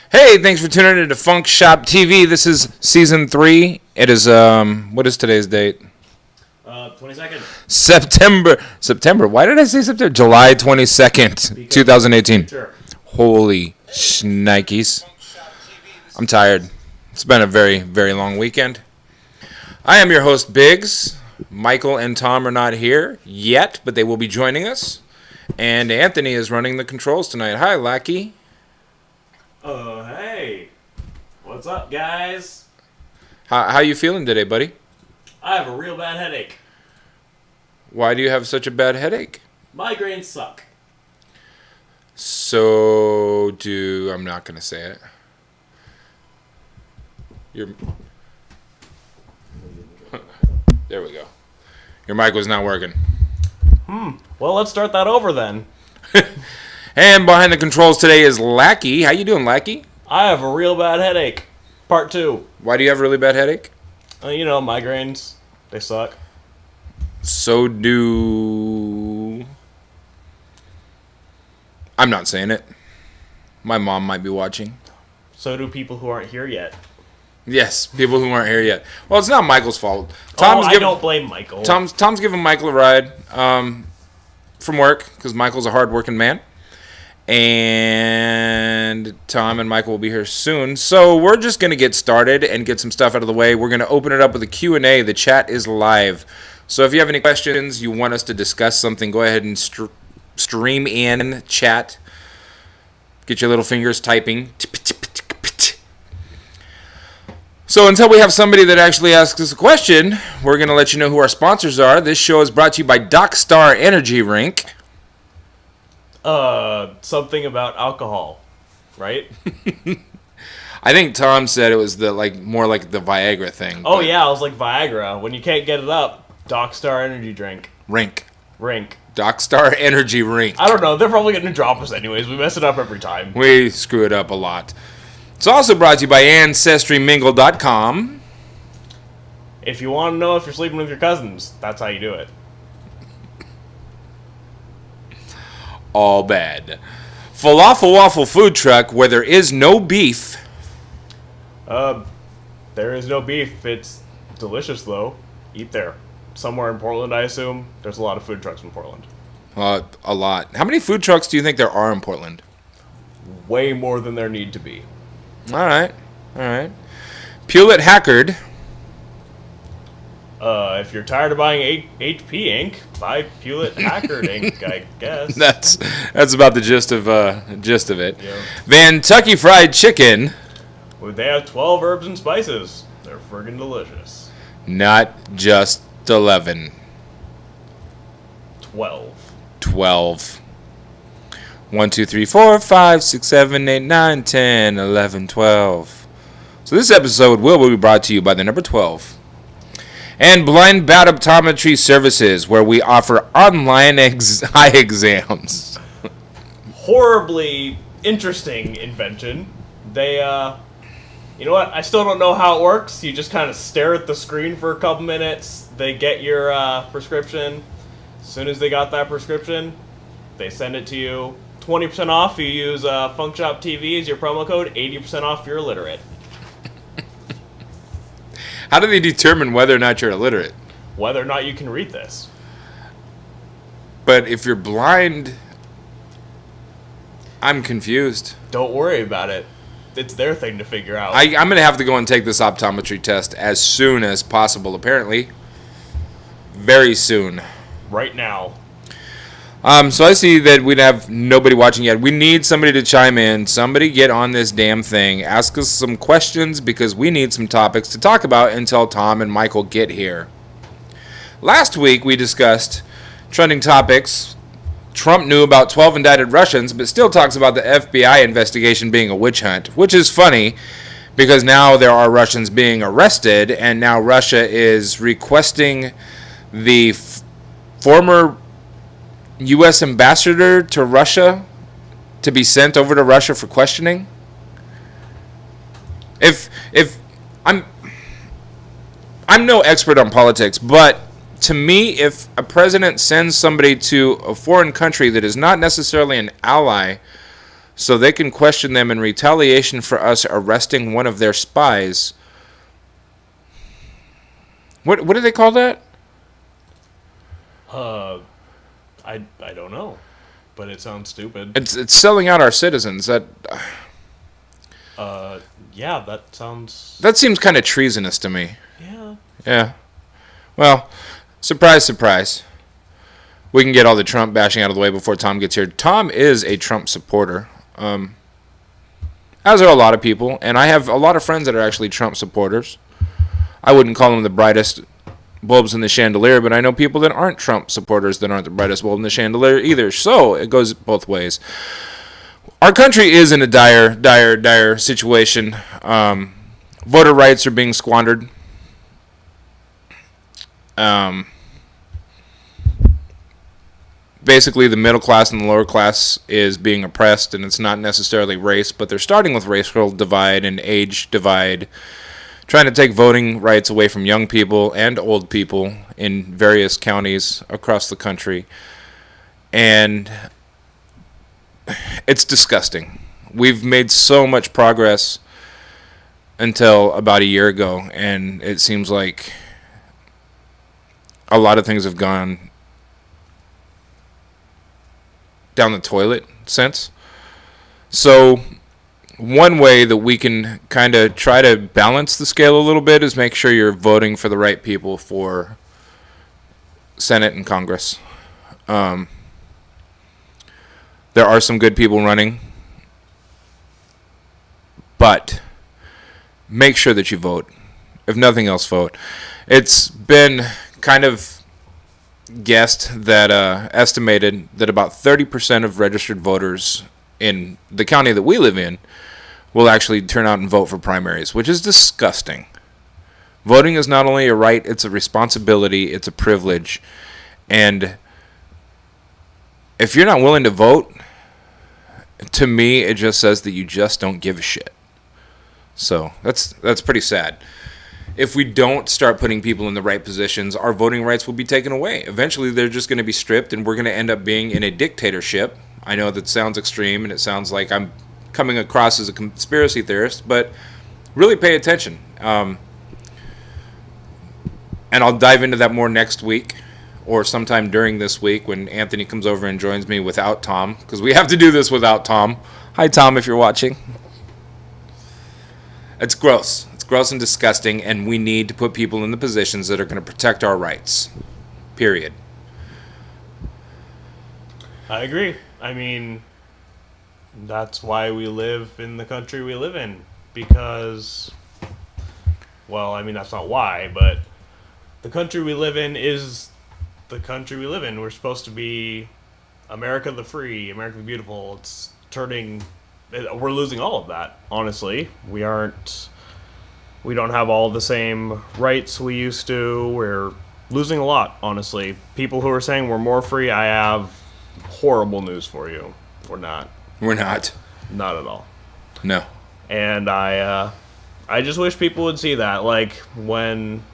Hey, thanks for tuning in to Funk Shop TV. This is season 3. It is what is today's date? 22nd. September. Why did I say September? July 22nd, 2018. Sure. Holy shnikes. I'm tired. It's been a very, very long weekend. I am your host, Biggs. Michael and Tom are not here yet, but they will be joining us. And Anthony is running the controls tonight. Hi, Lackey. Hey. What's up, guys? How you feeling today, buddy? I have a real bad headache. Why do you have such a bad headache? Migraines suck. I'm not going to say it. There we go. Your mic was not working. Well, let's start that over then. And behind the controls today is Lackey. How you doing, Lackey? I have a real bad headache. Part 2. Why do you have a really bad headache? Migraines. They suck. So do... I'm not saying it. My mom might be watching. So do people who aren't here yet. Yes, people who aren't here yet. Well, it's not Michael's fault. I don't blame Michael. Tom's giving Michael a ride from work because Michael's a hard-working man. And Tom and Michael will be here soon. So we're just going to get started and get some stuff out of the way. We're going to open it up with a Q&A. The chat is live. So if you have any questions, you want us to discuss something, go ahead and stream in chat. Get your little fingers typing. So until we have somebody that actually asks us a question, we're going to let you know who our sponsors are. This show is brought to you by Dockstar Energy Drink. Something about alcohol, right? I think Tom said it was more like the Viagra thing. Oh yeah, I was like Viagra. When you can't get it up, Dockstar Energy Drink. Rink. Dockstar Energy Rink. I don't know. They're probably going to drop us anyways. We mess it up every time. We screw it up a lot. It's also brought to you by AncestryMingle.com. If you want to know if you're sleeping with your cousins, that's how you do it. All bad. Falafel Waffle Food Truck, where there is no beef. There is no beef. It's delicious, though. Eat there. Somewhere in Portland, I assume. There's a lot of food trucks in Portland. A lot. How many food trucks do you think there are in Portland? Way more than there need to be. All right. Hewlett-Packard. If you're tired of buying HP ink, buy Hewlett-Packard ink, I guess. That's about the gist of it. Yeah. Kentucky Fried Chicken. Well, they have 12 herbs and spices. They're They're friggin' delicious. Not just 11. 12. 12. 1, 2, 3, 4, 5, 6, 7, 8, 9, 10, 11, 12. So this episode will be brought to you by the number 12. And Blind Bat Optometry Services, where we offer online eye exams. Horribly interesting invention. They, you know what? I still don't know how it works. You just kind of stare at the screen for a couple minutes. They get your prescription. As soon as they got that prescription, they send it to you. 20% off. You use FunkShop TV as your promo code. 80% off if you're illiterate. How do they determine whether or not you're illiterate? Whether or not you can read this. But if you're blind, I'm confused. Don't worry about it. It's their thing to figure out. I'm going to have to go and take this optometry test as soon as possible, apparently. Very soon. Right now. So I see that we have nobody watching yet. We need somebody to chime in. Somebody get on this damn thing. Ask us some questions because we need some topics to talk about until Tom and Michael get here. Last week we discussed trending topics. Trump knew about 12 indicted Russians, but still talks about the FBI investigation being a witch hunt, which is funny because now there are Russians being arrested, and now Russia is requesting the former U.S. ambassador to Russia to be sent over to Russia for questioning. If I'm no expert on politics, but to me, if a president sends somebody to a foreign country that is not necessarily an ally, so they can question them in retaliation for us arresting one of their spies, what do they call that? I don't know, but it sounds stupid. It's selling out our citizens. Yeah, that sounds... That seems kind of treasonous to me. Yeah. Yeah. Well, surprise, surprise. We can get all the Trump bashing out of the way before Tom gets here. Tom is a Trump supporter, as are a lot of people, and I have a lot of friends that are actually Trump supporters. I wouldn't call them the brightest bulbs in the chandelier, but I know people that aren't Trump supporters that aren't the brightest bulb in the chandelier either. So it goes both ways. Our country is in a dire situation. Voter rights are being squandered. Basically, the middle class and the lower class is being oppressed, and it's not necessarily race, but they're starting with racial divide and age divide, trying to take voting rights away from young people and old people in various counties across the country. And it's disgusting. We've made so much progress until about a year ago, and it seems like a lot of things have gone down the toilet since. So one way that we can kind of try to balance the scale a little bit is make sure you're voting for the right people for Senate and Congress. There are some good people running, but make sure that you vote. If nothing else, vote. It's been kind of guessed that estimated that about 30% of registered voters in the county that we live in will actually turn out and vote for primaries, which is disgusting. Voting is not only a right, it's a responsibility, it's a privilege. And if you're not willing to vote, to me, it just says that you just don't give a shit. So that's pretty sad. If we don't start putting people in the right positions, our voting rights will be taken away. Eventually, they're just going to be stripped, and we're going to end up being in a dictatorship. I know that sounds extreme, and it sounds like I'm coming across as a conspiracy theorist, but really pay attention. And I'll dive into that more next week or sometime during this week when Anthony comes over and joins me without Tom, because we have to do this without Tom. Hi, Tom, if you're watching. It's gross. It's gross and disgusting, and we need to put people in the positions that are going to protect our rights. Period. I agree. I mean, that's why we live in the country we live in, because Well, I mean, that's not why, but the country we live in is the country we live in. We're supposed to be America the free, America the beautiful. It's turning... We're losing all of that, honestly. We don't have all the same rights we used to. We're losing a lot, honestly. People who are saying we're more free, I have horrible news for you. We're not. We're not. Not at all. No. And I just wish people would see that. Like, when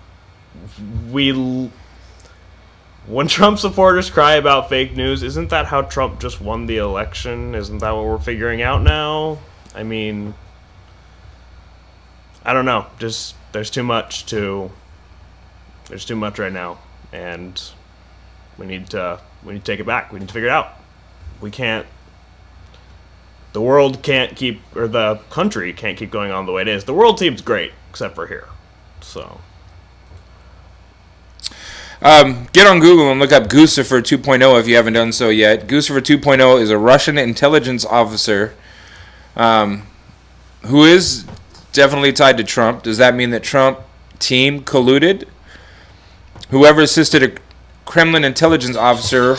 Trump supporters cry about fake news, isn't that how Trump just won the election? Isn't that what we're figuring out now? I mean, I don't know. Just there's too much right now, and we need to take it back. We need to figure it out. We can't. The world can't keep, or the country can't keep going on the way it is. The world seems great, except for here. So. Get on Google and look up Guccifer 2.0 if you haven't done so yet. Guccifer 2.0 is a Russian intelligence officer who is definitely tied to Trump. Does that mean that Trump team colluded? Whoever assisted a Kremlin intelligence officer...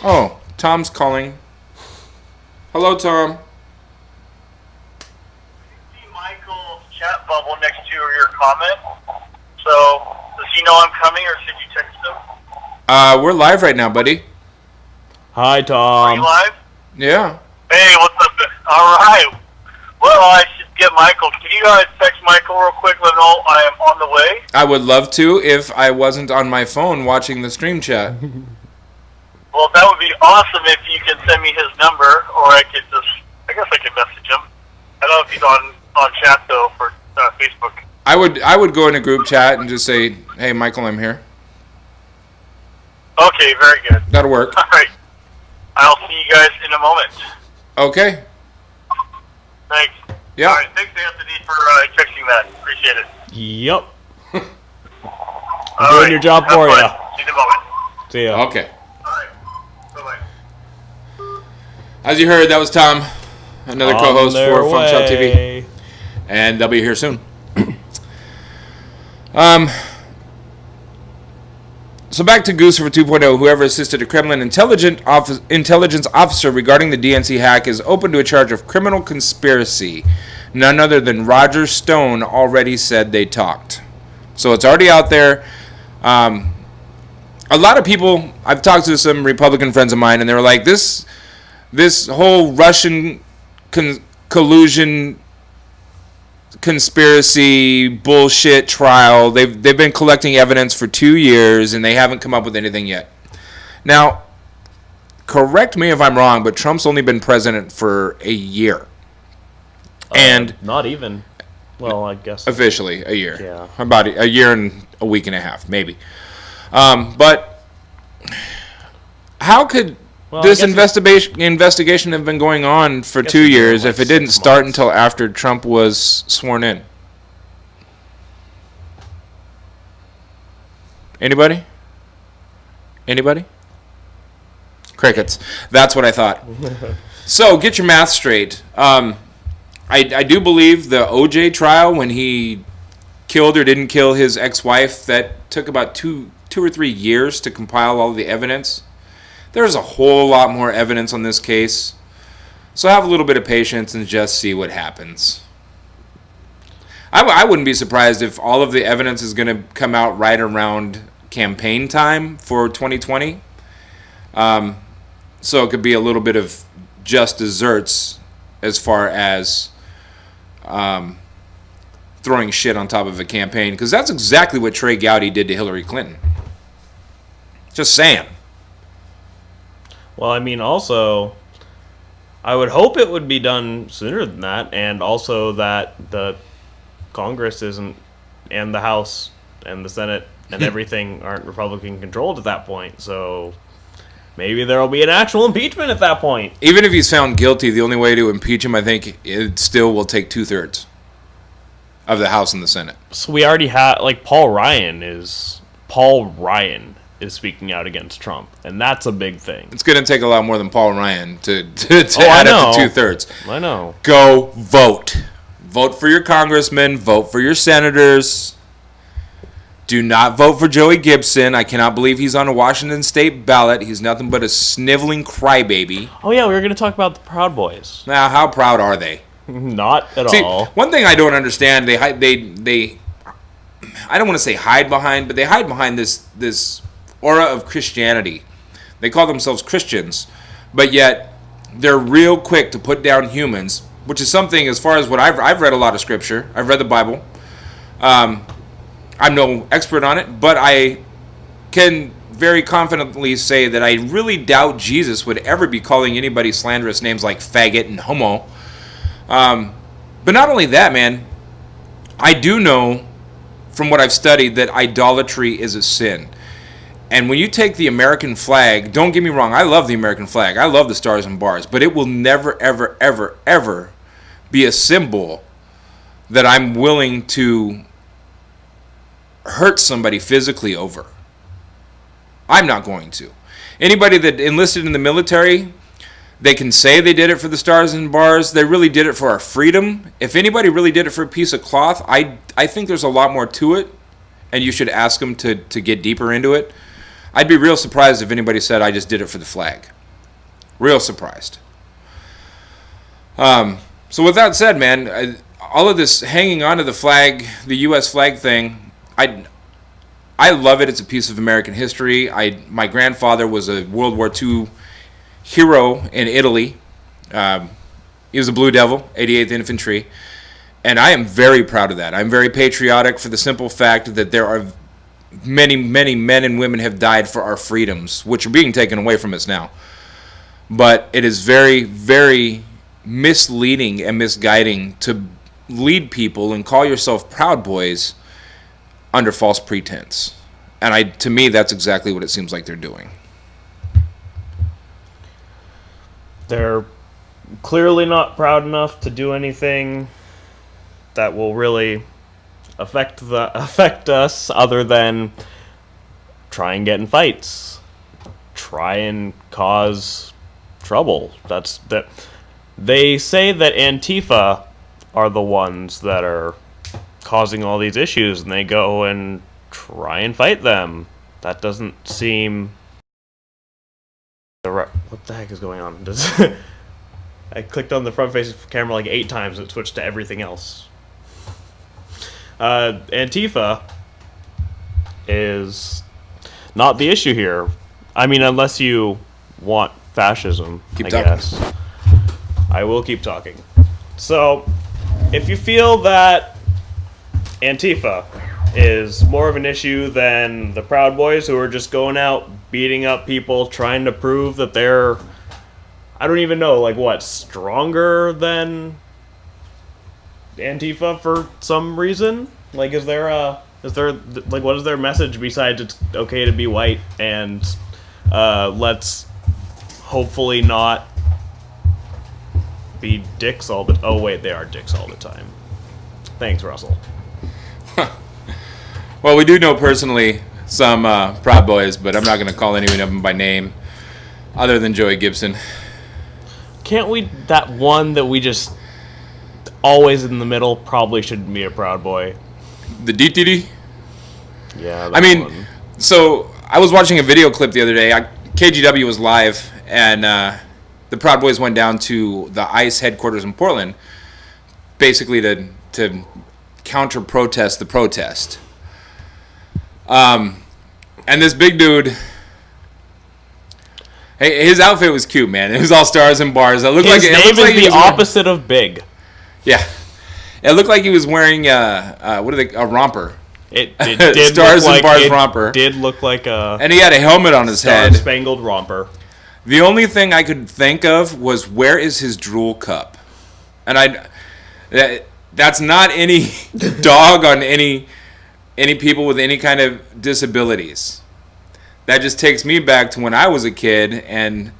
Oh, Tom's calling. Hello, Tom. See Michael's chat bubble next to your comment. So, does he know I'm coming, or should you text him? We're live right now, buddy. Hi, Tom. Are you live? Yeah. Hey, what's up? All right. Well, I should get Michael. Can you guys text Michael real quick? Let him know I am on the way. I would love to if I wasn't on my phone watching the stream chat. Well, that would be awesome if you could send me his number, or I guess I could message him. I don't know if he's on chat, though, for Facebook. I would go in a group chat and just say, hey, Michael, I'm here. Okay, very good. That'll work. All right. I'll see you guys in a moment. Okay. Thanks. Yeah. All right, thanks, Anthony, for texting that. Appreciate it. Yep. All Doing right. your job Have for fun. ya. See you in a moment. See ya. Okay. All right. Bye-bye. As you heard, that was Tom, another On co-host their for Funk Shop TV. way. And they'll be here soon. So back to Guccifer 2.0. Whoever assisted a Kremlin intelligence officer regarding the DNC hack is open to a charge of criminal conspiracy. None other than Roger Stone already said they talked. So it's already out there. A lot of people, I've talked to some Republican friends of mine, and they were like, this whole Russian collusion conspiracy bullshit trial, they've been collecting evidence for 2 years and they haven't come up with anything yet. Now, correct me if I'm wrong, but Trump's only been president for a year. And Not even. Well, I guess. officially a year. Yeah. About a year and a week and a half, maybe. But how could this investigation have been going on for 2 years if it didn't start until after Trump was sworn in? Anybody? Crickets. That's what I thought. So, get your math straight. I do believe the OJ trial, when he killed or didn't kill his ex-wife, that took about two or 3 years to compile all of the evidence. There's a whole lot more evidence on this case. So have a little bit of patience and just see what happens. I wouldn't be surprised if all of the evidence is going to come out right around campaign time for 2020. So it could be a little bit of just desserts as far as throwing shit on top of a campaign. Because that's exactly what Trey Gowdy did to Hillary Clinton. Just saying. Well, I mean, also, I would hope it would be done sooner than that, and also that the Congress isn't, and the House and the Senate and everything aren't Republican controlled at that point. So maybe there will be an actual impeachment at that point. Even if he's found guilty, the only way to impeach him, I think, it still will take 2/3 of the House and the Senate. So we already have, like, Paul Ryan is speaking out against Trump, and that's a big thing. It's going to take a lot more than Paul Ryan to add up to 2/3. I know. Go vote. vote for your congressmen, vote for your senators. Do not vote for Joey Gibson. I cannot believe he's on a Washington State ballot. He's nothing but a sniveling crybaby. Oh yeah, we were going to talk about the Proud Boys. Now, how proud are they? Not at See, all. one thing I don't understand, they I don't want to say hide behind, but they hide behind this aura of Christianity. They call themselves Christians, but yet they're real quick to put down humans, which is something, as far as what I've read a lot of scripture. I've read the Bible. I'm no expert on it, but I can very confidently say that I really doubt Jesus would ever be calling anybody slanderous names like faggot and homo. But not only that, man, I do know from what I've studied that idolatry is a sin. And when you take the American flag, don't get me wrong, I love the American flag. I love the stars and bars, but it will never, ever, ever, ever be a symbol that I'm willing to hurt somebody physically over. I'm not going to. Anybody that enlisted in the military, they can say they did it for the stars and bars. They really did it for our freedom. If anybody really did it for a piece of cloth, I think there's a lot more to it, and you should ask them to get deeper into it. I'd be real surprised if anybody said, I just did it for the flag. Real surprised. So with that said, man, all of this hanging onto the flag, the U.S. flag thing, I love it. It's a piece of American history. My grandfather was a World War II hero in Italy. He was a Blue Devil, 88th Infantry. And I am very proud of that. I'm very patriotic for the simple fact that there are many, many men and women have died for our freedoms, which are being taken away from us now. But it is very, very misleading and misguiding to lead people and call yourself Proud Boys under false pretense. And to me, that's exactly what it seems like they're doing. They're clearly not proud enough to do anything that will really affect us other than try and get in fights, try and cause trouble. That they say that Antifa are the ones that are causing all these issues, and they go and try and fight them. That doesn't seem what the heck is going on? I clicked on the front face camera like 8 times and it switched to everything else. Antifa is not the issue here. I mean, unless you want fascism, Keep I talking. guess. I will keep talking. So, if you feel that Antifa is more of an issue than the Proud Boys, who are just going out beating up people, trying to prove that they're, I don't even know, like what, stronger than Antifa for some reason? Like, is there like, what is their message besides it's okay to be white and let's hopefully not be dicks all the oh wait, they are dicks all the time. Thanks, Russell. Well, we do know personally some Proud Boys, but I'm not going to call any of them by name other than Joey Gibson. Can't we, that one that we just always in the middle probably shouldn't be a Proud Boy? The DTD? Yeah, I mean, so I was watching a video clip the other day. KGW was live, and the Proud Boys went down to the ICE headquarters in Portland, basically to counter-protest the protest. And this big dude, hey, his outfit was cute, man. It was all stars and bars. It looked his like it name looked like is he the was opposite of big. Yeah, it looked like he was wearing a romper. It did Stars look and like, Bars it romper. Did look like a And he had a helmet on his head. spangled romper. The only thing I could think of was, where is his drool cup? And that's not any dog on any people with any kind of disabilities. That just takes me back to when I was a kid, and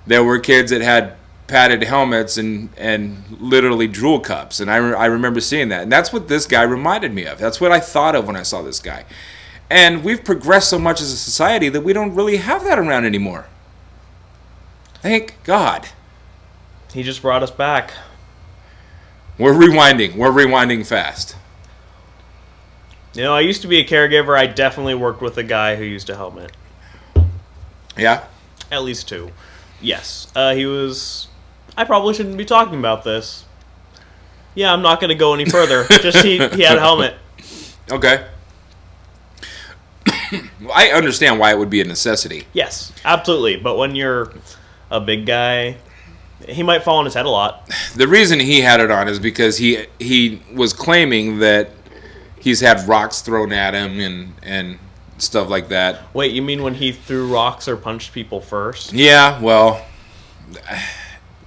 there were kids that had padded helmets and literally drool cups, and I remember seeing that, and that's what this guy reminded me of. That's what I thought of when I saw this guy. And we've progressed so much as a society that we don't really have that around anymore. Thank God. He just brought us back. We're rewinding. We're rewinding fast. You know, I used to be a caregiver. I definitely worked with a guy who used a helmet. Yeah? At least 2. Yes. He was... I probably shouldn't be talking about this. Yeah, I'm not going to go any further. Just he had a helmet. Okay. I understand why it would be a necessity. Yes, absolutely. But when you're a big guy, he might fall on his head a lot. The reason he had it on is because he was claiming that he's had rocks thrown at him and stuff like that. Wait, you mean when he threw rocks or punched people first? Yeah, well...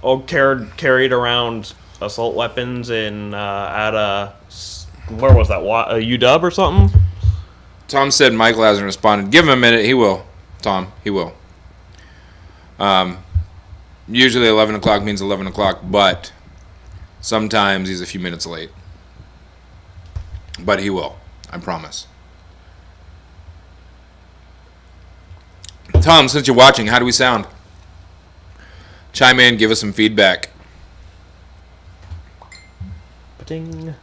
Or carried around assault weapons in at a... Where was that? A UW or something? Tom said Michael hasn't responded. Give him a minute. He will. Tom, he will. Usually 11 o'clock means 11 o'clock, but sometimes he's a few minutes late. But he will. I promise. Tom, since you're watching, how do we sound? Chime in, give us some feedback. Ba-ding.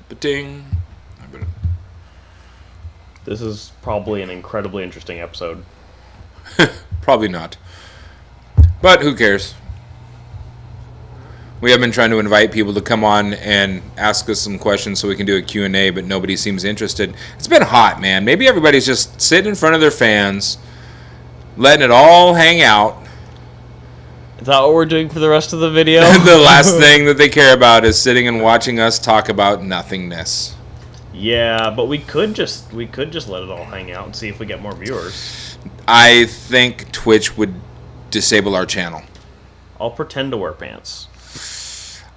Ba-ding. This is probably an incredibly interesting episode. Probably not. But who cares? We have been trying to invite people to come on and ask us some questions so we can do a Q&A, but nobody seems interested. It's been hot, man. Maybe everybody's just sitting in front of their fans, letting it all hang out. Is that what we're doing for the rest of the video? The last thing that they care about is sitting and watching us talk about nothingness. Yeah, but we could just let it all hang out and see if we get more viewers. I think Twitch would disable our channel. I'll pretend to wear pants.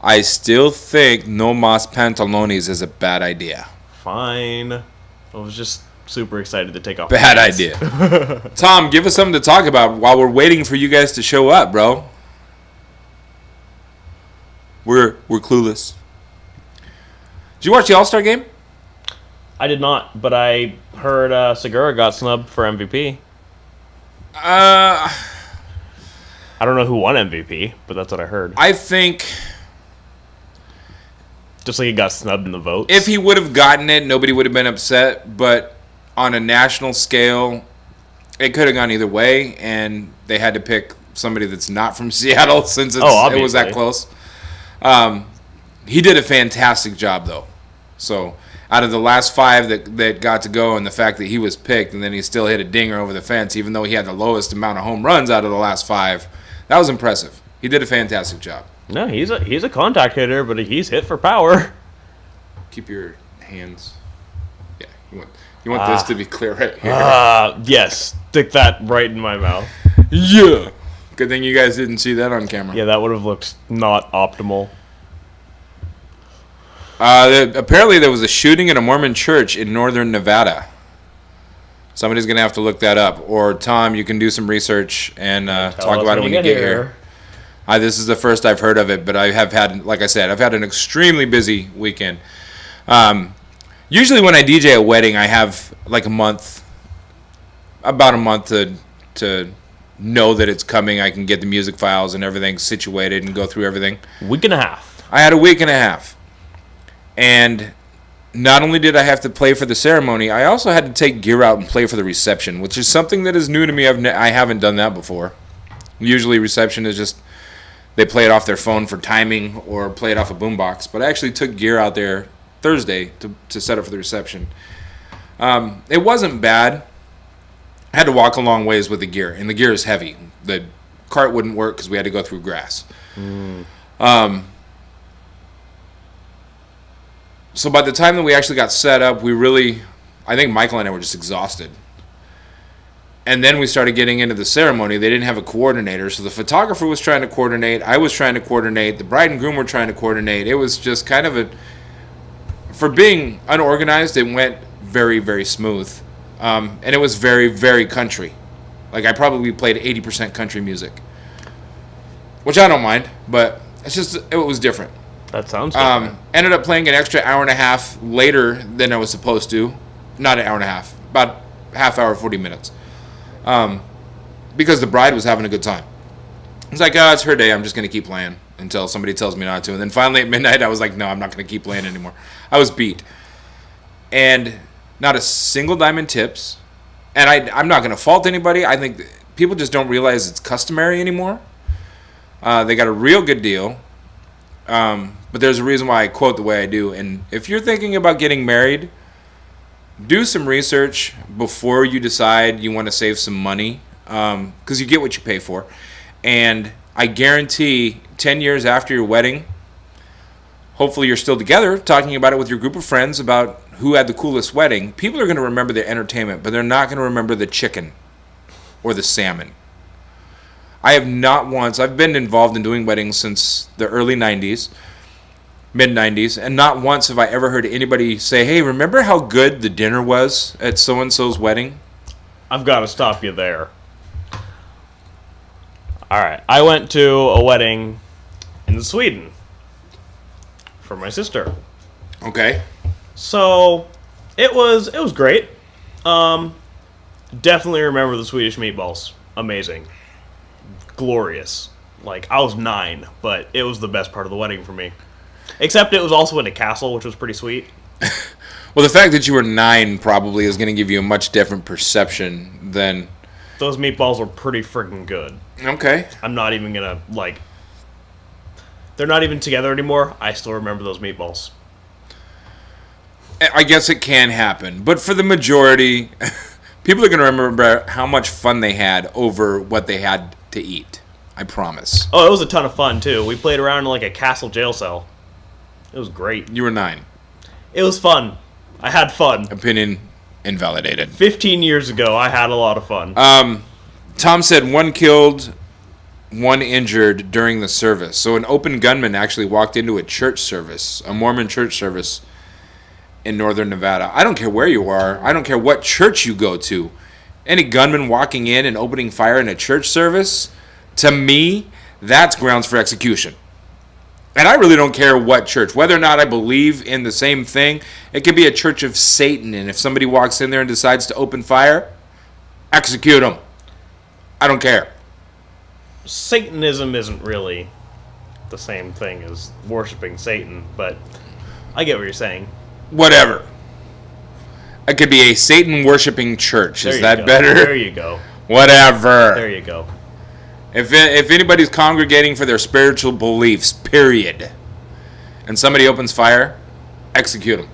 I still think no mas pantalones is a bad idea. Fine. I was just super excited to take off. Bad idea. Tom, give us something to talk about while we're waiting for you guys to show up, bro. We're clueless. Did you watch the All-Star game? I did not, but I heard Segura got snubbed for MVP. I I don't know who won MVP, but that's what I heard. think Just like he got snubbed in the votes. if he would have gotten it, nobody would have been upset. But on a national scale, it could have gone either way, and they had to pick somebody that's not from Seattle since it was that close. He did a fantastic job, though. So out of the last 5 that got to go, and the fact that he was picked, and then he still hit a dinger over the fence, even though he had the lowest amount of home runs out of the last 5, that was impressive. He did a fantastic job. No, he's a contact hitter, but he's hit for power. Keep your hands. Yeah, you want this to be clear right here. Yes. Stick that right in my mouth. Yeah. Good thing you guys didn't see that on camera. Yeah, that would have looked not optimal. Apparently there was a shooting in a Mormon church in northern Nevada. Somebody's going to have to look that up. Or, Tom, you can do some research and talk about it when you get here. This is the first I've heard of it, but I have had, like I said, I've had an extremely busy weekend. Usually when I DJ a wedding, I have like about a month to know that it's coming. I can get the music files and everything situated and go through everything. Week and a half. I had a week and a half. And not only did I have to play for the ceremony, I also had to take gear out and play for the reception, which is something that is new to me. I haven't done that before. Usually reception is just they play it off their phone for timing or play it off a boombox. But I actually took gear out there Thursday to set up for the reception. It wasn't bad. I had to walk a long ways with the gear, and the gear is heavy. The cart wouldn't work because we had to go through grass. So by the time that we actually got set up, I think Michael and I were just exhausted. And then we started getting into the ceremony. They didn't have a coordinator, so the photographer was trying to coordinate. I was trying to coordinate. The bride and groom were trying to coordinate. It was just kind of for being unorganized, it went very, very smooth. And it was very, very country. Like, I probably played 80% country music, which I don't mind, but it was different. That sounds different. Ended up playing an extra hour and a half later than I was supposed to. Not an hour and a half, about half hour, 40 minutes. Because the bride was having a good time. It's like, it's her day, I'm just going to keep playing. until somebody tells me not to. And then finally at midnight, I was like, no, I'm not going to keep playing anymore. I was beat. And not a single dime in tips. And I'm not going to fault anybody. I think people just don't realize it's customary anymore. They got a real good deal. But there's a reason why I quote the way I do. And if you're thinking about getting married, do some research before you decide you want to save some money. Because you get what you pay for. And I guarantee 10 years after your wedding, hopefully you're still together talking about it with your group of friends about who had the coolest wedding. People are going to remember the entertainment, but they're not going to remember the chicken or the salmon. I have not once, I've been involved in doing weddings since the early 90s, mid-90s, and not once have I ever heard anybody say, hey, remember how good the dinner was at so-and-so's wedding? I've got to stop you there. All right, I went to a wedding in Sweden for my sister. Okay. So it was great. Definitely remember the Swedish meatballs. Amazing, glorious. Like, I was 9, but it was the best part of the wedding for me. Except it was also in a castle, which was pretty sweet. Well, the fact that you were 9 probably is going to give you a much different perception than... Those meatballs were pretty freaking good. Okay. I'm not even gonna, like... They're not even together anymore. I still remember those meatballs. I guess it can happen. But for the majority, people are going to remember how much fun they had over what they had to eat. I promise. Oh, it was a ton of fun, too. We played around in, like, a castle jail cell. It was great. You were 9. It was fun. I had fun. Opinion invalidated. 15 years ago, I had a lot of fun. Tom said 1 killed, 1 injured during the service. So an open gunman actually walked into a church service, a Mormon church service in northern Nevada. I don't care where you are. I don't care what church you go to. Any gunman walking in and opening fire in a church service, to me, that's grounds for execution. And I really don't care what church. Whether or not I believe in the same thing, it could be a church of Satan. And if somebody walks in there and decides to open fire, execute them. I don't care. Satanism isn't really the same thing as worshiping Satan, but I get what you're saying. Whatever. It could be a Satan-worshipping church. Is that better? There you go. Whatever. There you go. If anybody's congregating for their spiritual beliefs, period, and somebody opens fire, execute them.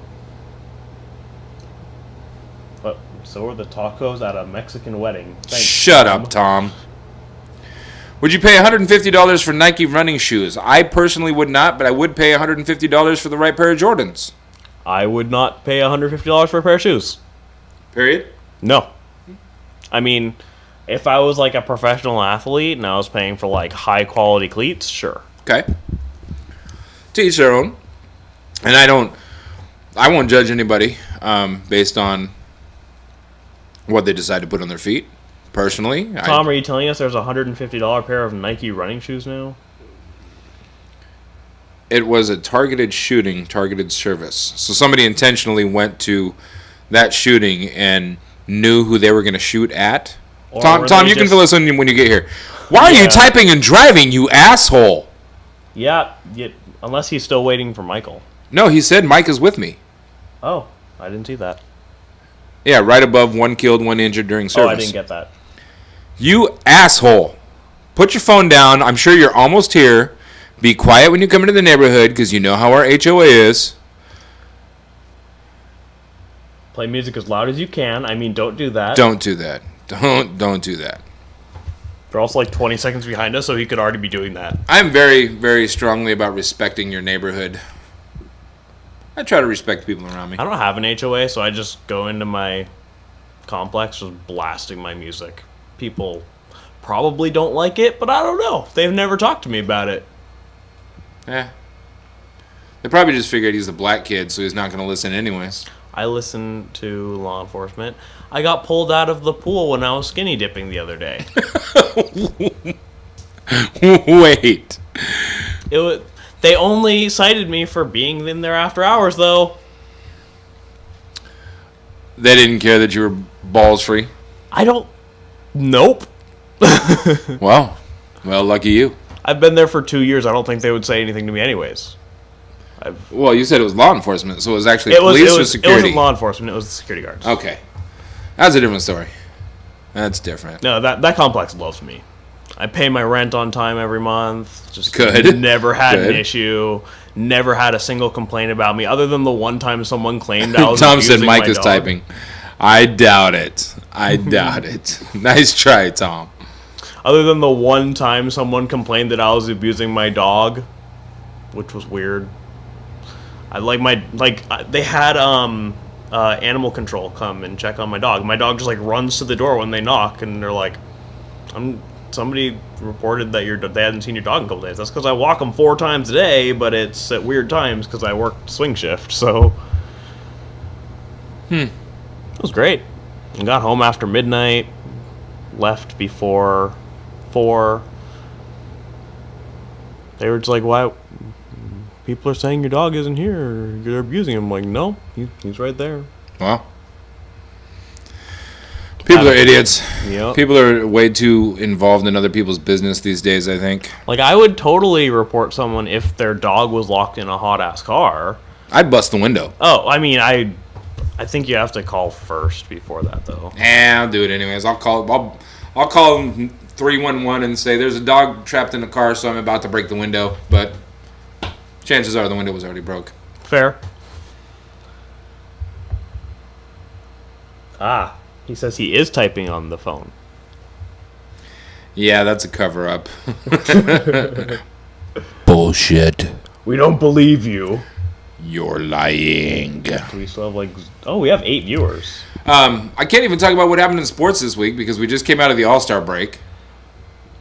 But so are the tacos at a Mexican wedding. Thanks, Shut up, Tom. Would you pay $150 for Nike running shoes? I personally would not, but I would pay $150 for the right pair of Jordans. I would not pay $150 for a pair of shoes. Period? No. I mean, if I was like a professional athlete and I was paying for like high quality cleats, sure. Okay. To each their own. And I won't judge anybody based on what they decide to put on their feet. Personally. Tom, are you telling us there's a $150 pair of Nike running shoes now? It was a targeted shooting, targeted service. So somebody intentionally went to that shooting and knew who they were going to shoot at. Tom, you can fill us in when you get here. Why are you typing and driving, you asshole? Yeah, unless he's still waiting for Michael. No, he said Mike is with me. Oh, I didn't see that. Yeah, right above 1 killed, 1 injured during service. Oh, I didn't get that. You asshole. Put your phone down. I'm sure you're almost here. Be quiet when you come into the neighborhood because you know how our HOA is. Play music as loud as you can. I mean, don't do that. Don't do that. Don't do that. They're also like 20 seconds behind us, so he could already be doing that. I'm very, very strongly about respecting your neighborhood. I try to respect the people around me. I don't have an HOA, so I just go into my complex just blasting my music. People probably don't like it, but I don't know. They've never talked to me about it. Yeah. They probably just figured he's the black kid, so he's not going to listen anyways. I listen to law enforcement. I got pulled out of the pool when I was skinny dipping the other day. Wait. They only cited me for being in there after hours, though. They didn't care that you were balls free? Nope. Well, lucky you. I've been there for 2 years. I don't think they would say anything to me anyways. Well, you said it was law enforcement, so it was actually police or security? It wasn't law enforcement. It was the security guards. Okay. That's a different story. That's different. No, that complex loves me. I pay my rent on time every month. Just Good. Never had Good. an issue. Never had a single complaint about me, other than the one time someone claimed I was Tom said abusing Mike my is dog. typing. I doubt it. I doubt it. Nice try, Tom. Other than the one time someone complained that I was abusing my dog, which was weird. They had animal control come and check on my dog. My dog just like runs to the door when they knock, and they're like, somebody reported that they hadn't seen your dog in a couple days. That's because I walk them 4 times a day, but it's at weird times because I work swing shift. So, it was great. I got home after midnight, left before 4. They were just like, "Why? People are saying your dog isn't here. You're abusing him." I'm like, no, he's right there. Well, people are idiots. Yep. People are way too involved in other people's business these days, I think. Like, I would totally report someone if their dog was locked in a hot-ass car. I'd bust the window. Oh, I mean, I think you have to call first before that, though. I'll do it anyways. I'll call 311 and say there's a dog trapped in the car, so I'm about to break the window, but chances are the window was already broke. Fair. He says he is typing on the phone. Yeah, that's a cover-up. Bullshit. We don't believe you. You're lying. Do we still have we have 8 viewers. I can't even talk about what happened in sports this week because we just came out of the All-Star break.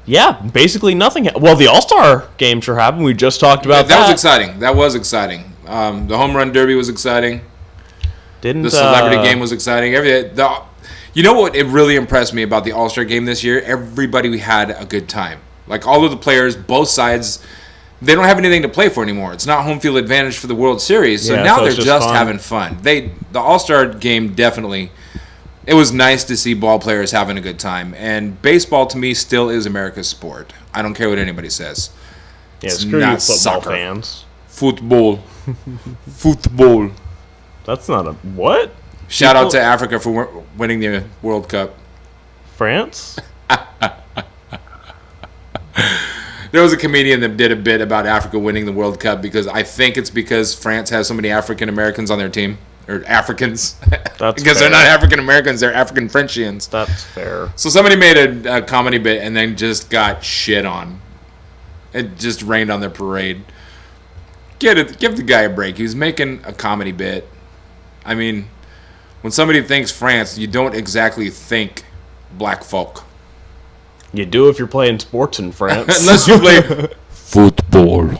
Yeah, basically nothing. Well, the All-Star game sure happened. We just talked about that. That was exciting. That was exciting. The home run derby was exciting. The celebrity game was exciting. You know what? It really impressed me about the All-Star game this year. Everybody had a good time. Like all of the players, both sides, they don't have anything to play for anymore. It's not home field advantage for the World Series. So now they're just having fun. The All-Star game definitely. It was nice to see ball players having a good time. And baseball, to me, still is America's sport. I don't care what anybody says. Yeah, it's screw not you football soccer. fans. Football. Football. That's not a... What? Shout out to Africa for winning the World Cup. France? There was a comedian that did a bit about Africa winning the World Cup because I think it's because France has so many African Americans on their team. Or Africans. That's because fair. they're not African Americans, they're African Frenchians. That's fair. So somebody made a comedy bit and then just got shit on. It just rained on their parade. Give the guy a break. He was making a comedy bit. I mean, when somebody thinks France, you don't exactly think black folk. You do if you're playing sports in France. Unless you play football.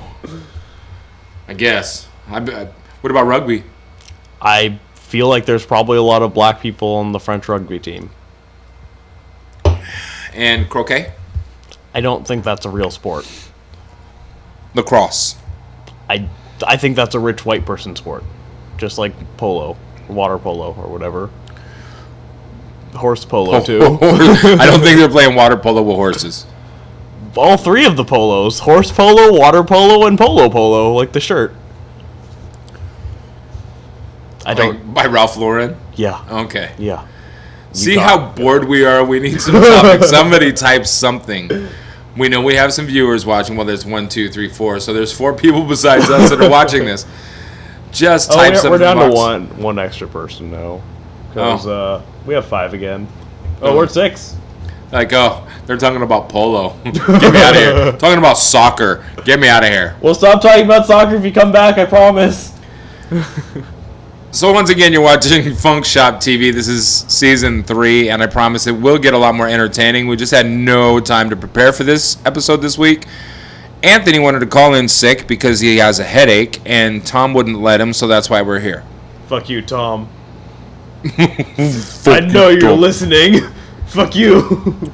I guess. What about rugby? I feel like there's probably a lot of black people on the French rugby team. And croquet? I don't think that's a real sport. Lacrosse. I think that's a rich white person sport. Just like polo, water polo, or whatever. Horse polo, too. I don't think they're playing water polo with horses. All 3 of the polos. Horse polo, water polo, and polo, like the shirt. By Ralph Lauren? Yeah. Okay. Yeah. See how bored we are? We need some topics. Somebody type something. We know we have some viewers watching. Well, there's 1, 2, 3, 4. So there's 4 people besides us that are watching this. Just type something. We're down to one extra person now. Because we have 5 again. Oh, we're at 6. Like, they're talking about polo. Get me out of here. Talking about soccer. Get me out of here. We'll stop talking about soccer if you come back, I promise. So once again, you're watching Funk Shop TV. This is season 3, and I promise it will get a lot more entertaining. We just had no time to prepare for this episode this week. Anthony wanted to call in sick because he has a headache, and Tom wouldn't let him, so that's why we're here. Fuck you, Tom. I know you're listening. Fuck you.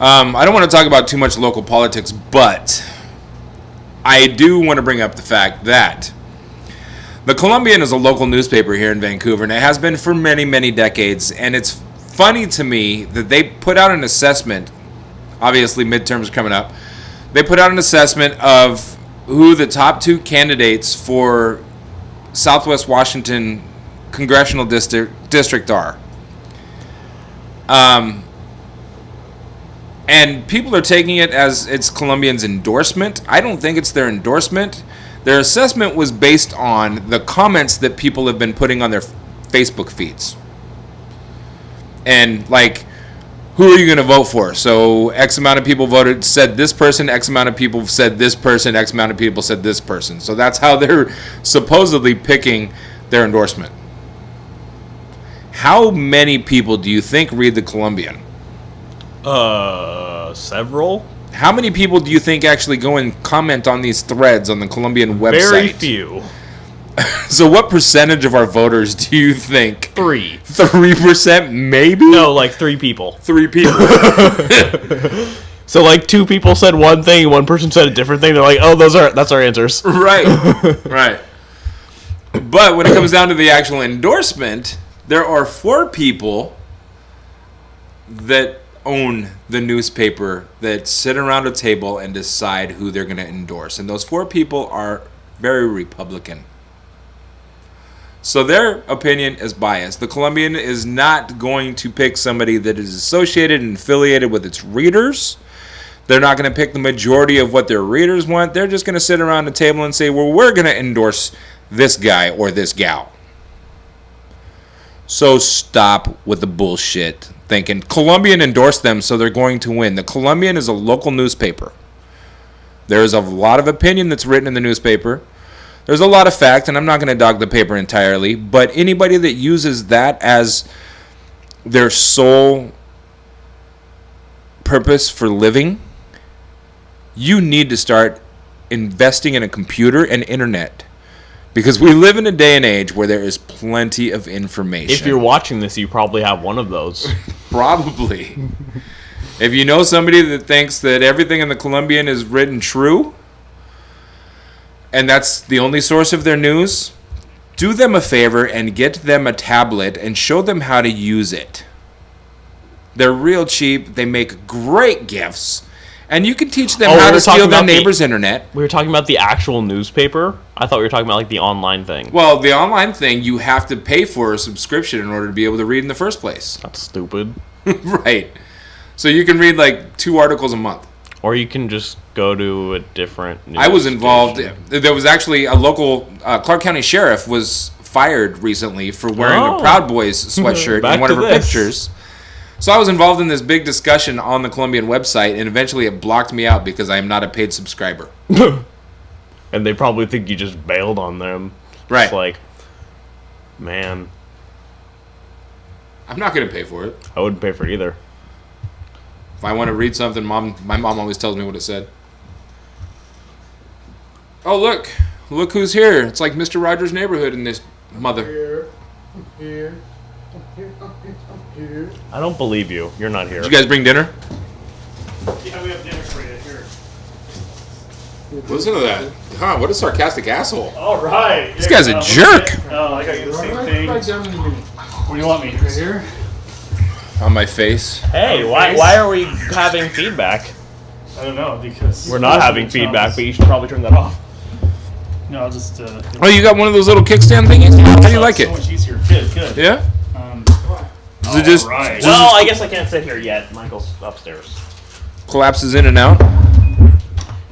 I don't want to talk about too much local politics, but I do want to bring up the fact that the Columbian is a local newspaper here in Vancouver, and it has been for many, many decades. And it's funny to me that they put out an assessment obviously midterms are coming up. They put out an assessment of who the top 2 candidates for Southwest Washington congressional district are. And people are taking it as it's Colombians' endorsement. I don't think it's their endorsement. Their assessment was based on the comments that people have been putting on their Facebook feeds. And, like, who are you going to vote for? So X amount of people said this person, X amount of people said this person, X amount of people said this person. So that's how they're supposedly picking their endorsement. How many people do you think read the Colombian? Several. How many people do you think actually go and comment on these threads on the Colombian website? Very few. So what percentage of our voters do you think? 3. 3%, maybe? No, like 3 people. 3 people. So like 2 people said one thing, and one person said a different thing. They're like, "Oh, that's our answers." Right. Right. But when it comes down to the actual endorsement, there are 4 people that own the newspaper that sit around a table and decide who they're going to endorse. And those 4 people are very Republican. So their opinion is biased. The Colombian is not going to pick somebody that is associated and affiliated with its readers. They're not going to pick the majority of what their readers want. They're just going to sit around the table and say, well, we're going to endorse this guy or this gal. So stop with the bullshit thinking Colombian endorsed them, so they're going to win. The Colombian is a local newspaper. There's a lot of opinion that's written in the newspaper. There's a lot of fact, and I'm not going to dog the paper entirely, but anybody that uses that as their sole purpose for living, you need to start investing in a computer and internet. Because we live in a day and age where there is plenty of information. If you're watching this, you probably have one of those. Probably. If you know somebody that thinks that everything in the Colombian is written true, and that's the only source of their news, do them a favor and get them a tablet and show them how to use it. They're real cheap. They make great gifts. And you can teach them how to steal their neighbor's internet. We were talking about the actual newspaper? I thought we were talking about like the online thing. Well, the online thing, you have to pay for a subscription in order to be able to read in the first place. That's stupid. Right. So you can read like 2 articles a month. Or you can just go to a different news I was involved. station. There was actually a local Clark County sheriff was fired recently for wearing a Proud Boys sweatshirt in one of her pictures. So I was involved in this big discussion on the Colombian website, and eventually it blocked me out because I am not a paid subscriber. And they probably think you just bailed on them. Right. It's like, man, I'm not going to pay for it. I wouldn't pay for it either. If I want to read something, my mom always tells me what it said. Oh, look who's here. It's like Mr. Rogers' Neighborhood in this mother. I'm here. I don't believe you. You're not here. Did you guys bring dinner? Yeah, we have dinner for you here. Listen to that. Huh, what a sarcastic asshole. All right. This guy's a jerk. Oh, I got you the same thing. Where do you want me? Right here? On my face. Hey, why are we having feedback? I don't know, because... We're not having feedback, but you should probably turn that off. No, I'll just... Oh, you got one of those little kickstand thingies? How do you like so it? much easier. Good. Yeah? Is it just, right. is it Well, just I guess I can't sit here yet. Michael's upstairs. collapses in and out?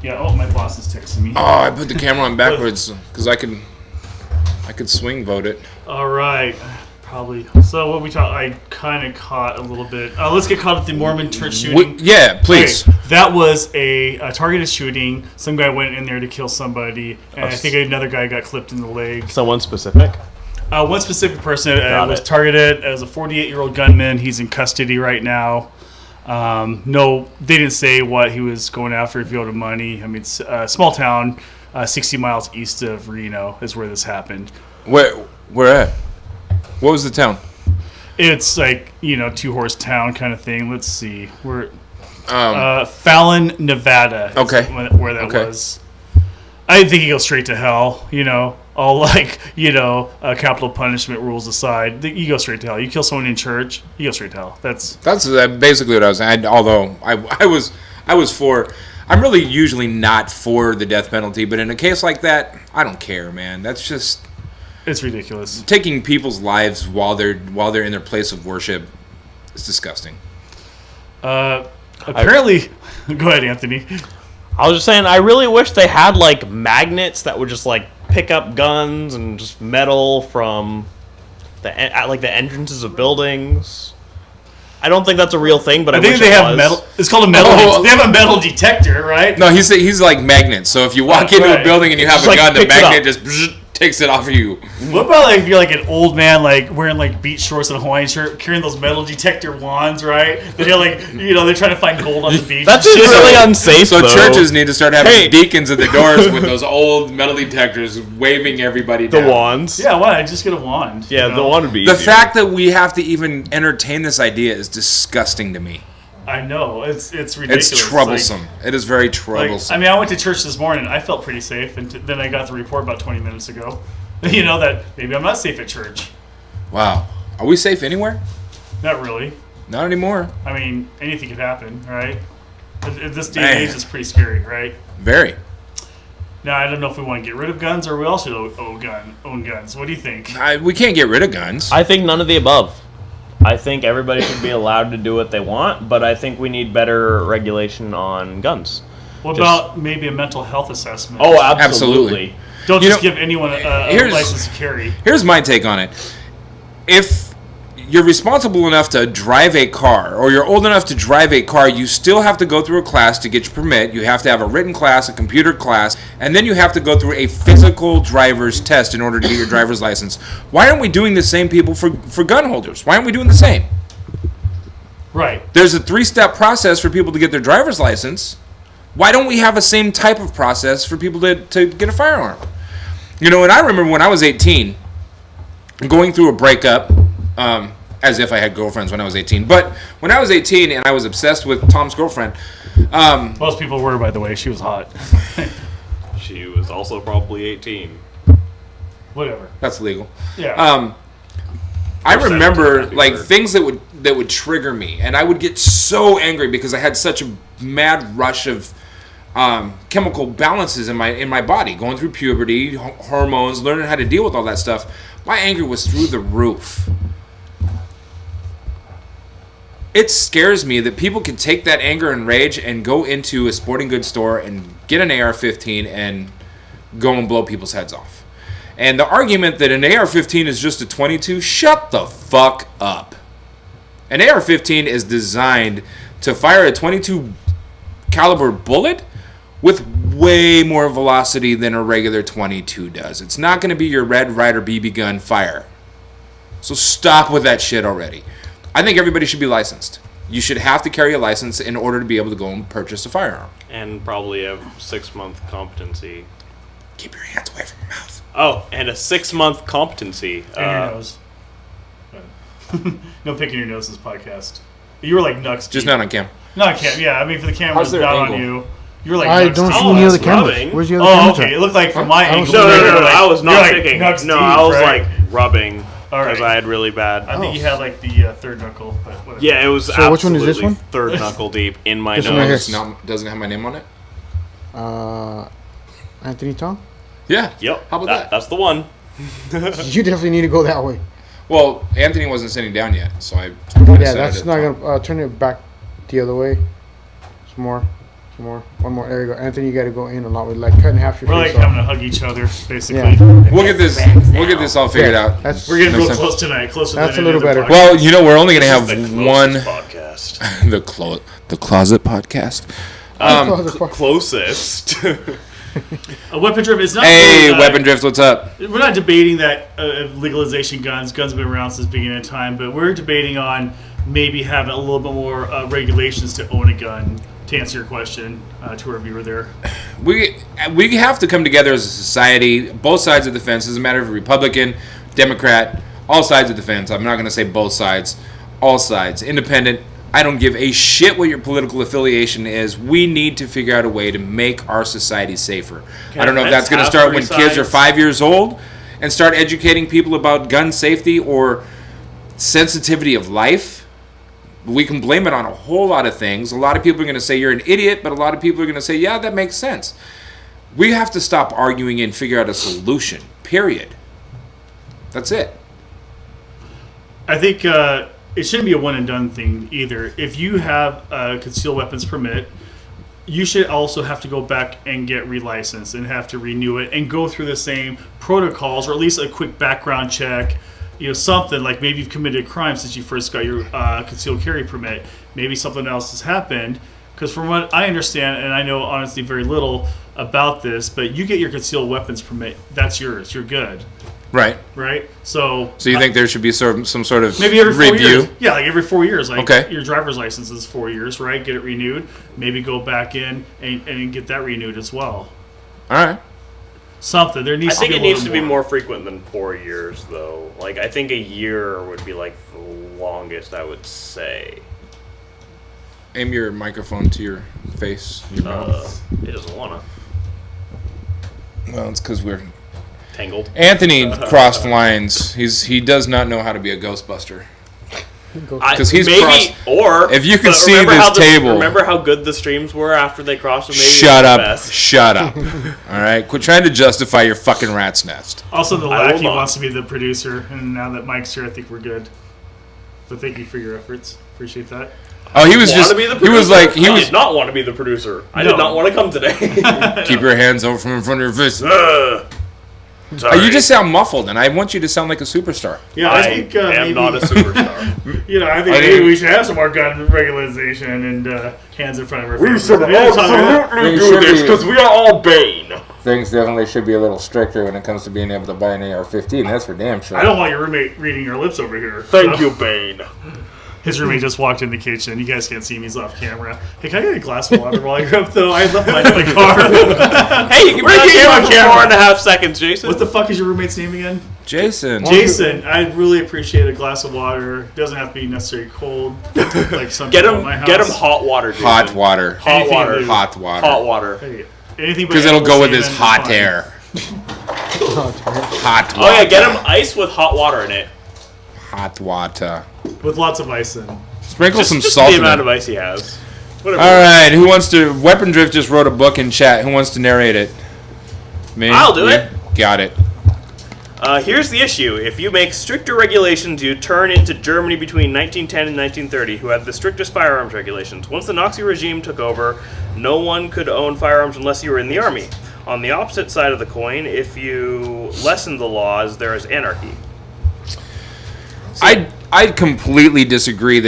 Yeah, oh, my boss is texting me. Oh, I put the camera on backwards because I could swing vote it. All right. Probably. So what we talked, I kind of caught a little bit. Let's get caught at the Mormon church shooting. Yeah, please. Okay, that was a targeted shooting. Some guy went in there to kill somebody, and I think another guy got clipped in the leg. Someone specific? One specific person was it. targeted as a 48-year-old gunman. He's in custody right now. No, they didn't say what he was going after, if he owed him money. I mean, it's a small town, 60 miles east of Reno is where this happened. Where at? What was the town? It's like, 2-horse town kind of thing. Let's see. We're Fallon, Nevada. Okay. Where that was. I think he goes straight to hell, all capital punishment rules aside, you go straight to hell. You kill someone in church, you go straight to hell. That's basically what I was saying. Although I was for. I'm really usually not for the death penalty, but in a case like that, I don't care, man. That's just it's ridiculous. Taking people's lives while they're in their place of worship is disgusting. Apparently, go ahead, Anthony. I was just saying, I really wish they had like magnets that would just like pick up guns and just metal from the entrances of buildings. I don't think that's a real thing, but I think they have metal. It's called a metal. They have a metal detector, right? No, he's like magnets. So if you walk into a building and you have a gun, the magnet just takes it off of you. What about if you're like an old man, like wearing like beach shorts and a Hawaiian shirt, carrying those metal detector wands, right? They're they're trying to find gold on the beach. That's just really unsafe. So churches need to start having beacons at the doors with those old metal detectors waving everybody down. The wands. Yeah, why not just get a wand? Yeah, the wand would be the easier. fact that we have to even entertain this idea is disgusting to me. I know. It's ridiculous. It's troublesome. It is very troublesome. I went to church this morning. I felt pretty safe, and then I got the report about 20 minutes ago. That maybe I'm not safe at church. Wow. Are we safe anywhere? Not really. Not anymore. I mean, anything could happen, right? At this day and age, it's pretty scary, right? Very. Now, I don't know if we want to get rid of guns or we all should own guns. What do you think? We can't get rid of guns. I think none of the above. I think everybody should be allowed to do what they want, but I think we need better regulation on guns. What about maybe a mental health assessment? Oh, absolutely. Don't just give anyone a license to carry. Here's my take on it. If you're responsible enough to drive a car, or you're old enough to drive a car, you still have to go through a class to get your permit. You have to have a written class, a computer class, and then you have to go through a physical driver's test in order to get your driver's license. Why aren't we doing the same people for gun holders? Why aren't we doing the same? Right. There's a 3-step process for people to get their driver's license. Why don't we have the same type of process for people to get a firearm? And I remember when I was 18, going through a breakup, as if I had girlfriends when I was 18. But when I was 18 and I was obsessed with Tom's girlfriend. Most people were, by the way. She was hot. She was also probably 18. Whatever. That's legal. Yeah. I remember things that would trigger me, and I would get so angry because I had such a mad rush of chemical balances in my body, going through puberty, hormones, learning how to deal with all that stuff. My anger was through the roof. It scares me that people can take that anger and rage and go into a sporting goods store and get an AR-15 and go and blow people's heads off. And the argument that an AR-15 is just a .22, shut the fuck up. An AR-15 is designed to fire a .22 caliber bullet with way more velocity than a regular .22 does. It's not going to be your Red Ryder BB gun fire. So stop with that shit already. I think everybody should be licensed. You should have to carry a license in order to be able to go and purchase a firearm. And probably a 6-month competency. Keep your hands away from your mouth. Oh, and a 6-month competency. And your nose. No picking your nose this podcast. You were like nuts. Just not on cam. Not on cam. Yeah, I mean for the camera's their not angle? on you. You were like I nuts. don't see Oh, any other that's cameras. rubbing. Where's the other Oh, cameras okay. at? It looked like from my angle. No, you're like- I was not you're like picking. nuts No, deep, I was right? like rubbing All because right. I had really bad. I think you had like the third knuckle, but whatever. Yeah, it was So absolutely which one is this one? third knuckle deep in my This one right nose. here. Doesn't have my name on it? Anthony Tom? Yeah. Yep. How about that? That's the one. You definitely need to go that way. Well, Anthony wasn't sitting down yet, so I. Yeah, that's not gonna turn it back the other way. Some more, one more. There you go, Anthony. You got to go in a lot with like cutting half your We're like face having off. to hug each other, basically. Yeah. We'll get this all figured Yeah, out. That's We're getting real Next time. close tonight. Closer That's than a little any other better. podcast. Well, we're only gonna have This is the one. closest podcast. the closet podcast. Closest. A weapon drift is not. Hey, really, Weapon Drift, what's up? We're not debating that legalization guns. Guns have been around since the beginning of time, but we're debating on maybe having a little bit more regulations to own a gun. To answer your question, to our viewer there, We have to come together as a society, both sides of the fence. Doesn't matter if you're Republican, Democrat, all sides of the fence. I'm not going to say both sides, all sides. Independent, I don't give a shit what your political affiliation is. We need to figure out a way to make our society safer. I don't know if that's going to start when kids are 5 years old and start educating people about gun safety or sensitivity of life. We can blame it on a whole lot of things. A lot of people are going to say you're an idiot, but a lot of people are going to say, yeah, that makes sense. We have to stop arguing and figure out a solution, period. That's it. I think it shouldn't be a one and done thing either. If you have a concealed weapons permit, you should also have to go back and get relicensed and have to renew it and go through the same protocols, or at least a quick background check. Something like maybe you've committed a crime since you first got your concealed carry permit. Maybe something else has happened. Because from what I understand, and I know honestly very little about this, but you get your concealed weapons permit, that's yours. You're good. Right. So you think there should be some sort of maybe every 4 review? years. Yeah, like every 4 years. Like okay. Your driver's license is 4 years, right? Get it renewed. Maybe go back in and get that renewed as well. All right. Something. There needs I think to be it needs to be more frequent than 4 years, though. Like, I think a year would be, like, the longest, I would say. Aim your microphone to your face. Your mouth. It doesn't want to. Well, it's because we're... Tangled. Anthony crossed lines. He does not know how to be a Ghostbuster. Because he's crossed. Or if you could see this table. Remember how good the streams were after they crossed them? Shut up. Shut up. All right? Quit trying to justify your fucking rat's nest. Also, the lackey wants to be the producer, and now that Mike's here, I think we're good. But thank you for your efforts. Appreciate that. Oh, he was just. He was like. He did not want to be the producer. I did not want to come today. Keep your hands out from in front of your face. You just sound muffled, and I want you to sound like a superstar. Yeah, I think am maybe, not a superstar. I think maybe we should have some more gun regularization and hands in front of our faces. We should absolutely do this because we are all Bane. Things definitely should be a little stricter when it comes to being able to buy an AR-15. That's for damn sure. I don't want your roommate reading your lips over here. Thank you, Bane. His roommate just walked in the kitchen. You guys can't see him. He's off camera. Hey, can I get a glass of water while you're up, though? I left mine in the car. Hey, you can be on camera for 4.5 seconds, Jason. What the fuck is your roommate's name again? Jason. Jason, I'd really appreciate a glass of water. It doesn't have to be necessarily cold. Like some get people him, at my house. get him hot water, Jason. Hot water. Hot water. Hot water. Hot water. Hey, anything because it'll go with his hot air. Hot water. Oh, yeah, get him ice with hot water in it. Hot water. With lots of ice in. Sprinkle some just salt the in amount it. of ice he has. Whatever. All right, who wants to... Weapon Drift just wrote a book in chat. Who wants to narrate it? Me? I'll do it. Got it. Here's the issue. If you make stricter regulations, you turn into Germany between 1910 and 1930, who had the strictest firearms regulations. Once the Nazi regime took over, no one could own firearms unless you were in the army. On the opposite side of the coin, if you lessen the laws, there is anarchy. I completely disagree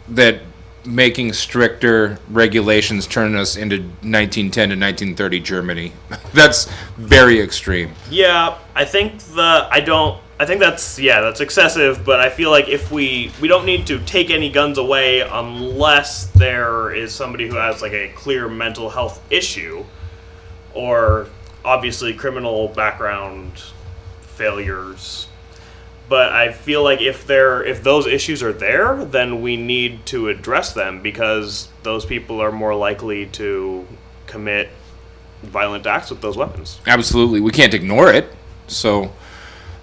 that making stricter regulations turn us into 1910 to 1930 Germany. That's very extreme. Yeah, I think that's excessive, but I feel like if we don't need to take any guns away unless there is somebody who has like a clear mental health issue or obviously criminal background failures. But I feel like if those issues are there, then we need to address them because those people are more likely to commit violent acts with those weapons. Absolutely. We can't ignore it. So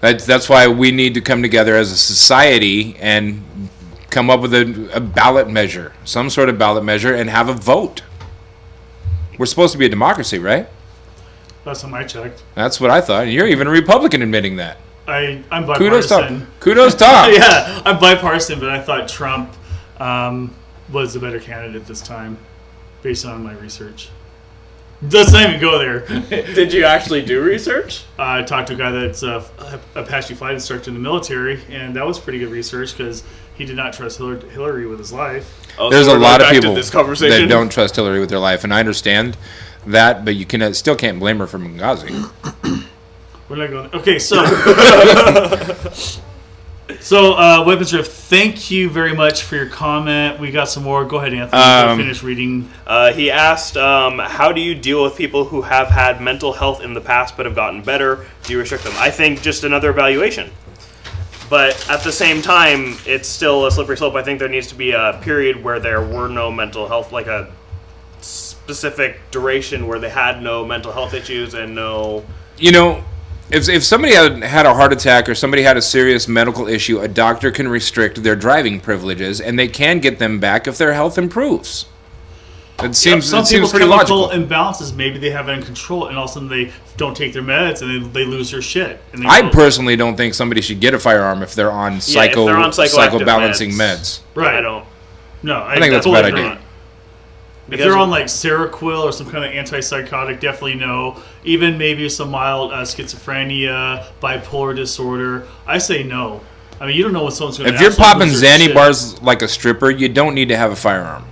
that's why we need to come together as a society and come up with a ballot measure, some sort of ballot measure, and have a vote. We're supposed to be a democracy, right? Last time I checked. That's what I thought. You're even a Republican admitting that. I'm bipartisan. Kudos, Tom. Yeah, I'm bipartisan, but I thought Trump was the better candidate this time, based on my research. Let's not even go there. Did you actually do research? I talked to a guy that's a Apache flight instructor in the military, and that was pretty good research because he did not trust Hillary with his life. Oh, There's a lot of people that don't trust Hillary with their life, and I understand that, but you still can't blame her for Benghazi. We're not going. Okay, so Weapons Drift, thank you very much for your comment. We got some more. Go ahead, Anthony. Finish reading. He asked, how do you deal with people who have had mental health in the past but have gotten better? Do you restrict them? I think just another evaluation. But at the same time, it's still a slippery slope. I think there needs to be a period where there were no mental health, like a specific duration where they had no mental health issues and no... You know, if somebody had a heart attack or somebody had a serious medical issue, a doctor can restrict their driving privileges, and they can get them back if their health improves. It seems pretty logical. Imbalances, maybe they have it in control, and all of a sudden they don't take their meds and they lose their shit. And I personally don't think somebody should get a firearm if they're on psycho-balancing meds. Right. I don't. No, I think that's a bad idea. If they're on like Seroquel or some kind of antipsychotic, definitely no. Even maybe some mild schizophrenia, bipolar disorder, I say no. I mean, you don't know what someone's going to. If you're popping Xanny bars like a stripper, you don't need to have a firearm.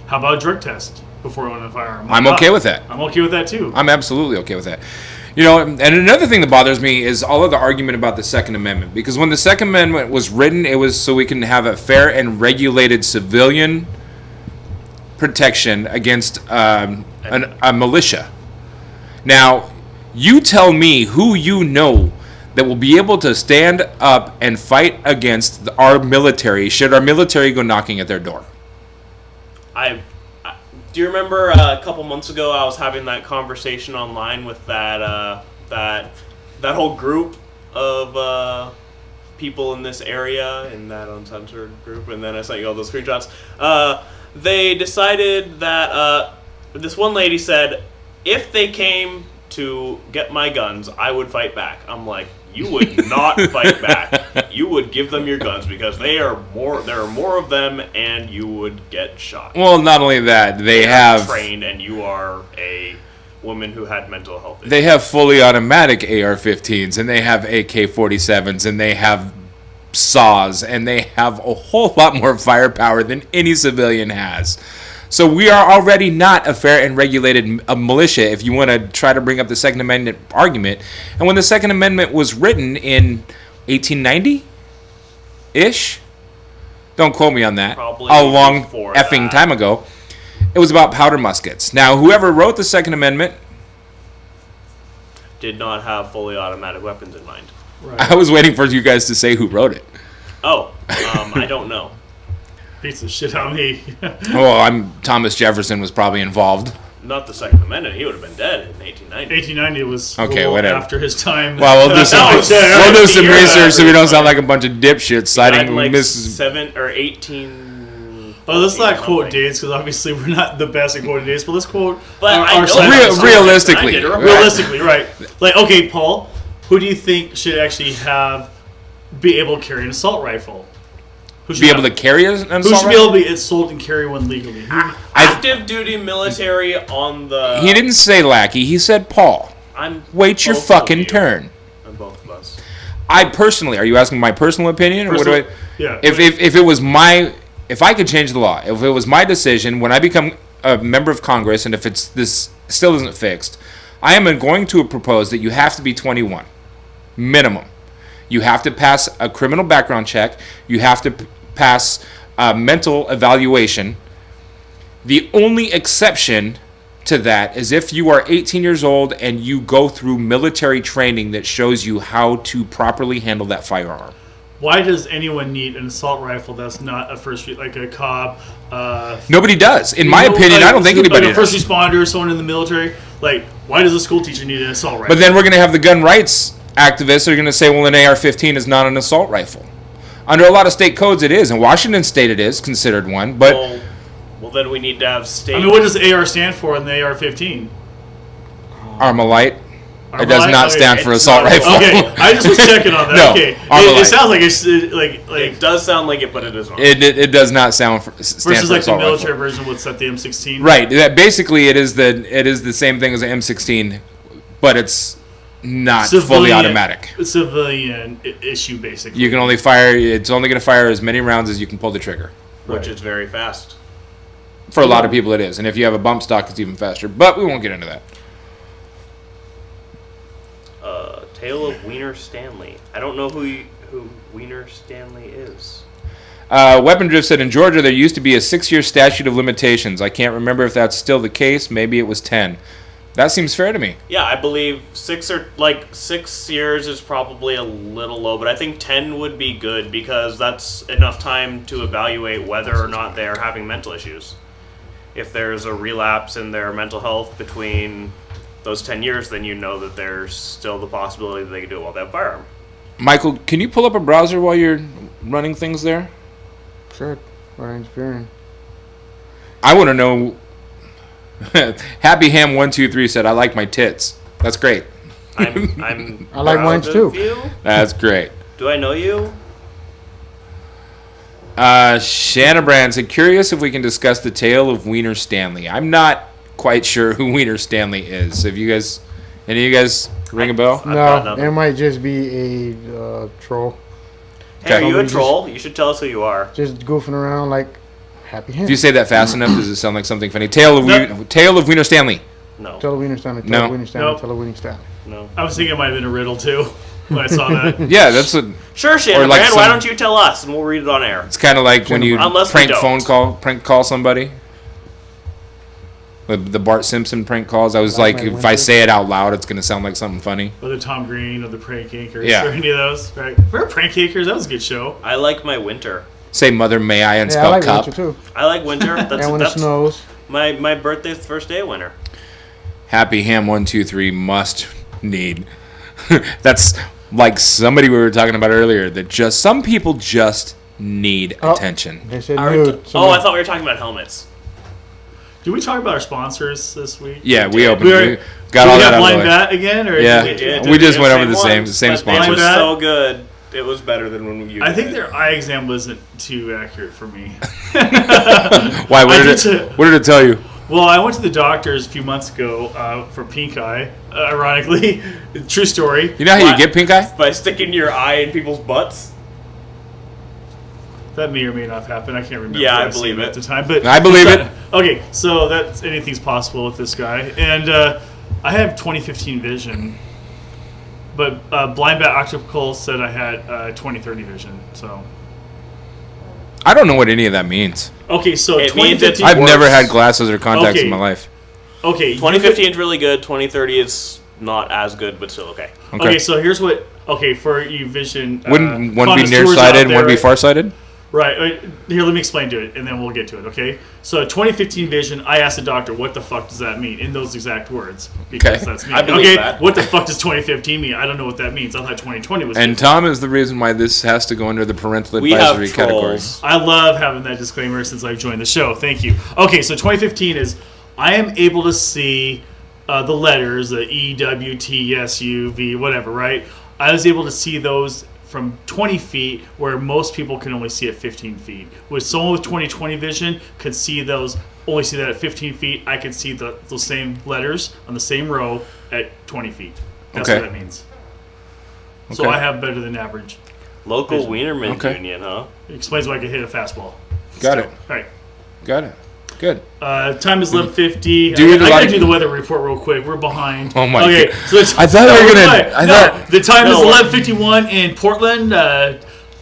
How about a drug test before owning a firearm? I'm okay with that. I'm okay with that too. I'm absolutely okay with that. You know, and another thing that bothers me is all of the argument about the Second Amendment. Because when the Second Amendment was written, it was so we can have a fair and regulated civilian protection against a militia. Now, you tell me who you know that will be able to stand up and fight against our military should our military go knocking at their door. Do you remember a couple months ago I was having that conversation online with that whole group of people in this area, in that uncensored group, and then I sent you all those screenshots. They decided that this one lady said, if they came to get my guns, I would fight back. I'm like, you would not fight back. You would give them your guns because there are more of them, and you would get shot. Well, not only that, they have trained, and you are a woman who had mental health issues. They have fully automatic AR-15s, and they have AK-47s, and they have saws, and they have a whole lot more firepower than any civilian has. So we are already not a fair and regulated militia if you want to try to bring up the Second Amendment argument. And when the Second Amendment was written in 1890-ish, don't quote me on that, probably a long before effing that. time ago, it was about powder muskets. Now, whoever wrote the Second Amendment did not have fully automatic weapons in mind. I was waiting for you guys to say who wrote it. Oh, I don't know. Piece of shit on me. Well, Thomas Jefferson was probably involved. Not the Second Amendment. He would have been dead in 1890. 1890 was Okay, a little whatever. after his time. Well, we'll do some, research so we don't sound like a bunch of dipshits citing like Mrs. 7 or 18. Well, let's not quote dates because obviously we're not the best at quoting dates. But let's quote But I know realistically. Realistically, right? Like, okay, Paul, who do you think should actually be able to carry an assault rifle? Who should Be able to carry an assault Who should be rifle? able to be sold and carry one legally? Active duty military on the. He didn't say lackey. He said Paul. I'm Wait your both of fucking you. turn. On both of us. I personally, are you asking my personal opinion, or what do I? Yeah. If it was if I could change the law, if it was my decision when I become a member of Congress, and if this still isn't fixed, I am going to propose that you have to be 21, minimum. You have to pass a criminal background check. You have to pass a mental evaluation. The only exception to that is if you are 18 years old and you go through military training that shows you how to properly handle that firearm. Why does anyone need an assault rifle that's not a like a cop? Nobody does. In my opinion, I don't think anybody like a first does. responder, someone in the military. Like, why does a school teacher need an assault rifle? But then we're going to have the gun rights activists who are going to say, well, an AR-15 is not an assault rifle. Under a lot of state codes, it is. In Washington State, it is considered one. But well, then we need to have state. I mean, what does AR stand for in the AR-15? Armalite. It does not stand for assault rifle. Okay, I just was checking on that. No, okay, Armalite. it sounds like it's like It does sound like it, but it is not. It does not stand for versus like the assault military rifle. version. What's that? The M16. Right. That basically it is the same thing as an M16, but it's not fully automatic. Civilian issue, basically. You can only fire. It's only going to fire as many rounds as you can pull the trigger. Which is very fast. For a lot of people, it is, and if you have a bump stock, it's even faster. But we won't get into that. Tale of Wiener Stanley. I don't know who Wiener Stanley is. Weapon Drift said in Georgia there used to be a 6-year statute of limitations. I can't remember if that's still the case. Maybe it was 10. That seems fair to me. Yeah, I believe 6 years is probably a little low, but I think 10 would be good because that's enough time to evaluate whether or not they're having mental issues. If there's a relapse in their mental health between those 10 years, then you know that there's still the possibility that they can do it while they have a firearm. Michael, can you pull up a browser while you're running things there? Sure. We're interfering. I want to know. Happy Ham 123 said, "I like my tits." That's great. I'm I like mine proud too. of you. That's great. Do I know you? Shanna Brand said, "Curious if we can discuss the tale of Wiener Stanley." I'm not quite sure who Wiener Stanley is. Have you guys, any of you guys ring a bell? I've got No, nothing. it might just be a troll. Hey, are Okay. you a troll? You should tell us who you are. Just goofing around like Happy Ham. If you say that fast enough, does it sound like something funny? Tale of Wiener Stanley. No. Tell a Wiener Stanley. No. Tell a Wiener Stanley. Nope. Tell a Wiener Stanley. No. I was thinking it might have been a riddle too when I saw that. Yeah, that's a. Sure, Shannon Or like Brand, why some- don't you tell us and we'll read it on air? It's kind of like when you Unless we prank don't. call somebody. The Bart Simpson prank calls. I was Like like, my if I winter? say it out loud, it's gonna sound like something funny. Or the Tom Green or the Prank Acres Yeah. or any of those. Right? Remember Prank Acres? That was a good show. I like my winter. Say "Mother May I" and Yeah, I spell like cup. winter too. I like winter. And when it That's snows. my birthday's the first day of winter. Happy Ham 123 must need. That's like somebody we were talking about earlier. That just some people just need Oh. attention. They said Are we nude. oh, I thought we were talking about helmets. Did we talk about our sponsors this week? Yeah, we did. opened. We We were- got Did all we that have out of the Blind way. Bat again? Or Yeah. did. We just Yeah, went over the ones, same but sponsors. It was Blind Bat? so good. It was better than when you. I did think it. their eye exam wasn't too accurate for me. Why? What I did, did it, too. what did it tell you? Well, I went to the doctor's a few months ago for pink eye. Ironically, true story. You know how you get pink eye? by sticking your eye in people's butts. That may or may not have happened. I can't remember. Yeah, what I I've seen believe at it. the time, but I believe it. Okay, so that's anything's possible with this guy, and I have 2015 vision, but Blind Bat Optical said I had 2030 vision. So I don't know what any of that means. okay, so It means 2015. I've works. never had glasses or contacts in Okay. my life. Okay, 2015 is really good. 2030 is not as good, but still okay. Okay, so here's what. Okay, for you vision. Wouldn't one be connoisseurs out nearsighted and there, one be right? farsighted? Right. Here, let me explain to it, and then we'll get to it, okay? So, 2015 vision, I asked the doctor, what the fuck does that mean? In those exact words. Because Okay. that's me. I believe Okay, that. what the fuck does 2015 mean? I don't know what that means. I thought 2020 was And good. Tom is the reason why this has to go under the parental We have advisory category. trolls. I love having that disclaimer since I joined the show. Thank you. Okay, so 2015 is I am able to see the letters, the E, W, T, S, U, V, whatever, right? I was able to see those from 20 feet where most people can only see at 15 feet. With someone with 20/20 vision could see those, only see that at 15 feet. I can see those same letters on the same row at 20 feet. That's Okay. what that means. So Okay. I have better than average. Local Vision. Wienerman Okay. Union, huh? It explains why I can hit a fastball. Got it. All right. Got it. Good. Time is 11:50. Do you I gotta like- do the weather report real quick. We're behind. Oh my okay, God. so it's, I thought we were gonna- wait, I no, thought- the time is No. 11:51 in Portland.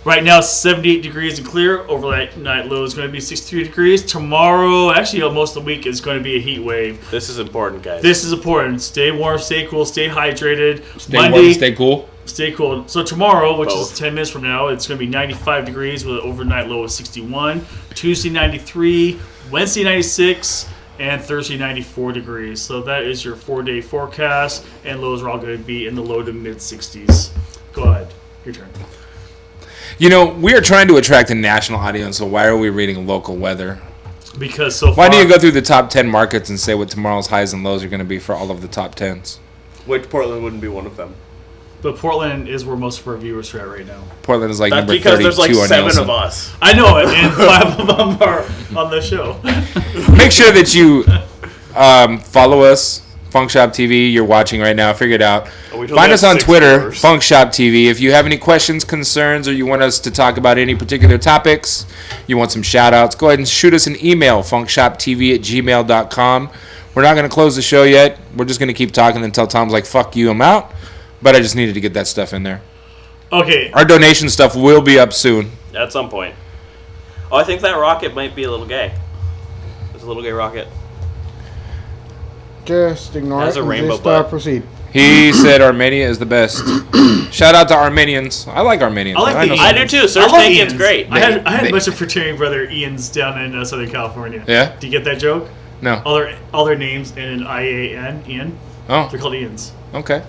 Right now, 78 degrees and clear. Overnight low is going to be 63 degrees. Tomorrow, actually, most of the week is going to be a heat wave. This is important, guys. This is important. Stay warm, stay cool, stay hydrated. Stay Monday, warm, stay cool. Stay cool. So tomorrow, which Both. is 10 minutes from now, it's going to be 95 degrees with an overnight low of 61. Tuesday, 93. Wednesday, 96. And Thursday, 94 degrees. So that is your 4-day forecast. And lows are all going to be in the low to mid 60s. Go ahead. Your turn. You know, we are trying to attract a national audience, so why are we reading local weather? Because so far. Why do you go through the top 10 markets and say what tomorrow's highs and lows are going to be for all of the top 10s? Which Portland wouldn't be one of them. But Portland is where most of our viewers are at right now. Portland is like That's number because 32 there's like on 7 Nielsen. of us. I know it, and 5 of them are on the show. Make sure that you follow us, Funk Shop TV. You're watching right now. Figure it out. Oh, we told Find you us have on 6 Twitter, viewers. Funk Shop TV. If you have any questions, concerns, or you want us to talk about any particular topics, you want some shout outs, go ahead and shoot us an email, funkshoptv@gmail.com. We're not going to close the show yet. We're just going to keep talking until Tom's like, fuck you, I'm out. But I just needed to get that stuff in there. Okay. Our donation stuff will be up soon. At some point. Oh, I think that rocket might be a little gay. It's a little gay rocket. Just ignore Has it a and rainbow just butt. proceed. He said Armenia is the best. Shout out to Armenians. I like Armenians. I like the know Ians. some- I do too. Serge I love Tankian's Ian's. great. I had They- a bunch of fraternity brother Ian's down in Southern California. Yeah? Do you get that joke? No. All their names in an IAN, Ian. Oh, They're called Ians. okay.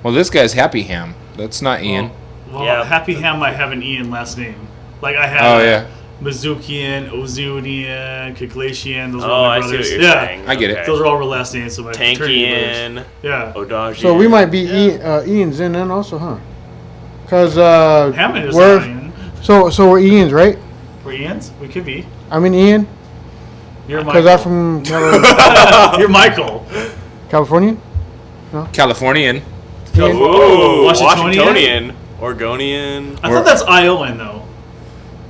Well, this guy's Happy Ham. That's not Ian. Well, Yeah. Happy Ham might have an Ian last name. Like I have Oh, yeah. Mizukian, Ozudian, Kiglatian. Those are Oh, all my I see brothers. what you're yeah. saying. I get it. Those are all real last names. So my fraternity brothers. Tankian, Yeah. Odagian. So we might be Ian's in then also, huh? Because Hammond is we're not Ian. so we're Ian's, right? We're Ians? We could be. I mean Ian, You're because Michael. I'm from You're Michael. California. Californian. Ooh, Washingtonian? Washingtonian. Oregonian. I thought that's Iowan though.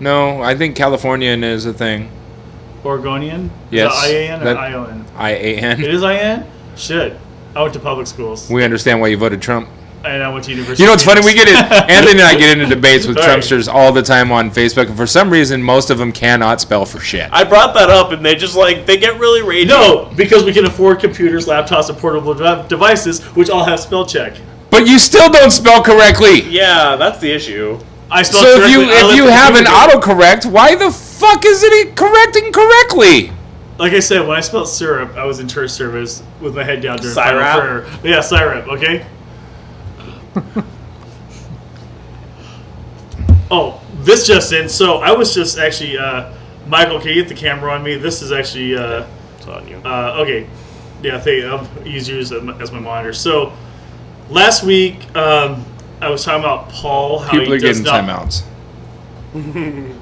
No, I think Californian is a thing. Oregonian? Yes, Is it IAN or that- Iowan? It IAN. is IAN? Shit. I went to public schools. We understand why you voted Trump. And I went to university. You know what's funny? We get it. Anthony and I get into debates with All right. Trumpsters all the time on Facebook, and for some reason, most of them cannot spell for shit. I brought that up, and they just they get really ragey. No, because we can afford computers, laptops, and portable devices, which all have spell check. But you still don't spell correctly. Yeah, that's the issue. I spell So if correctly. I you left the have an computer. autocorrect, why the fuck isn't it correcting correctly? Like I said, when I spelled syrup, I was in church service with my head down during final Syrup? prayer. Yeah, syrup, okay? Oh, this just in. So I was just actually, Michael, can you get the camera on me? This is actually, It's on you. okay. Yeah, I'll use you as my monitor. So last week, I was talking about Paul, how People he are does getting not, timeouts.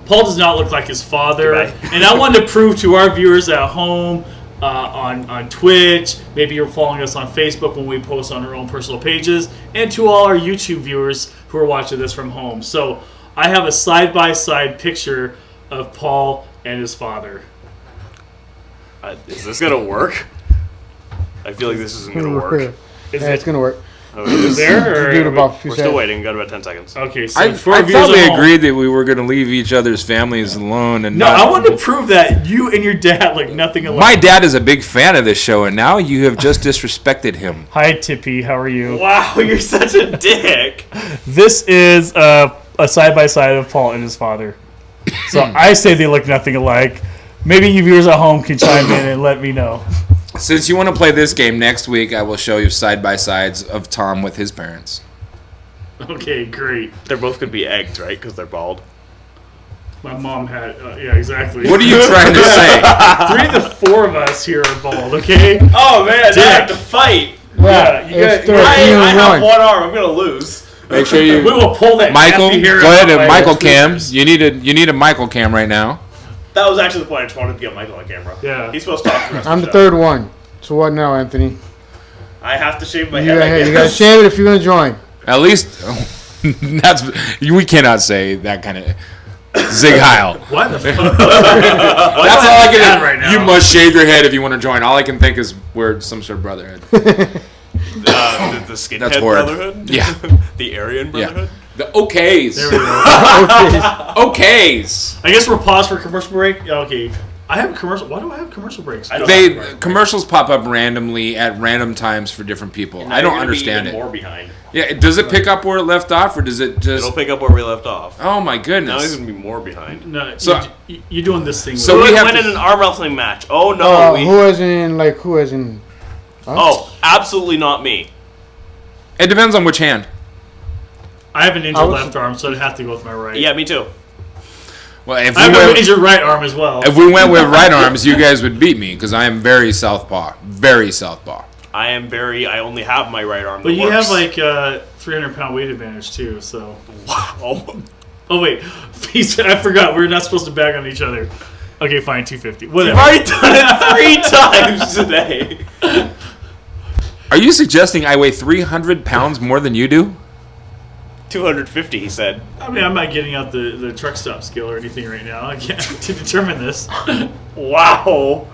Paul does not look like his father, Goodbye. and I wanted to prove to our viewers at home, on Twitch, maybe you're following us on Facebook when we post on our own personal pages, and to all our YouTube viewers who are watching this from home. So I have a side-by-side picture of Paul and his father. Is this gonna work? I feel like this isn't gonna work. Is Yeah, it it's gonna work. Oh, it is. there? Or Do it about a few We're still seconds. waiting. Got about 10 seconds. Okay, so I for our thought viewers we at home- agreed that we were going to leave each other's families alone and No, not. I wanted to prove that you and your dad look nothing alike. My dad is a big fan of this show, and now you have just disrespected him. Hi, Tippy. How are you? Wow, you're such a dick. This is a side-by-side of Paul and his father. So I say they look nothing alike. Maybe you viewers at home can chime in and let me know. Since you want to play this game next week, I will show you side-by-sides of Tom with his parents. Okay, great. They're both gonna be egged, right? Because they're bald. My mom had, yeah, exactly. What are you trying to say? 3 of the 4 of us here are bald, okay? Oh man, Dick. I have to fight. Yeah, you it's got- third. I have one. one arm. I'm gonna lose. Make sure We you, will pull that Michael. nappy hair Go ahead out and by Michael the cam. tweezers. You need a Michael cam right now. That was actually the point. I just wanted to get Michael on camera. Yeah. He's supposed to talk to the rest I'm of the the third one. So what now, Anthony? I have to shave my You head. got, I hey, you got to guess. shave it if you're gonna join. At least we cannot say that kind of Zig Heil. What the fuck? That's all I can. mad right now? You must shave your head if you want to join. All I can think is we're some sort of brotherhood. The skinhead That's horrid. brotherhood. Yeah. The Aryan brotherhood. The okays. There we go. Okays. I guess we're paused for commercial break. Okay. I have a commercial. Why do I have commercial breaks? I don't They have commercials pop up randomly at random times for different people. Now I don't you're gonna be understand even it. More behind. Yeah, does it pick up where it left off, or does it just? It'll pick up where we left off. Oh my Now he's goodness! gonna be more behind. No, So- you're doing this thing. So Who we would have win to- in an arm wrestling match? Oh no! Who as in? Us? Oh, absolutely not me. It depends on which hand. I have an injured I was- left arm, so I'd have to go with my right. Yeah, me too. Well, if I have we an went, injured right arm as well. if we went with right arms, you guys would beat me because I am very southpaw. Very southpaw. I only have my right arm. But that you works. have like 300-pound weight advantage too. So. Wow. Oh wait, I forgot. We're not supposed to bag on each other. Okay, fine, 250. You've Whatever. already done it 3 times today. Are you suggesting I weigh 300 pounds more than you do? 250, he said. I mean, I'm not getting out the truck stop scale or anything right now. I can't to determine this. Wow.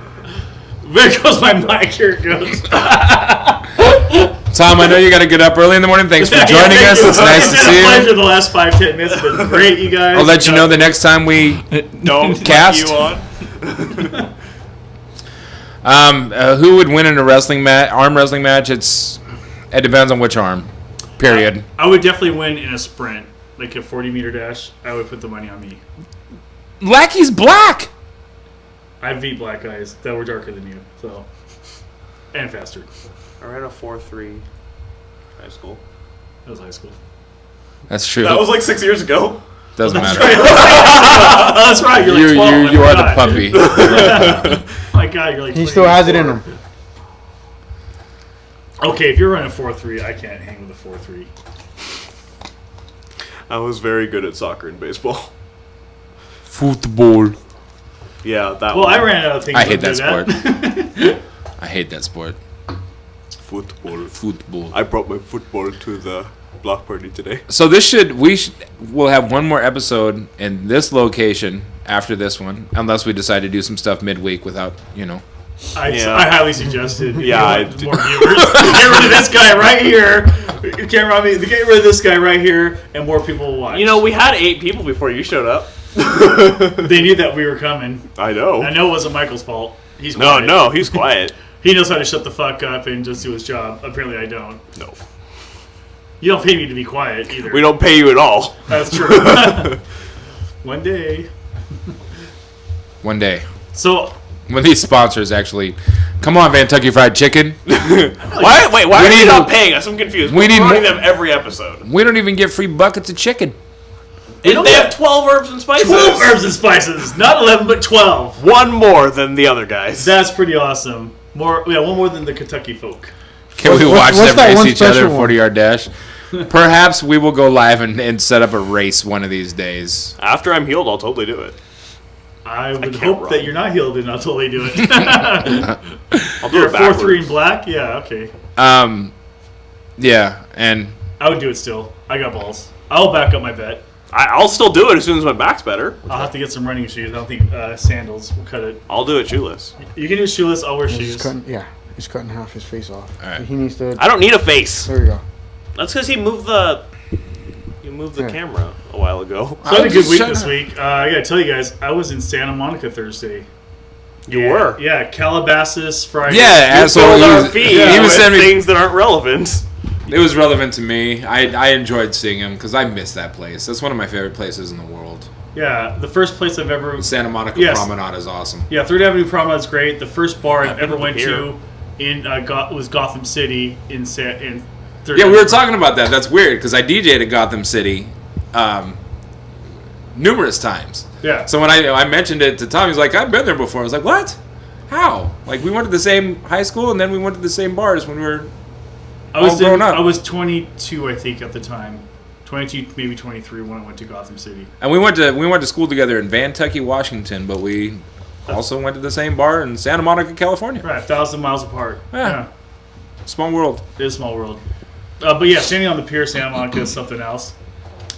There goes my mic. Here it goes. Tom, I know you got to get up early in the morning. Thanks for joining Yeah, us. thank you. It's nice to It's been see a pleasure you. the last 5-10 minutes. It's been great, you guys. I'll let you know the next time we Don't Cast? let you on. Who would win in a wrestling match? Arm wrestling match? It depends on which arm. Period. I would definitely win in a sprint, like a 40-meter dash. I would put the money on me. Lackey's black. I beat black guys that were darker than you, so and faster. I ran a 4.3 high school. That was high school. That's true. That was like 6 years ago. Doesn't matter. That's right. You're like 12. You are the puppy. My God, you're like. He still has it in him. Okay, if you're running 4.3, I can't hang with a 4.3. I was very good at soccer and baseball. Football. Yeah, that Well, one. I ran out of things. I hate to that do sport. I hate that sport. Football. Football. I brought my football to the block party today. So we'll have one more episode in this location after this one, unless we decide to do some stuff midweek without, I highly suggested. Yeah, more viewers. Get rid of this guy right here. You can't run me. Get rid of this guy right here, and more people will watch. We had 8 people before you showed up. They knew that we were coming. I know. I know it wasn't Michael's fault. He's No, quiet. no, he's quiet. He knows how to shut the fuck up and just do his job. Apparently, I don't. No. You don't pay me to be quiet either. We don't pay you at all. That's true. One day. One day. So. When these sponsors actually come on, Kentucky Fried Chicken. Why We are need you not to- paying us? I'm confused. we We're need promoting more- them every episode. We don't even get free buckets of chicken. And they have 12 herbs and spices. 12 herbs and spices. Not 11, but 12. One more than the other guys. That's pretty awesome. One more than the Kentucky folk. Can we watch what's them that race one each other special one? 40-yard dash? Perhaps we will go live and set up a race one of these days. After I'm healed, I'll totally do it. I would can't hope run. that you're not healed and I'll totally do it. I'll do You're it 4-3 backwards. in black? Yeah, okay. Yeah, and I would do it still. I got balls. I'll back up my bet. I'll still do it as soon as my back's better. I'll have to get some running shoes. I don't think sandals will cut it. I'll do it shoeless. You can do shoeless. I'll wear He's shoes. cutting half his face off. Alright. He needs to. I don't need a face. There we go. That's because he moved the Yeah. camera a while ago. So I had a I'm good just week shut this up. week. I gotta tell you guys, I was in Santa Monica Thursday. You were. Yeah, Calabasas Friday. yeah, You so filled he our was, feed he was with sending me. things that aren't relevant. It was relevant to me. I enjoyed seeing him because I miss that place. That's one of my favorite places in the world. Yeah, the first place I've ever. Santa Monica Yes. Promenade is awesome. Yeah, 3rd Avenue Promenade is great. The first bar I've ever been went here. to was Gotham City in 3rd Yeah, we Avenue. were talking about that. That's weird because I DJ'd at Gotham City numerous times. Yeah. So when I mentioned it to Tom, he's like, I've been there before. I was like, what? How? Like, we went to the same high school and then we went to the same bars when we were all grown up. I was 22, I think, at the time. 22, maybe 23 when I went to Gotham City. And we went to school together in Vantucky, Washington, but we also went to the same bar in Santa Monica, California. Right, 1,000 miles apart. Yeah. Small world. It is a small world. But yeah, standing on the pier, Santa Monica is something else.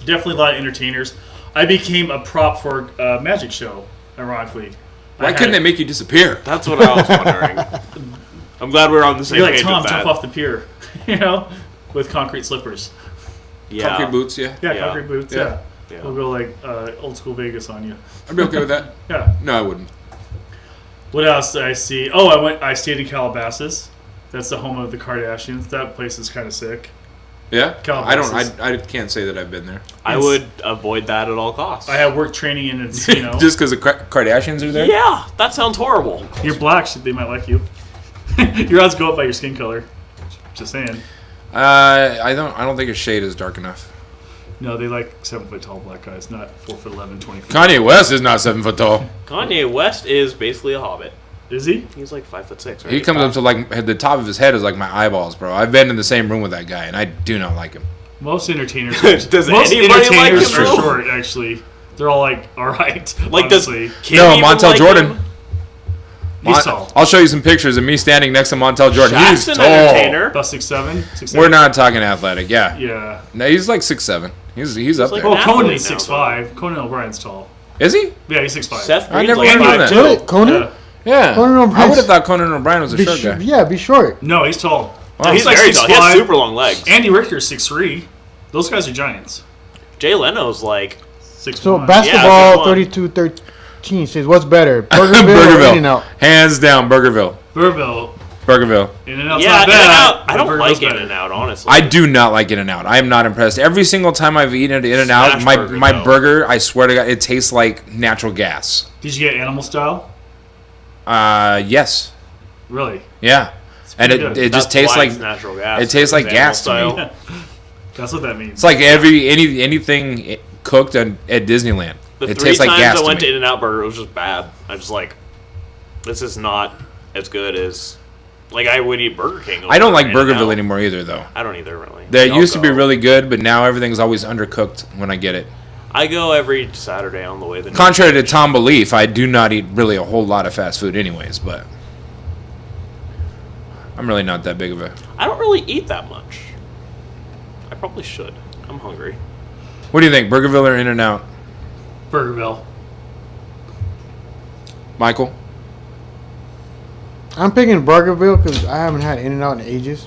Definitely a lot of entertainers. I became a prop for a magic show, ironically. Why couldn't they make you disappear? That's what I was wondering. I'm glad we're on the same You're like, page Tom, with jump that. off the pier, with concrete slippers. Yeah. Concrete boots, yeah. Yeah, Yeah. concrete boots, Yeah. yeah. We'll go like old school Vegas on you. I'd be okay with that. Yeah. No, I wouldn't. What else did I see? Oh, I stayed in Calabasas. That's the home of the Kardashians. That place is kind of sick. Yeah? Calabasas. I can't say that I've been there. I would avoid that at all costs. I have work training in Encino. Just because the Kardashians are there? Yeah, that sounds horrible. You're black, so they might like you. Your odds go up by your skin color. Just saying. I don't think his shade is dark enough. No, they like 7 foot tall black guys, not 4'11", 20 feet. Kanye West is not 7 foot tall. Kanye West is basically a hobbit. Is he? He's like 5'6", right? He comes up to like the top of his head is like my eyeballs, bro. I've been in the same room with that guy, and I do not like him. Most entertainers. Does most anybody like entertainers him, are bro? short. Actually, they're all like, all right. Like, does honestly. Kim No, even Montel like Jordan. him? He's tall. I'll show you some pictures of me standing next to Montel Jordan. Shaq's He's an tall. entertainer. About 6'7", 6'8". We're not talking athletic. Yeah. Yeah. No, he's like 6'7". He's up like there. Well, an Conan athlete is now, 6'5". Conan O'Brien's tall. Is he? Yeah, he's 6'5". Seth I Green's never like would've known that. 5'2". Really? Conan? Yeah. Yeah. Conan I O'Brien's- would have thought Conan O'Brien was a Be short guy. yeah, be short. No, he's tall. Wow. He's like very tall. He has 6'5". super long legs. Andy Richter's 6'3". Those guys are giants. Jay Leno's like 6'1". So Yeah, basketball 6'1". 32-13 says what's better, Burgerville or Burgerville. In-N-Out? Hands down, Burgerville. Burville. Burgerville. In-N-Out's Yeah, not bad. In-N-Out. I don't Burgerville's like better. In-N-Out, honestly. I do not like In-N-Out. I am not impressed. Every single time I've eaten at In-N-Out, Smash my burger, though. burger, I swear to God, it tastes like natural gas. Did you get animal style? Yes. Really? Yeah. And pretty it good. just That's tastes why like it's natural gas. it tastes like It's gas to animal me. style. That's what that means. It's like anything cooked at Disneyland. The It 3 tastes like times gas I to went me. to In-N-Out Burger, it was just bad. I just like, this is not as good as, like, I would eat Burger King. I don't like over In-N-Out. Burgerville anymore either, though. I don't either, really. That I'll used to be go. really good, but now everything's always undercooked when I get it. I go every Saturday on the way. Contrary to Tom Belief, I do not eat really a whole lot of fast food anyways, but I'm really not that big of a... I don't really eat that much. I probably should. I'm hungry. What do you think, Burgerville or In-N-Out? Burgerville. Michael? I'm picking Burgerville because I haven't had In-N-Out in ages.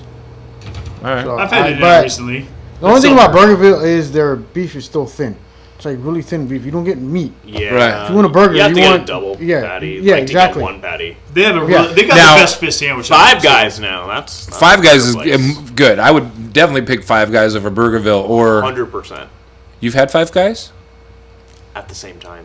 All right. So I've had I- it but recently. The only thing about Burgerville is their beef is still thin. It's like really thin beef. You don't get meat. Yeah. Right. If you want a burger, you have you to get want a double yeah, patty. yeah, like exactly. To get one patty. They have a Yeah. really, they got Now- the best fish sandwich. Five Guys now. That's Five Guys is place. good. I would definitely pick Five Guys over Burgerville or... 100% You've had Five Guys? at the same time.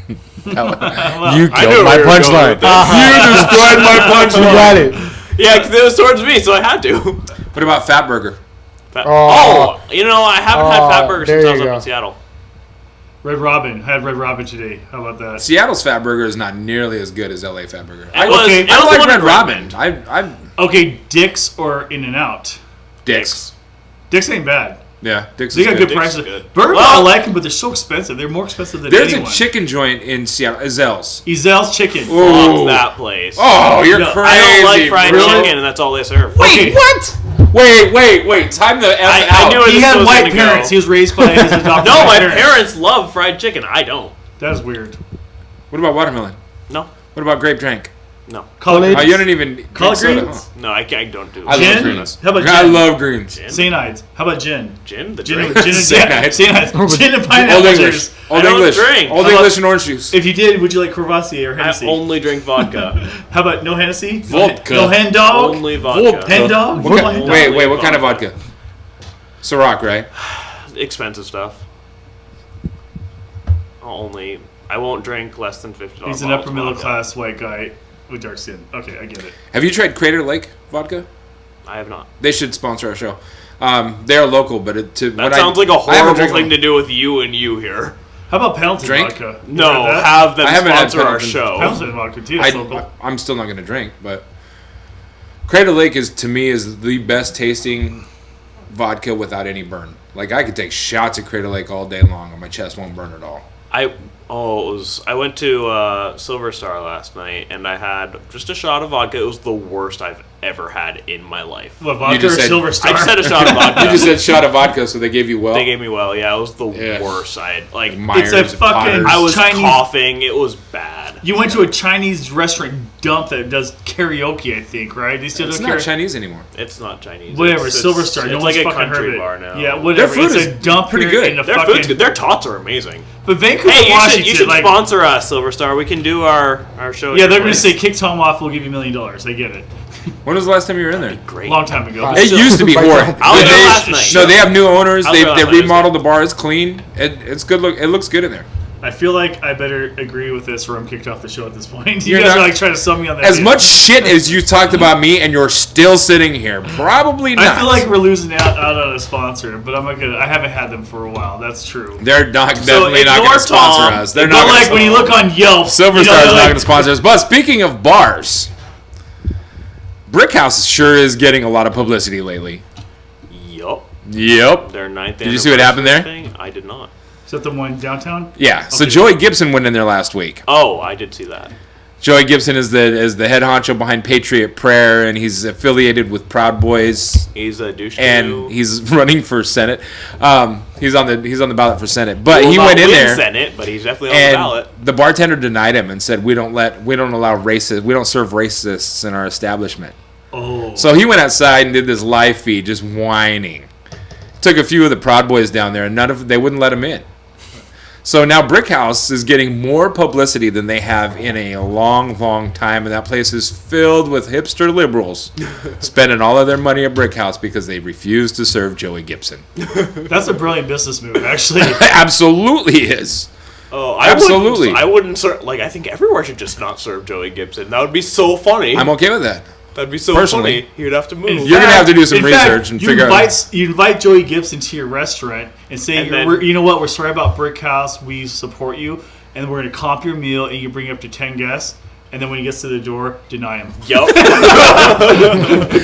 You I killed knew my where you were going punchline. with this. You destroyed my You punchline. got it. Yeah, because it was towards me, so I had to. What about Fat Burger? Oh, you know, I haven't had Fat Burger there since I was you up go. in Seattle. Red Robin. I had Red Robin today. How about that? Seattle's Fat Burger is not nearly as good as LA Fat Burger. I, Okay. It I was the like one Red in Robin. Redmond. I'm Okay, Dick's or In-N-Out? Dick's. Dick's ain't bad. Yeah, Dick's They is got good. good Dick's prices. is good. Burger, Well- I like them, but they're so expensive. They're more expensive than There's anyone. a chicken joint in Seattle, Ezel's. Ezel's Chicken. Ooh. Fuck that place. Oh, you're No, crazy. I don't like fried bro. chicken, and that's all they serve. Wait, Okay. what? Wait. Time the F I out. knew it. He This had was white gonna go. parents. He was raised by his adopted No, my parents. parents love fried chicken. I don't. That is weird. What about watermelon? No, What about grape drink? no, Collard Oh, you don't even drink Collard soda, greens? huh? no. I don't do I that. love Gin? greens. How about I gin? love greens. Gin? St. Ides. How about gin? Gin, the Gin, drink. gin, and St. Ides. St. Ides. Gin and pineapple Old English. juice. Old I don't English. drink. Old How about- English and orange juice. If you did, would you like Courvoisier or I Hennessy? only drink vodka. How about no Hennessy? Vodka. No hen dog? Only vodka. Hen dog? What No ki- hen dog? wait, what kind of vodka? Ciroc, right? Expensive stuff. I won't drink less than $50. He's an upper middle class white guy with dark skin. Okay, I get it. Have you tried Crater Lake vodka? I have not. They should sponsor our show. They're local, but That sounds like a I haven't horrible drank thing them. to do with you and you here. How about Pendleton Drink? vodka? You No, heard that? have them I haven't had sponsor our Pendleton. show. Pendleton vodka too. That's local. I'm still not going to drink, but Crater Lake is to me is the best tasting vodka without any burn. Like I could take shots at Crater Lake all day long, and my chest won't burn at all. I went to Silver Star last night and I had just a shot of vodka. It was the worst I've ever had in my life. What, vodka just or said- Silver I Star? just had a shot of vodka. You just said shot of vodka, so they gave you well. They gave me yeah. It was the Yeah. worst. I had like Myers It's a and fucking- Potters. I was Chinese- coughing. It was bad. You went to a Chinese restaurant dump that does karaoke, I think, right? They still It's do not karaoke. Chinese anymore. It's not Chinese. Whatever, It's Silver Star. It's No like one's a fucking heard country it. bar now. Yeah, whatever. Their food it's is a dump pretty here good. in a Their fucking. food's good. Their tots are amazing. But Vancouver, Hey, Washington, you should like, sponsor us, Silver Star. We can do our show. at yeah, your they're going to place. say kick Tom off. We'll give you $1 million. I get it. When was the last time you were in there? Great. Long time ago. Right. It used to be horrible. I was They- there last night. No, they have new owners. I was They there last night. It was remodeled the bar. It's clean. It's good. It looks good in there. I feel like I better agree with this, or I'm kicked off the show at this point. You You're guys not- are like trying to sum me on that. As deal. much shit as you talked about me, and you're still sitting here. Probably not. I feel like we're losing out on a sponsor, but I'm not gonna. I haven't had them for a while. That's true. They're not So definitely not ignore going to sponsor Tom. us. They're But not. like Gonna when you look on Yelp, Silver you know, Star is they're not like, going to sponsor us. But speaking of bars, Brick House sure is getting a lot of publicity lately. Yup. Yep. Their 9th. Did you see what happened there? Thing? I did not. Is that the one downtown? Yeah. So Okay. Joey Gibson went in there last week. Oh, I did see that. Joey Gibson is the head honcho behind Patriot Prayer, and he's affiliated with Proud Boys, He's a douche. and he's running for Senate. He's on the ballot for Senate, but Will he not went in win there. Senate, but he's definitely on the ballot. And the bartender denied him and said, we don't allow racists. We don't serve racists in our establishment. Oh, So he went outside and did this live feed, just whining. Took a few of the Proud Boys down there, and they wouldn't let him in. So now Brickhouse is getting more publicity than they have in a long, long time, and that place is filled with hipster liberals spending all of their money at Brickhouse because they refuse to serve Joey Gibson. That's a brilliant business move, actually. Absolutely is. Oh, Absolutely. I wouldn't serve. Like, I think everywhere should just not serve Joey Gibson. That would be so funny. I'm okay with that. That'd be so Personally. funny. He would have to move. You're gonna have to do some In research fact, and you figure invite, out. You invite Joey Gibson to your restaurant and say, And then- you know what, we're sorry about Brick House, we support you, and we're going to comp your meal, and you bring up to 10 guests, and then when he gets to the door, deny him. Yup.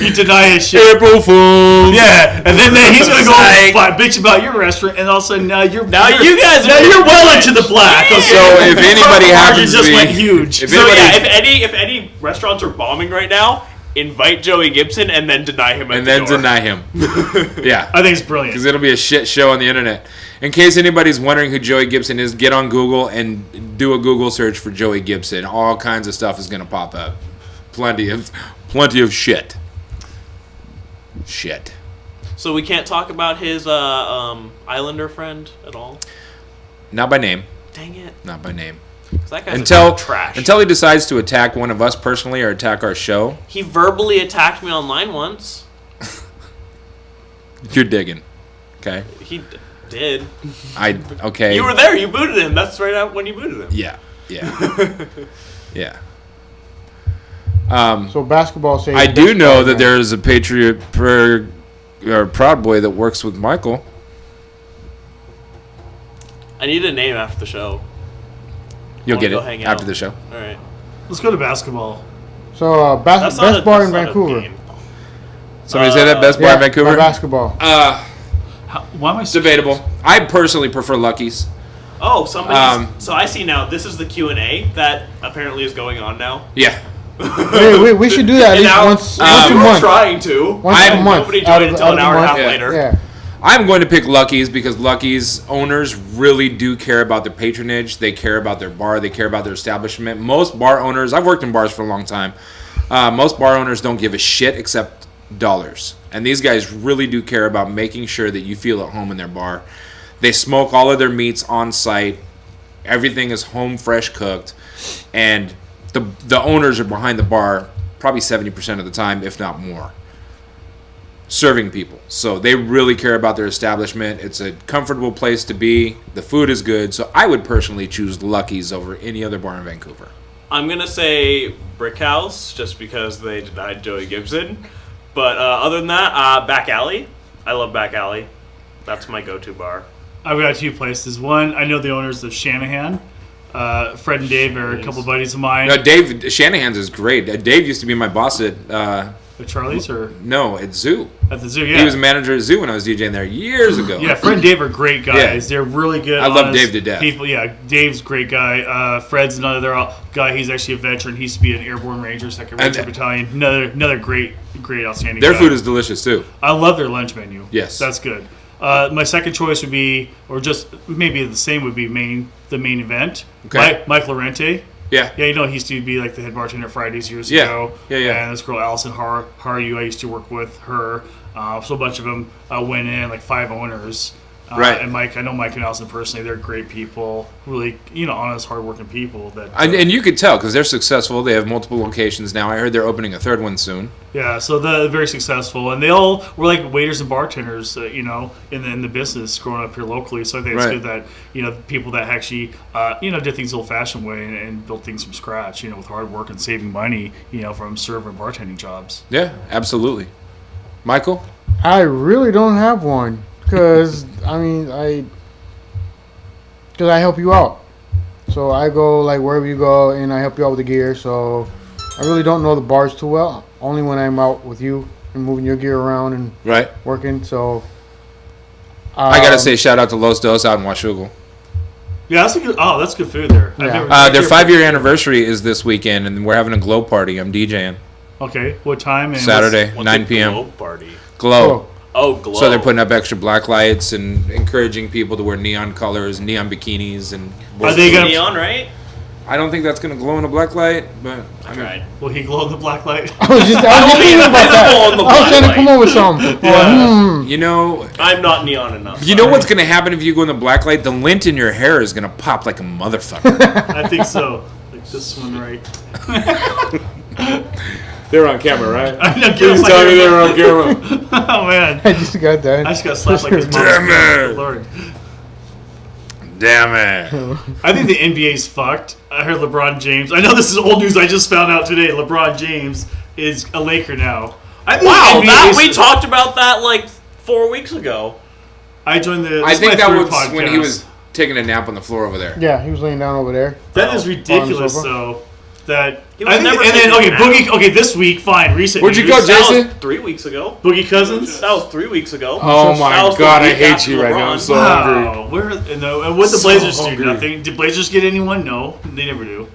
You deny his shit. April Fools. Yeah, and then he's going to go Like- bitch about your restaurant, and all of a sudden now Now you guys now are you're well rich. into the black. Okay? So if anybody Profit margin happens to just be, went huge. if So anybody, yeah, if any restaurants are bombing right now, invite Joey Gibson and then deny him at and the then door. deny him. Yeah. I think it's brilliant. Because it'll be a shit show on the internet. In case anybody's wondering who Joey Gibson is, get on Google and do a Google search for Joey Gibson. All kinds of stuff is going to pop up. Plenty of shit. Shit. So we can't talk about his Islander friend at all. Not by name. Dang it! Not by name. 'Cause that guy's trash. Until he decides to attack one of us personally or attack our show, He verbally attacked me online once. you're digging. Okay. He did. Okay. You were there. You booted him. That's right out when you booted him. Yeah. Yeah. So basketball says. I do know that there is a Patriot or Proud Boy that works with Michael. I need a name after the show. You'll Wanna get go it hang after out. the show. All right. Let's go to basketball. So That's not best bar that's in not a Vancouver. game. Somebody say that best bar Yeah, in Vancouver. basketball. Why am I so Debatable. I personally prefer Lucky's. Oh, somebody. Um, So I see now. This is the Q&A that apparently is going on now. Yeah. we should do that at And least now once we a were month. trying to. Once a I'm- month. Nobody out joined of- until out an of the hour and a month. half Yeah. later. Yeah. I'm going to pick Lucky's because Lucky's owners really do care about their patronage. They care about their bar. They care about their establishment. Most bar owners, I've worked in bars for a long time. Most bar owners don't give a shit except dollars. And these guys really do care about making sure that you feel at home in their bar. They smoke all of their meats on site. Everything is home fresh cooked. And the owners are behind the bar probably 70% of the time, if not more, serving people. So they really care about their establishment. It's a comfortable place to be. The food is good. So I would personally choose Lucky's over any other bar in Vancouver. I'm gonna say Brick House just because they denied Joey Gibson. But other than that, Back Alley. I love Back Alley. That's my go-to bar. I've got two places. One, I know the owners of Shanahan. Fred and Dave are a couple buddies of mine. Dave Shanahan's is great. Dave used to be my boss at At Charlie's or at Zoo. at the zoo, yeah. He was a manager at Zoo when I was DJing there years ago. Yeah, Fred and Dave are great guys. Yeah. They're really good. I love honest Dave to death. People, yeah, Dave's a great guy. Fred's another guy. He's actually a veteran. He used to be an airborne ranger, second ranger And- battalion. Another great, outstanding. Their guy. food is delicious too. I love their lunch menu. Yes. That's good. My second choice would be, or just maybe the same, would be the main event. Okay. Mike Lorente. Yeah. Yeah, he used to be like the head bartender at Fridays years Yeah. ago. Yeah. And this girl, Allison Haru, I used to work with her. So a bunch of them went in, like 5 owners. Right. And Mike, I know Mike and Allison personally. They're great people, really, honest, hardworking people. That And you could tell because they're successful. They have multiple locations now. I heard they're opening a third one soon. yeah, so they're very successful, and they all were like waiters and bartenders, in the business growing up here locally. So I think it's Right. good that people that actually did things the old-fashioned way and built things from scratch, with hard work and saving money, from server and bartending jobs. Yeah, absolutely. Michael? I really don't have one because I help you out. So I go like wherever you go and I help you out with the gear. So I really don't know the bars too well. Only when I'm out with you and moving your gear around and Right. working. So I got to say shout out to Los Dos out in Washougal. Yeah, that's good food there. I've Yeah. never- Their 5-year anniversary is this weekend, and we're having a glow party. I'm DJing. Okay, what time? And Saturday, What's 9 a p.m. glow party? Glow. Oh, glow. So they're putting up extra black lights and encouraging people to wear neon colors, neon bikinis, and Are they gonna- neon, right? I don't think that's gonna glow in a black light, but I mean, Right. Will he glow in the black light? I was thinking about that. in the I was trying to black come up with something. Yeah. you know, I'm not neon enough. you know what's gonna happen if you go in the black light? The lint in your hair is gonna pop like a motherfucker. I think so. Like this one, right? They're on camera, right? I know, Please tell me they're on camera. Oh man, I just got that. I just got slapped like his mom. Damn it. Lord. Damn it. I think the NBA's fucked. I heard LeBron James. I know this is old news. I just found out today. LeBron James is a Laker now. I think Wow, the that NBA's we talked about that like 4 weeks ago. I joined the. I this is think my that third was podcast. when he was taking a nap on the floor over there. Yeah, he was laying down over there. That is on ridiculous, the sofa. though. That He was I think, never and then taking a okay, nap. Boogie. Okay, this week, fine. Recent. Where'd you news. go, Jason? That was 3 weeks ago. Boogie Cousins. That was 3 weeks ago. Oh That my was the god, I week hate after you right now. I'm LeBron. so hungry. Wow, where and what the So Blazers hungry. do? Nothing. Did Blazers get anyone? No, they never do.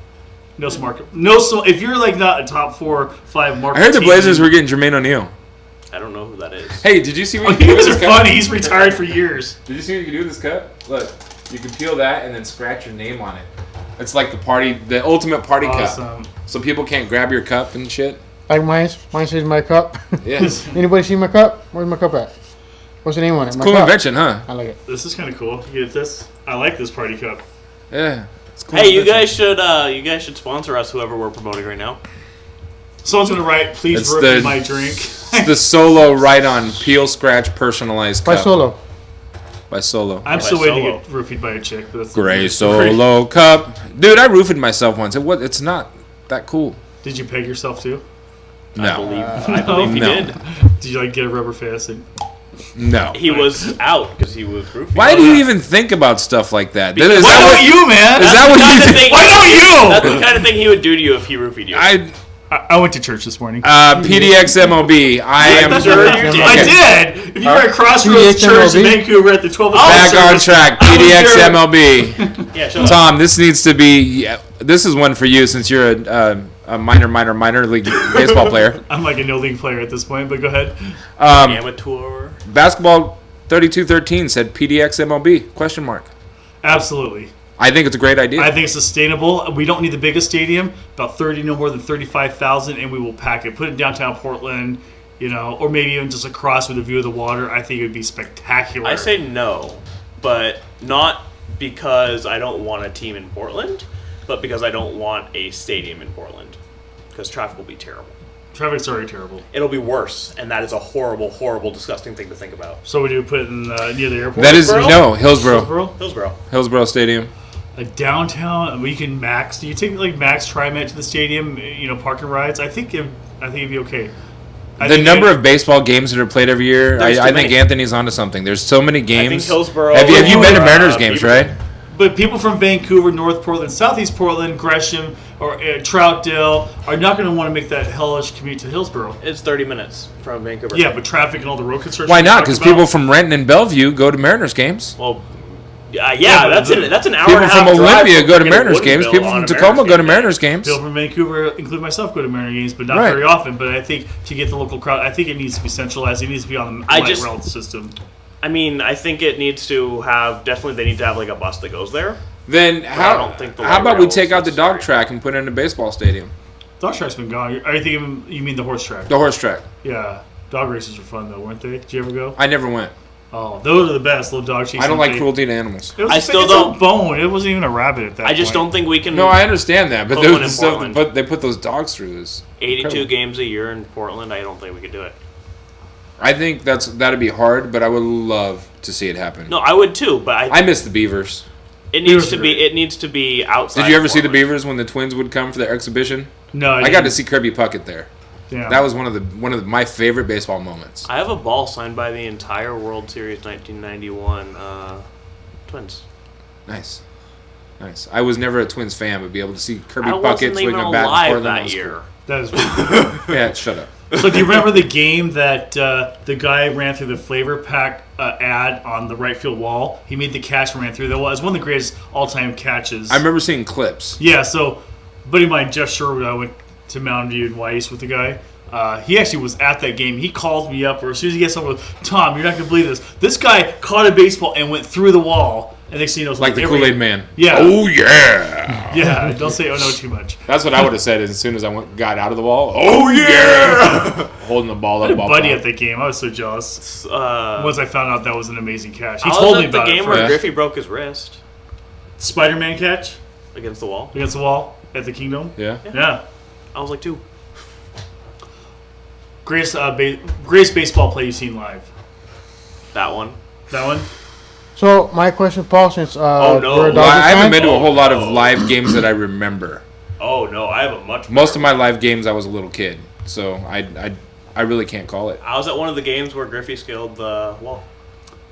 No smart. No, so if you're like not a top 4 or 5 market, I heard the team, Blazers were getting Jermaine O'Neal. I don't know who that is. Hey, did you see Oh, what you you can do guys with are this cup? funny. He's retired for years. Did you see what you can do with this cup? Look, you can peel that and then scratch your name on it. It's like the ultimate party cup. Awesome. So people can't grab your cup and shit. Like mine says my cup. Yes. Anybody see my cup? Where's my cup at? What's the name on it? My Cool cup. invention, huh? I like it. This is kind of cool. You get this? I like this party cup. Yeah. It's cool Hey, you invention. guys should sponsor us. Whoever we're promoting right now. Someone's gonna write, "Please It's rip the- my drink." It's the Solo Ride-On Peel Scratch Personalized By Cup. Solo. By Solo. I'm By still waiting Solo. to get roofied by a chick. But that's Gray Solo Cup. Dude, I roofied myself once. It's not that cool. Did you peg yourself too? No. I believe he No. did. Did you like get a rubber face? And No. He was out because he was roofied. Why do you even think about stuff like that? Because- Is why that don't what, you, man? is that what Kind you of think? thing- Why don't you? That's the kind of thing he would do to you if he roofied you. I went to church this morning. PDXMOB. I am Sure you did. I okay. did. If you were at Crossroads Church in PDXMOB? Vancouver at the 12 Back o'clock on service, track. I was there. PDXMLB. Yeah, shut up. Tom, this needs to be. Yeah, this is one for you since you're a minor league baseball player. I'm like a no league player at this point, but go ahead. Amateur. Basketball 3213 said PDXMLB? Question mark. Absolutely. I think it's a great idea. I think it's sustainable. We don't need the biggest stadium, about 30, no more than 35,000, and we will pack it. Put it in downtown Portland, or maybe even just across with a view of the water. I think it would be spectacular. I say no, but not because I don't want a team in Portland, but because I don't want a stadium in Portland. Because traffic will be terrible. Traffic's already terrible. It'll be worse, and that is a horrible, horrible, disgusting thing to think about. So would you put it in near the airport? that is Hillsborough? no Hillsboro. Hillsborough? Hillsborough. Hillsboro Stadium. A downtown, we can max. Do you take like max TriMet to the stadium? Parking rides. I think it'd be okay. The number of baseball games that are played every year, There's too I think many. Anthony's onto something. There's so many games. Hillsborough- Have you been to or, Mariners games, Beaver- right? But people from Vancouver, North Portland, Southeast Portland, Gresham, or Troutdale are not going to want to make that hellish commute to Hillsborough. It's 30 minutes from Vancouver. Yeah, but traffic and all the road construction. Why we not? talked Because about- people from Renton and Bellevue go to Mariners games. Well, yeah, but that's an hour People and a from half drive Olympia from go to fucking Mariners games. Woodinville People on from a Tacoma Mariners go to game. Mariners games. People from Vancouver, including myself, go to Mariner games, but not Right. very often. But I think to get the local crowd, I think it needs to be centralized. It needs to be on the I light just- rail system. I mean, I think it needs to have, definitely they need to have like a bus that goes there. Then I don't think the how light about we rail take is out the dog necessary. track and put it in a baseball stadium? Dog track's been gone. Are you thinking? You mean the horse track? The horse track. Yeah, dog races were fun though, weren't they? Did you ever go? I never went. Oh, those are the best. Little dog chasing. I don't like thing. cruelty to animals. It was I a still it's a don't- bone. It wasn't even a rabbit at that I just point. don't think we can. No, I understand that, but Put there's one the in stuff Portland. they put those dogs through is 82 incredible. games a year in Portland. I don't think we could do it. I think that'd be hard, but I would love to see it happen. No, I would too, but I miss the Beavers. it Beavers needs to are be great. it needs to be outside. Did you ever see the Portland. Beavers when the Twins would come for their exhibition? No, I got to see Kirby Puckett there. Yeah. That was one of my favorite baseball moments. I have a ball signed by the entire World Series 1991 Twins. Nice. I was never a Twins fan, but be able to see Kirby I Puckett wasn't swing even a bat in alive Portland that was year. That is. cool. Yeah, shut up. So do you remember the game that the guy ran through the flavor pack ad on the right field wall? He made the catch and ran through. That was one of the greatest all-time catches. I remember seeing clips. Yeah, so buddy of mine, Jeff Sherwood, I went to Mountain View and Weiss with the guy. He actually was at that game. He called me up, or as soon as he gets over, Tom, you're not going to believe this. This guy caught a baseball and went through the wall And next thing you know, Like the Kool-Aid Man. Yeah. Oh, yeah. Yeah, don't say oh no too much. That's what I would have said as soon as I got out of the ball. Oh, yeah. Holding the ball I up. had a buddy at the game. I was so jealous. Once I found out that was an amazing catch. He told me about the game it. where Griffey broke his wrist Spider-Man catch against the wall. against the wall at the Kingdom. Yeah. I was like 2. Greatest greatest baseball play you've seen live. That one. That one? So my question, Paul, since Oh, no. we're a Well, Dodger I haven't fan, been to a whole lot of live games that I remember. Oh no, I have a much. Most of my live games, I was a little kid, so I really can't call it I was at one of the games where Griffey scaled the wall.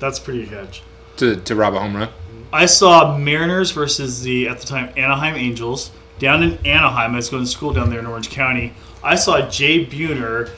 That's pretty catch. to rob a home run. I saw Mariners versus at the time, Anaheim Angels. Down in Anaheim, I was going to school down there in Orange County. I saw Jay Buhner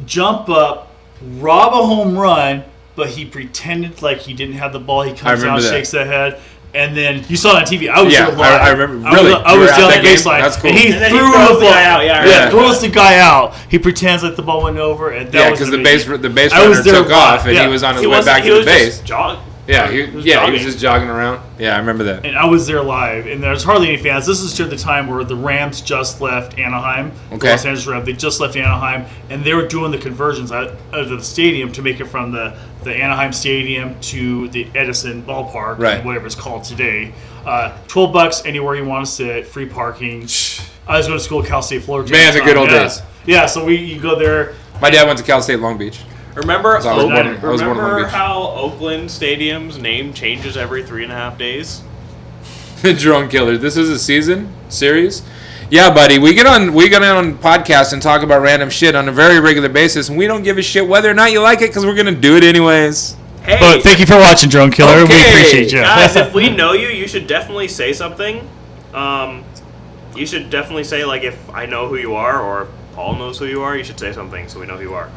jump up, rob a home run, but he pretended like he didn't have the ball. He comes remember out, that. shakes the head, and then you saw it on TV. I was Yeah, there live. I remember. I was, Really? I You was were at down that the game? baseline. That's cool. And he And then he threw throws the the ball guy out, yeah, yeah, right. throws the guy out. He pretends like the ball went over, and that Yeah, was because the amazing. base I was runner there took off, live, and yeah. he was on his He way was back he to the was base. just jog. Yeah, he was jogging. just jogging around. Yeah, I remember that. And I was there live, and there's hardly any fans. This is during the time where the Rams just left Anaheim. The Okay. Los Angeles Rams, they just left Anaheim, and they were doing the conversions out of the stadium to make it from the Anaheim Stadium to the Edison Ballpark, Right. whatever it's called today. $12 anywhere you want to sit, free parking. I was going to school at Cal State Florida. Man, the good old yeah. days. Yeah, so you go there. My dad went to Cal State Long Beach. Remember, So I was born in Long remember Beach. how Oakland Stadium's name changes every 3.5 days? The Drone Killer. This is a series. Yeah, buddy. We get on podcasts and talk about random shit on a very regular basis, and we don't give a shit whether or not you like it because we're gonna do it anyways. Hey, But thank you for watching, Drone Killer. Okay. We appreciate you. guys, if we know you, you should definitely say something. You should definitely say, like, if I know who you are or if Paul knows who you are, you should say something so we know who you are.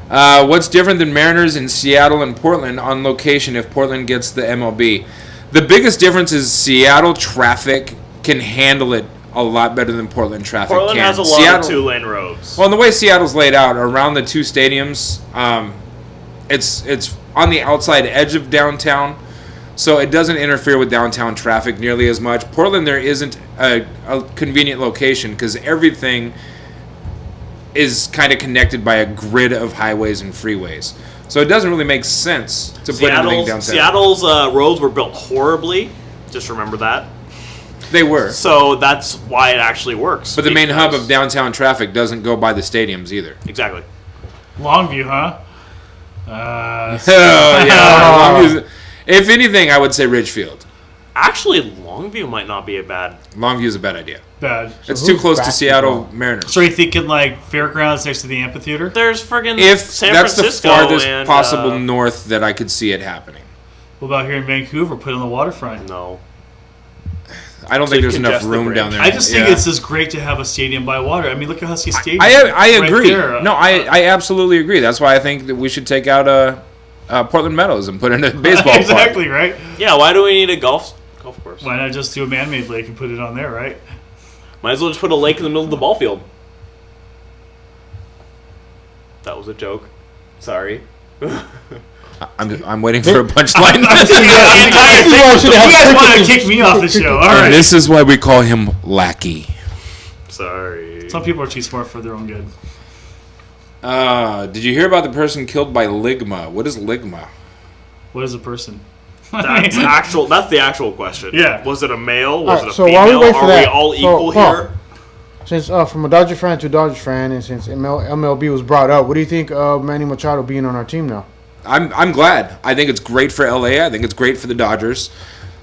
What's different than Mariners in Seattle and Portland on location if Portland gets the MLB? The biggest difference is Seattle traffic can handle it a lot better than Portland traffic Portland can. has a lot Seattle, of 2-lane roads. Well, and the way Seattle's laid out around the two stadiums, it's on the outside edge of downtown, so it doesn't interfere with downtown traffic nearly as much. Portland, there isn't a convenient location because everything is kind of connected by a grid of highways and freeways. So it doesn't really make sense to put anything downtown. Seattle's roads were built horribly. Just remember that. They were. So that's why it actually works. But the main hub because- of downtown traffic doesn't go by the stadiums either. Exactly. Longview, huh? Oh, yeah. Longview's- if anything, I would say Ridgefield. Actually, Longview might not be a bad. Longview's a bad idea. Bad. It's who's too close to basketball? Seattle Mariners. So are you thinking like fairgrounds next to the amphitheater? There's friggin' If San that's Francisco the farthest and, possible north that I could see it happening. What about here in Vancouver? Put it on the waterfront. No. I don't think there's enough congest the room bridge. down there. I just think Yeah. it's just great to have a stadium by water. I mean, look at Husky Stadium. I Right agree. there. No, I absolutely agree. That's why I think that we should take out Portland Meadows and put in a baseball exactly right. Yeah, why do we need a golf course? Why not just do a man-made lake and put it on there, right? Might as well just put a lake in the middle of the ball field. That was a joke. Sorry. I'm waiting for a punchline. You guys want to kick me off the show? All And right. this is why we call him Lackey. Sorry. Some people are too smart for their own good. Did you hear about the person killed by Ligma? What is Ligma? What is a person? That's the actual question. Yeah. Was it a male? Was Alright, it a so while we female? wait for Are we that, all so, equal Paul, here? Since from a Dodger fan to a Dodgers fan, and since MLB was brought up, what do you think of Manny Machado being on our team now? I'm glad. I think it's great for LA. I think it's great for the Dodgers.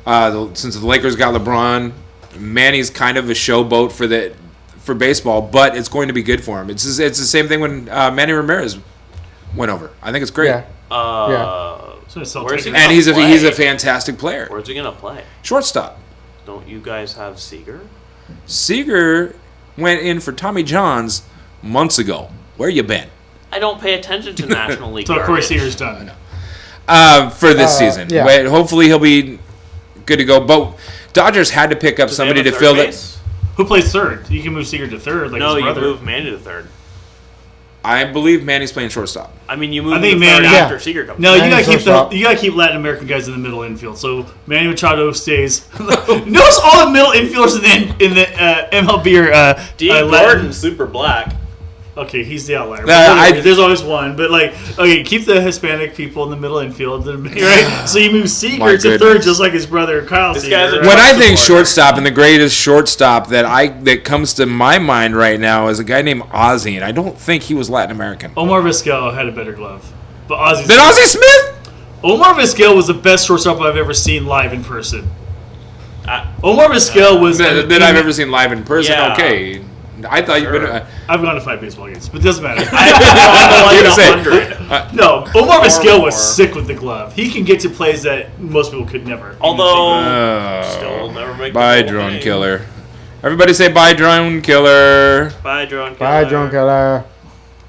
Since the Lakers got LeBron, Manny's kind of a showboat for baseball, but it's going to be good for him. It's the same thing when Manny Ramirez went over. I think it's great. Yeah. So it's all Where's taken he And gonna he's play? a fantastic player. Where's he gonna play? Shortstop. Don't you guys have Seager? Seager went in for Tommy Johns months ago. Where you been? I don't pay attention to National League. So Corey garbage. Seager's done. For this season. yeah. Wait, hopefully he'll be good to go. But Dodgers had to pick up Does he somebody have a to third fill base? Who plays third? You can move Seager to third, like No, his you brother. move Manny to third. I believe Manny's playing shortstop. I mean, you move I think the Manny- third Yeah. after Seager comes. No, you Manny gotta keep shortstop. you gotta keep Latin American guys in the middle infield. So Manny Machado stays. Notice all the middle infielders in the MLB are Dean Latin. Gordon, super black. Okay, he's the outlier. But I- there's always one. But okay, keep the Hispanic people in the middle infield, right? So you move Seager My to third, goodness. just like his brother Kyle This Seager. guy's a right? When I Trump think supporter. shortstop, and the greatest shortstop that comes to my mind right now is a guy named Ozzie, and I don't think he was Latin American. Omar Vizquel had a better glove, but Ozzy. Then Ozzie Smith? Omar Vizquel was the best shortstop I've ever seen live in person. I- Omar Vizquel was That I've ever seen live in person. Yeah. Okay, I thought you've been. Sure. I've gone to 5 baseball games, but it doesn't matter. I'm gonna say, 100. No, Omar Vizquel more. was sick with the glove. He can get to plays that most people could never. even Although, Oh, still never make the bye, Hall of drone Fame. killer. Everybody say bye, drone killer. Bye, drone killer. Bye, drunk Ligma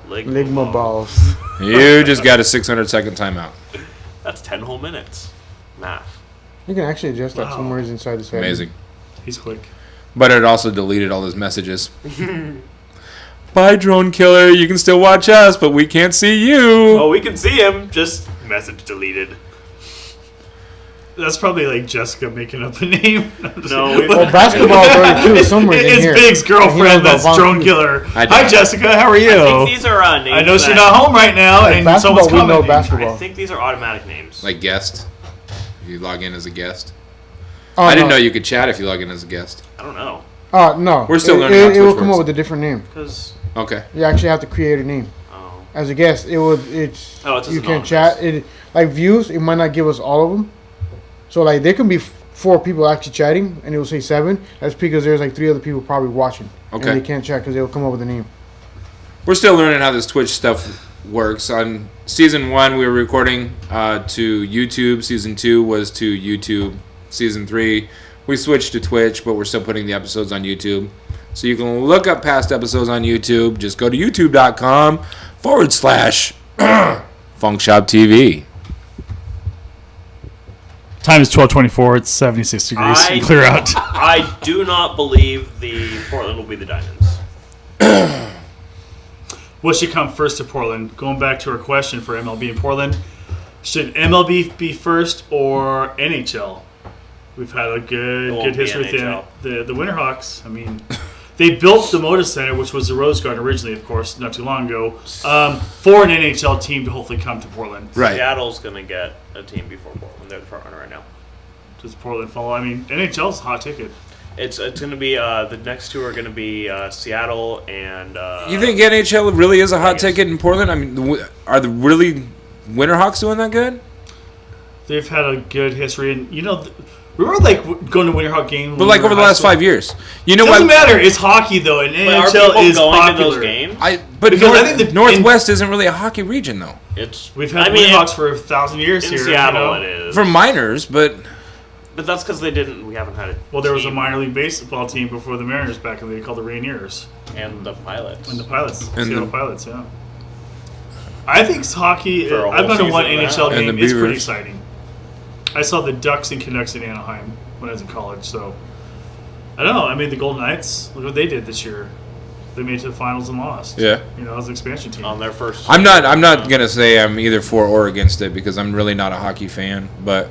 Ligma ball. balls. You just got a 600-second timeout. That's 10 whole minutes. Math. You can actually adjust that Wow. somewhere inside the setting. Amazing. think. He's quick. But it also deleted all his messages. Bye, drone killer. You can still watch us, but we can't see you. Oh, we can see him. Just message deleted. That's probably like Jessica making up a name. No, we- Well, basketball already too somewhere in It's here. Big's He knows girlfriend. about That's Drone volunteers. Killer. I Hi, don't. Jessica. How are I you? think these are names. I know she's that- not home right now, Like and basketball, someone's we know commenting. basketball. I think these are automatic names. Like guest. You log in as a guest. Oh, I didn't no. know you could chat if you log in as a guest. I don't know. No. We're still It- learning how It will Twitch come works. up with a different name. Because, Okay. You actually have to create a name. oh. As a guest, it's Oh, it's you just can anonymous. chat. It like views. It might not give us all of them. So like there can be 4 people actually chatting, and it will say 7. That's because there's like 3 other people probably watching. Okay. And they can't chat because they will come up with a name. We're still learning how this Twitch stuff works. On season 1, we were recording to YouTube. Season 2 was to YouTube. Season 3, we switched to Twitch, but we're still putting the episodes on YouTube. So you can look up past episodes on YouTube. Just go to youtube.com/Funkshop TV. Time is 12:24. It's 76 degrees. I- Clear out. I do not believe the Portland will be the Diamonds. What should come first to Portland? Going back to our question for MLB in Portland, should MLB be first or NHL? We've had a good won't be history with NHL. the Winterhawks. I mean, they built the Moda Center, which was the Rose Garden originally, of course, not too long ago, for an NHL team to hopefully come to Portland. Right. Seattle's going to get a team before Portland. They're the front runner right now. Does Portland follow? I mean, NHL's a hot ticket. It's going to be the next two are going to be Seattle and. You think NHL really is a hot Vegas. ticket in Portland? I mean, are the really Winterhawks doing that good? They've had a good history, and remember like going to Winterhawk games. But like over the last 5 years, you know Doesn't what? matter. It's hockey though, and But are NHL people is going popular. to those games? But Because North, I think the- Northwest isn't really a hockey region though. It's We've had I mean, Winterhawks for 1,000 years in here. Seattle it is. For minors, but But that's because we haven't had it. Well, there was a minor league baseball team before the Mariners back in the day called the Rainiers And the Pilots. and the Pilots, And Seattle the- Pilots. Yeah, I think hockey. For a I've whole gone to one season, NHL yeah. And game. the It's pretty Beavers. exciting. I saw the Ducks and Canucks in Anaheim when I was in college. So I don't know. I mean, the Golden Knights. Look what they did this year. They made it to the finals and lost. yeah. it was an expansion team. on their first. I'm not gonna say I'm either for or against it because I'm really not a hockey fan. But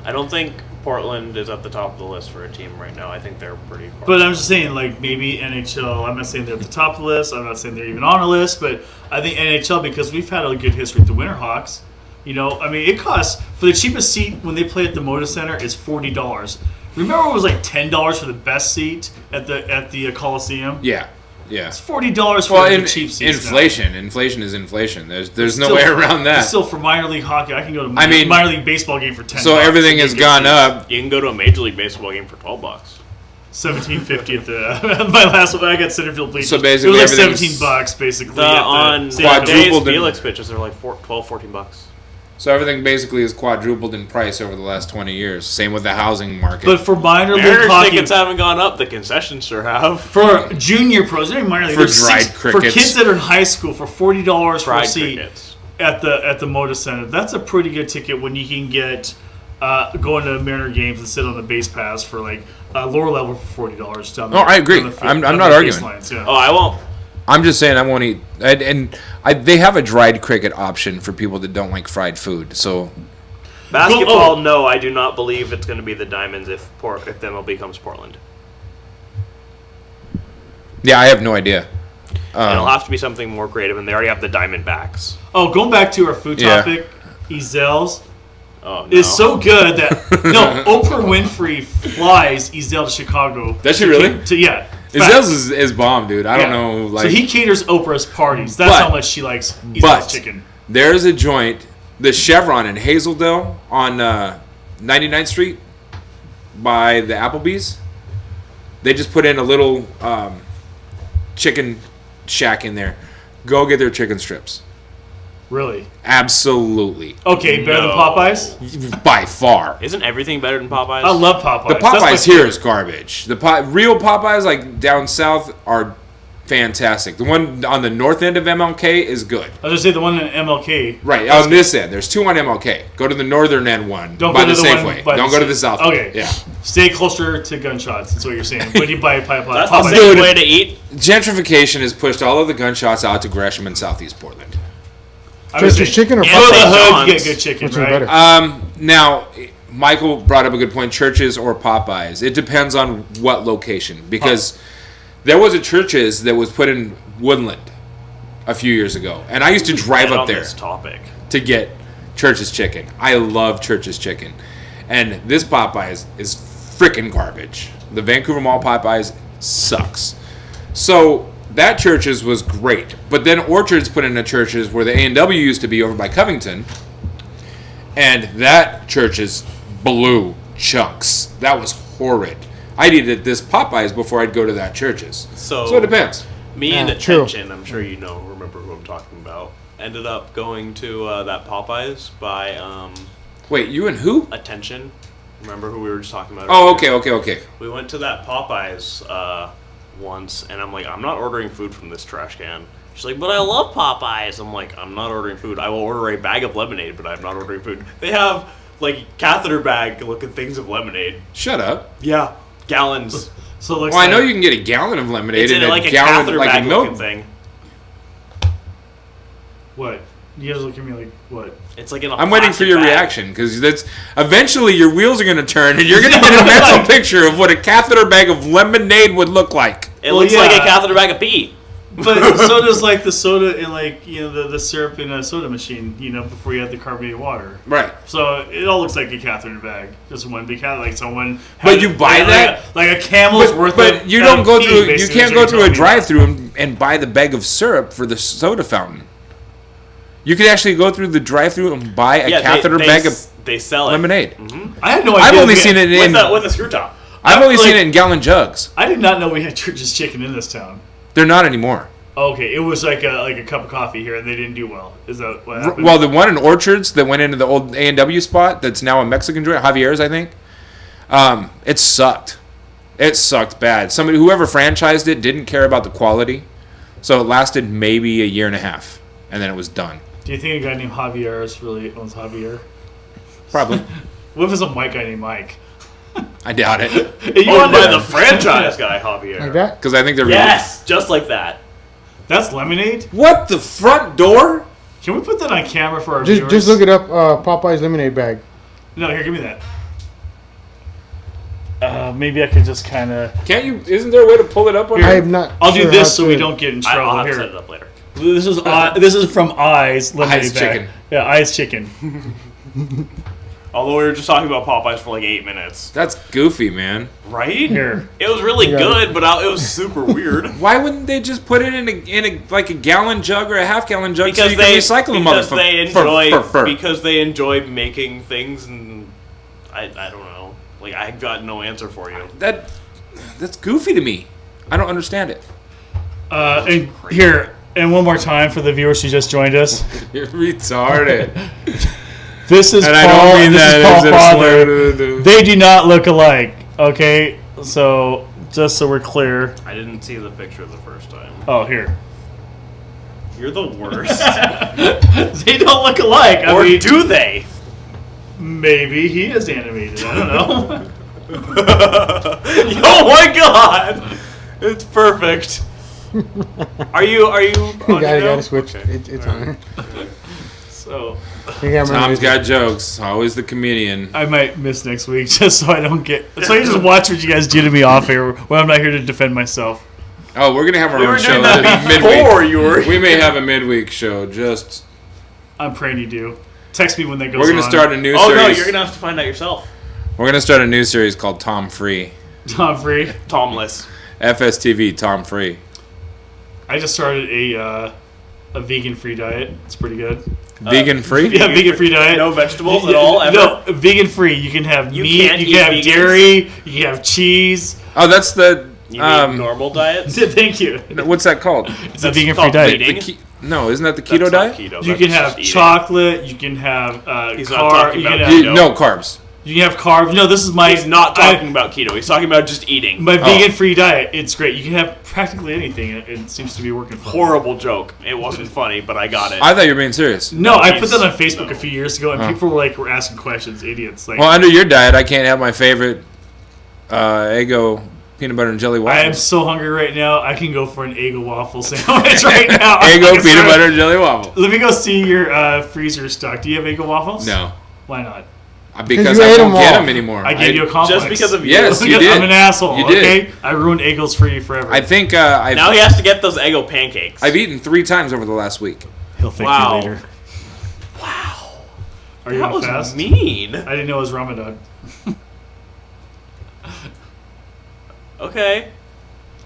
I don't think Portland is at the top of the list for a team right now. I think they're pretty. Far. But I'm just saying, like, maybe NHL, I'm not saying they're at the top of the list. I'm not saying they're even on a list. But I think NHL, because we've had a good history with the Winterhawks, I mean, it costs, for the cheapest seat when they play at the Moda Center, is $40. Remember it was like $10 for the best seat at the Coliseum? yeah. It's $40 for Well, the cheap seats. inflation is inflation. There's no Still- way around that. Still, for minor league hockey, I can go to I mean- minor league baseball game for $10. So everything and has get good gone seats. up. You can go to a Major League Baseball game for $12. $17.50 at the my last one. I got center field bleachers. So basically it was like everything's- $17 basically. The, on Stadium. today's Quadrupled in- Felix pitches are like 14 bucks. So everything basically is quadrupled in price over the last 20 years. Same with the housing market. But for minor league Mariners hockey, tickets haven't gone up. The concessions sure have. for junior pros, not even minor league, For there's dried for crickets. kids that are in high school for $40 for a Fried seat crickets. at the Moda Center. That's a pretty good ticket when you can get going to Mariner games and sit on the base pass for like lower level for $40 down. Oh, I agree. I'm not arguing. Yeah. Oh, I won't. I'm just saying I won't eat. They have a dried cricket option for people that don't like fried food. So Basketball, no, I do not believe it's going to be the Diamonds if the MLB comes Portland. yeah, I have no idea. It'll have to be something more creative, and they already have the Diamondbacks. Oh, going back to our food Yeah. topic, Ezel's Oh, no. is so good that Oprah Winfrey flies Ezel to Chicago. Does she really? Yeah. Izzel's is bomb, dude. I don't know. Like, so he caters Oprah's parties. That's But- how much she likes Ezel's but chicken. there's a joint, the Chevron in Hazeldale on 99th Street by the Applebee's. They just put in a little chicken shack in there. Go get their chicken strips. Really? Absolutely. Okay, better than No. Popeyes? By far. Isn't everything better than Popeyes? I love Popeyes. The That's my Popeyes here is garbage. The real Popeyes, like down south, are fantastic. The one on the north end of MLK is good. I was just say the one in MLK. Right, on this end. There's two on MLK. Go to the northern end one. Don't by go to the the Safeway. one by Don't the go to the Sa- south. Okay. Yeah. Stay closer to gunshots. That's what you're saying. When you buy Popeyes. That's the Popeyes. same Dude. way to eat. Gentrification has pushed all of the gunshots out to Gresham and Southeast Portland. I would Church's say, chicken or Yeah, go to Popeyes? the St. hood, John's. get good chicken, Which is right? better? Now, Michael brought up a good point. Churches or Popeyes. It depends on what location. Because there was a Churches that was put in Woodland a few years ago. And I used to drive Get up on there this topic. to get Church's chicken. I love Church's chicken. And this Popeyes is freaking garbage. The Vancouver Mall Popeyes sucks. So that Church's was great. But then Orchards put in a Church's where the A&W used to be over by Covington. And that Church's blew chunks. That was horrid. I'd eat at this Popeyes before I'd go to that Church's. So it depends. Me and true. Attention, I'm sure you remember who I'm talking about, ended up going to that Popeyes by Wait, you and who? Attention. Remember who we were just talking about? Oh, earlier? okay. We went to that Popeyes once, and I'm like, I'm not ordering food from this trash can. She's like, but I love Popeyes. I'm like, I'm not ordering food. I will order a bag of lemonade, but I'm not ordering food. They have, like, catheter bag looking things of lemonade. Shut up. Yeah. Gallons. So it looks Well, I like, know you can get a gallon of lemonade It's in and like a gallon, catheter like bag a milk. looking thing. What? You guys look at me like, what? It's like in a I'm waiting for plastic your bag. reaction because that's eventually your wheels are going to turn and you're going to get a mental picture of what a catheter bag of lemonade would look like. It Well, looks like a yeah. catheter bag of pee. But so does like the soda and like, you know, the syrup in a soda machine, you know, before you add the carbonated water. Right. So it all looks like a catheter bag. Just one big catheter, like someone. But you buy that? like a camel's worth of. But you don't go pee, through. You basically, can't is go what through you're a telling me. drive-through and buy the bag of syrup for the soda fountain. You could actually go through the drive-through and buy a catheter bag of they sell it. lemonade. I had no idea. I've only we seen had- it in. with a screw top. I've only like- seen it in gallon jugs. I did not know we had Church's chicken in this town. They're not anymore. Okay, it was like a cup of coffee here, and they didn't do well. Is that what happened? Well, the one in Orchards that went into the old A&W spot that's now a Mexican joint, Javier's, I think. It sucked. It sucked bad. Whoever franchised it didn't care about the quality, so it lasted maybe a year and a half, and then it was done. Do you think a guy named Javier really owns Javier? Probably. What if it's a white guy named Mike? I doubt it, You Owned want by the franchise guy, Javier. Like that? because I think they're Yes, just like that. That's lemonade? What, the front door? Can we put that on camera for our Just viewers? just look it up. Popeyes lemonade bag. No, here, give me that. Maybe I could just kind of. Can't you? Isn't there a way to pull it up on? I am not. I'll do sure this how so we to- don't get in I'll trouble. have to Here, set it up later. this is from Eyes lemonade Eyes bag. chicken. Yeah, Eyes chicken. Although we were just talking about Popeyes for like 8 minutes. That's goofy, man. Right? Here. It was really Yeah. good, but it was super weird. Why wouldn't they just put it in a like a gallon jug or a half gallon jug so Because you they can recycle the because motherfucker? because they enjoy making things, and I don't know. Like, I got no answer for you. That's goofy to me. I don't understand it. And here, and one more time for the viewers who just joined us. You're retarded. This is And Paul. I don't mean and this that is Paul as a slur Father. to the- They do not look alike. Okay, so just so we're clear. I didn't see the picture the first time. Oh, here. You're the worst. They don't look alike. I Or mean, do they? maybe he is animated. I don't know. Oh my god! It's perfect. Are you? You gotta switch. Okay. It's on. So You gotta remember Tom's to- got jokes. Always the comedian. I might miss next week just so I don't get. So I just watch what you guys do to me off here when I'm not here to defend myself. Oh, we're gonna have our We own were show doing that midweek. before you were. We may have a midweek show. Just I'm praying you do. Text me when that goes. we're gonna on. start a new Oh series. no, you're gonna have to find out yourself. We're gonna start a new series called Tom Free. Tom Free. Tomless. FSTV Tom Free. I just started a vegan free diet. It's pretty good. Vegan free? Yeah, vegan free diet. No vegetables at all. Ever? No, vegan free. You can have You meat. can't You eat can have vegans? dairy. You can have cheese. Oh, that's the You mean normal diets? Thank you. what's that called? It's a vegan free called diet. eating. No, isn't that the That's keto not diet? Keto, You that's can just have eating. chocolate. You can have He's not talking about have, keto. No carbs. You can have carbs. No, this is my. He's not talking about keto. He's talking about just eating. My vegan free diet. It's great. You can have practically anything. It seems to be working for me. Horrible joke. It wasn't funny, but I got it. I thought you were being serious. No, I put he's- that on Facebook no. a few years ago, and people were asking questions. Idiots. Like, Well, under your diet, I can't have my favorite Eggo peanut butter and jelly I am waffles. so hungry right now. I can go for an Eggo waffle sandwich right now. Eggo Like, peanut butter and jelly waffle. Let me go see your freezer stock. Do you have Eggo waffles? No, Why not? because you I ate won't 'em get all. them anymore. I gave you a complex. Just because of you. Yes, you did. I'm an asshole. You did. Okay, I ruined Eggos for you forever. I think Now he has to get those Eggo pancakes. I've eaten 3 times over the last week. He'll thank Wow. you later. Wow. Are you That on was fast? mean. I didn't know it was Ramadan. Okay.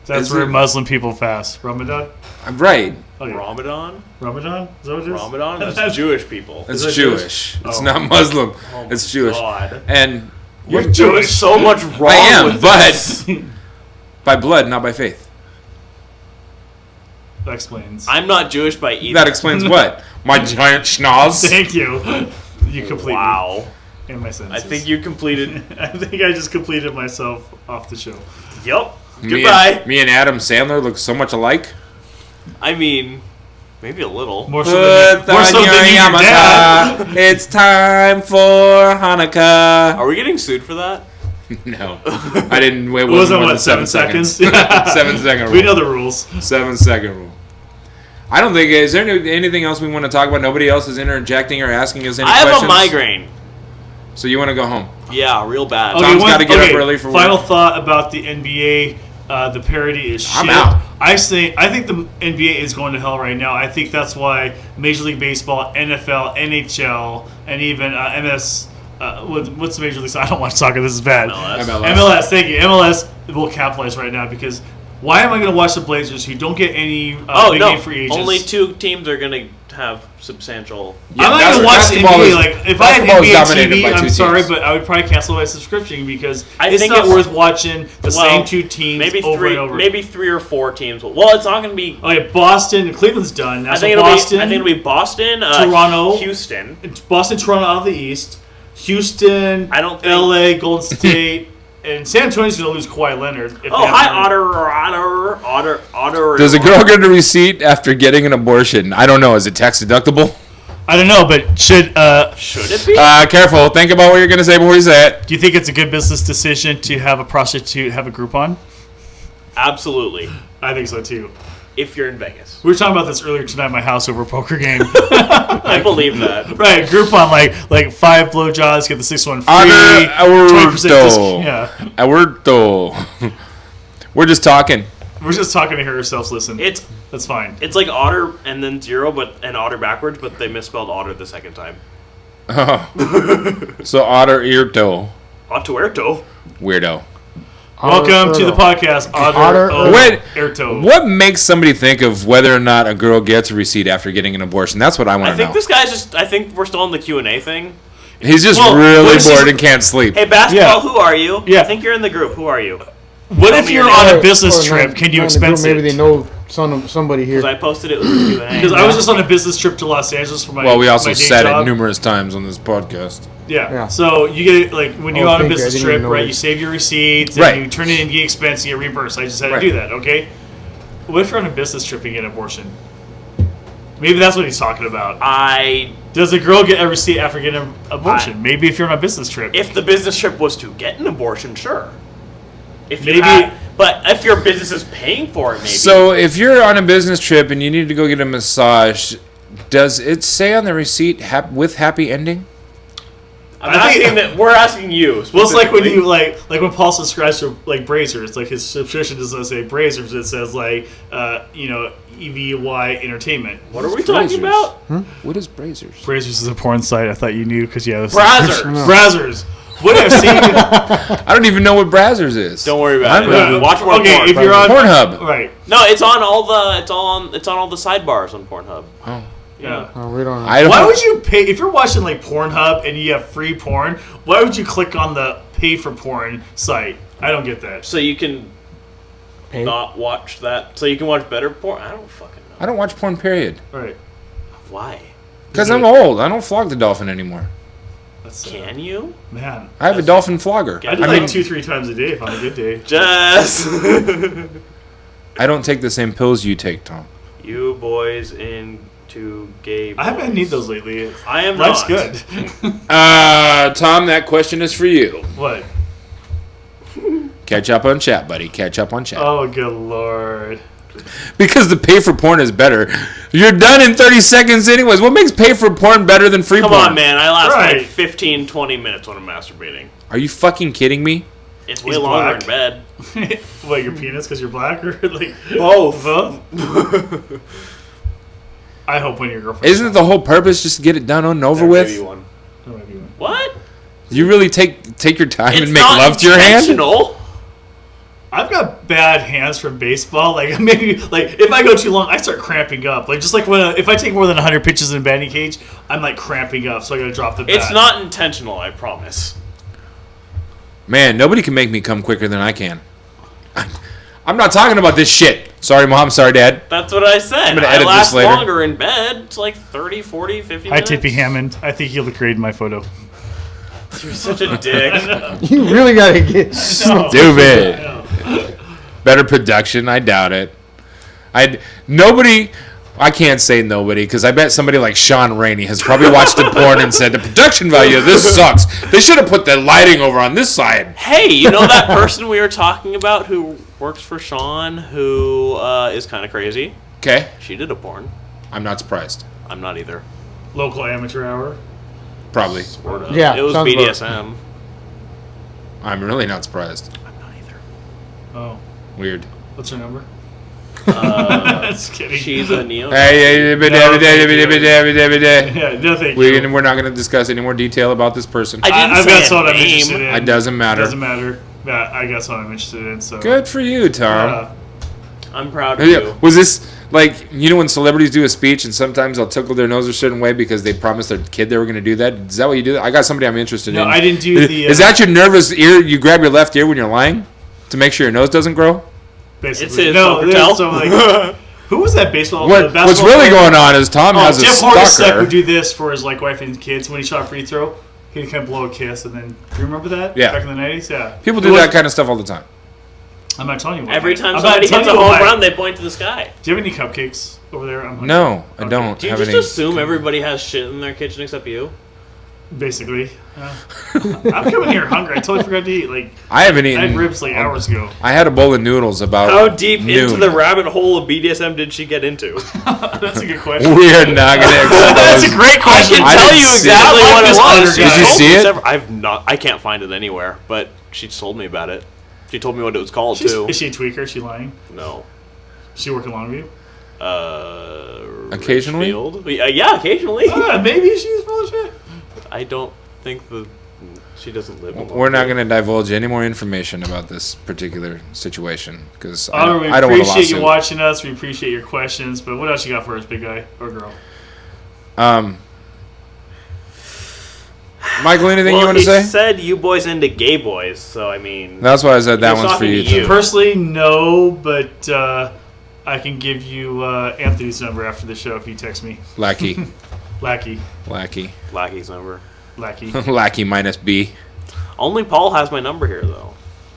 That's Is where it- Muslim people fast. Ramadan. I'm right. Okay. Ramadan? Ramadan? Is that what it is? Ramadan? That's Jewish people. It's that Jewish. It's Oh. not Muslim. Oh It's my Jewish. God. And You're Jewish. doing so much wrong I am, with but this. by blood, not by faith. That explains. I'm not Jewish by either. That explains what? My giant schnoz. Thank you. You completed Wow. in my I sentences. think you completed. I think I just completed myself off the show. Yup. Me Goodbye. and, me and Adam Sandler look so much alike. I mean, maybe a little. More so Put than, more so on than you your and your dad. yarmulke. It's time for Hanukkah. Are we getting sued for that? No, I didn't. It What was wasn't that, more what, than 7 7 seconds. seconds? 7 second rule. We know the rules. 7 second rule. I don't think. Is there anything else we want to talk about? Nobody else is interjecting or asking us any I have questions. a migraine. So you want to go home? Yeah, real bad. Okay. Tom's gotta get up early for Final work. thought about the NBA. The parody is shit. I'm out. I think the NBA is going to hell right now. I think that's why Major League Baseball, NFL, NHL, and even MS. What's the Major League? I don't watch soccer. This is bad. MLS. Thank you. MLS will capitalize right now because why am I going to watch the Blazers who don't get any big name free agents? Only 2 teams are going to have substantial. Yeah, I'm not going to watch the basketball NBA. is- Like if I had basketball is NBA dominated TV, by I'm 2 sorry, teams. but I would probably cancel my subscription because I it's think not it's- worth watching the same 2 teams Maybe over 3, and over. maybe 3 or 4 teams. Well, it's not going to be. Okay, Boston, Cleveland's done. Now, I so think Boston, it'll be Boston, Toronto. Houston. Boston, Toronto out of the East, Houston, I don't think- LA, Golden State, and San Antonio's going to lose Kawhi Leonard. If Oh, they hi, haven't- Otter. Does a girl get a receipt after getting an abortion? I don't know. Is it tax deductible? I don't know, but should Should it be? Careful. Think about what you're going to say before you say it. do you think it's a good business decision to have a prostitute have a Groupon? Absolutely. I think so too. If you're in Vegas. We were talking about this earlier tonight at my house over a poker game. I believe that. Right, Groupon, like 5 blowjobs, get the 6th one free. Honor 20% discount. Aurto. Yeah, Aurto. We're just talking. we're just talking to hear ourselves listen. It's That's fine. it's like otter and then 0, and otter backwards, but they misspelled otter the second time. So Otter Earto. Ottuerto. Weirdo. Welcome to the podcast, Otter Wait, Erto. what makes somebody think of whether or not a girl gets a receipt after getting an abortion? That's what I want I to think know. this guy's just. I think we're still in the Q&A thing. He's just Well, really what is bored he- and can't sleep. Hey, basketball, Yeah. who are you? Yeah. I think you're in the group. Who are you? What Tell if me you're your on name. a business Or trip? not- Can you not in the group, expense maybe it? they know somebody here. Because I posted it with the Q&A. Because I was just on a business trip to Los Angeles for my Well, we also my day said job. it numerous times on this podcast. Yeah. So you get like when you're Oh, on a thank you. I business didn't trip, even know right? that. You save your receipts Right. and you turn it in, get expense, you get reimbursed. I just had to Right. do that. Okay. What if you're on a business trip and get an abortion? Maybe that's what he's talking about. Does a girl get a receipt after getting an abortion? Maybe if you're on a business trip. If the business trip was to get an abortion, sure. If you Maybe had, But if your business is paying for it, maybe. So if you're on a business trip and you need to go get a massage, does it say on the receipt with happy ending? We're asking you. Well, it's like when you like when Paul subscribes to like Brazers, like his subscription doesn't say Brazers, it says like EVY Entertainment. What are we talking about? What is Brazers? Brazers is a porn site. I thought you knew because you have a Brazzers. Brazzers. What I've seen. I don't even know what Brazzers is. Don't worry about it. Watch more okay, porn. if you're on Pornhub. right? No, it's on all the all the sidebars on Pornhub. Oh. Yeah. Oh, we don't. Why would you pay if you're watching like Pornhub and you have free porn? Why would you click on the pay for porn site? I don't get that. So you can not watch that. So you can watch better porn. I don't fucking know. I don't watch porn, period. Right. Why? Because I'm old. I don't flog the dolphin anymore. That's Can you? man. I have a dolphin flogger. Yeah. I do like 2-3 times a day if on a good day. Jess. I don't take the same pills you take, Tom. You boys into gay. I haven't need those lately. I am Life's not. good. Tom, that question is for you. What? Catch up on chat, buddy. Catch up on chat. Oh, good lord. Because the pay for porn is better. You're done in 30 seconds anyways. What makes pay for porn better than free Come porn? on, man. I last Right. like 15, 20 minutes when I'm masturbating. Are you fucking kidding me? It's way He's longer black. in bed. What, your penis because you're black or like Both. I hope when your girlfriend. Isn't it the whole purpose just to get it done and over There may be with? one. There might be one. What? You really take your time It's and make not love to your hand? intentional. I've got bad hands from baseball. Like maybe like if I go too long, I start cramping up. Like just like when if I take more than 100 pitches in a batting cage, I'm like cramping up. So I gotta drop the bat. It's not intentional, I promise. Man, nobody can make me come quicker than I can. I'm not talking about this shit. Sorry, Mom. Sorry, Dad. That's what I said. I'm gonna I edit last this later. longer in bed. It's like 30, 40, 50 Hi, minutes. Tippy Hammond. I think you'll grade my photo. You're such a dick. You really gotta get. Stupid. Better production? I doubt it. I can't say nobody because I bet somebody like Sean Rainey has probably watched the porn and said the production value of this sucks. They should have put the lighting over on this side. Hey, you know that person we were talking about who works for Sean, who is kind of crazy? Okay, She did a porn. I'm not surprised. I'm not either. Local amateur hour. Probably. Sort of. Yeah, It was sounds about- BDSM. I'm really not surprised. I'm not either. Oh, Weird. what's her number? Uh, Just kidding. We're she's a neo. not going to discuss any more detail about this person. I didn't I've say got a someone I'm name. interested in. It doesn't matter. Doesn't matter. Yeah, I got someone I'm interested in. So Good for you, Tom. I'm proud of you. Was this like, you know, when celebrities do a speech and sometimes they'll tickle their nose a certain way because they promised their kid they were going to do that? Is that what you do? I got somebody I'm interested No, in. I didn't do the. Is that your nervous ear? You grab your left ear when you're lying to make sure your nose doesn't grow? basically? It's his no. poker tell. So like, who was that baseball? the What's basketball really player? going on is Tom has a Jeff Hornacek stalker. would do this for his like wife and kids when he shot a free throw. He'd kind of blow a kiss and then. Do you remember that? Yeah. Back in the '90s, yeah. People It do was- that kind of stuff all the time. I'm not telling you. What Every I'm time not somebody telling hits a you home what run, they point to the sky. Do you have any cupcakes over there? I'm hungry. No, I Okay. don't Do you have just any. assume everybody has shit in their kitchen except you? Basically. I'm coming here hungry. I totally forgot to eat. Like I haven't I had eaten. ribs like hours ago. I had a bowl of noodles about How deep into noon. the rabbit hole of BDSM did she get into? That's a good question. We are not going to accept That's a those. great question. I I can tell didn't you see exactly it. what it This was. other Did you told see me it? several- I've not. I can't find it anywhere. But she told me about it. She told me what it was called too. Is she a tweaker? Is she lying? No. Is she working Longview? Occasionally? Richfield? Yeah, occasionally. Maybe she's full of shit. I don't think she doesn't live. in We're not Longview. going to divulge any more information about this particular situation because I Oliver, we don't want a appreciate you lawsuit. watching us. We appreciate your questions. But what else you got for us, big guy or girl? Michael, anything you Well, want to he say? said you boys into gay boys, so I mean. That's why I said that He was one's for talking you. to you. Too. Personally, no, but I can give you Anthony's number after the show if you text me. Lackey. Lackey. Lackey's number. Lackey. Lackey minus B. Only Paul has my number here, though.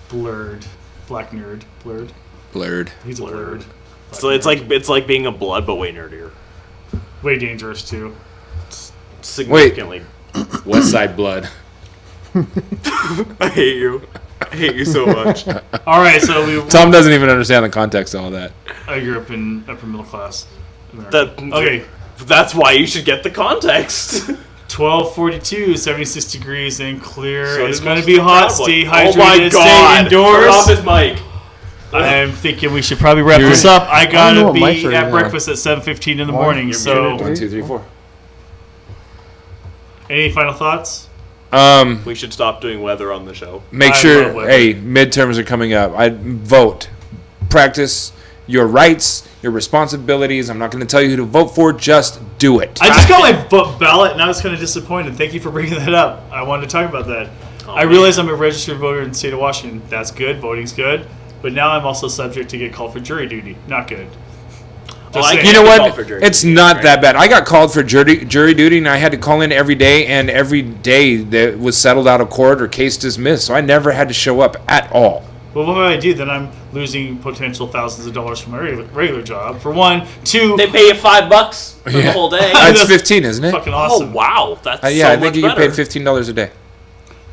Blurred. Black nerd. Blurred. Blurred. He's a Blurred. blurred. So it's like being a blood, but way nerdier. Way dangerous, too. Significantly. West Side Blood. I hate you. I hate you so much. All right, so we. Tom doesn't even understand the context of all that. I grew up in upper middle class. America. Okay. That's why you should get the context. 12:42, 76 degrees and clear. So It's did going to most be of the hot. crowd, Stay like, hydrated. Oh my god. Stay Turn off indoors. his mic. I'm thinking we should probably wrap You're- this up. I know gotta what mics be are at now. breakfast at 7:15 in the One, morning. you're So, muted. 1, 2, 3, 4. any final thoughts? We should stop doing weather on the show. Make I sure, love weather. hey, midterms are coming up. I vote. Practice your rights, your responsibilities. I'm not going to tell you who to vote for. Just do it. I just got my ballot and I was kind of disappointed. Thank you for bringing that up. I wanted to talk about that. I realize I'm a registered voter in the state of Washington. That's good. Voting's good. But now I'm also subject to get called for jury duty. Not good. Just saying. You know Called what? for jury It's duty, not right? that bad. I got called for jury duty, and I had to call in every day, and every day that was settled out of court or case dismissed. So I never had to show up at all. Well, what do I do? Then I'm losing potential thousands of dollars from my regular job. For one. Two, They pay you $5 for the whole day. That's That's 15, isn't it? fucking Oh awesome. wow, that's Yeah, so I think much you better. paid $15 a day.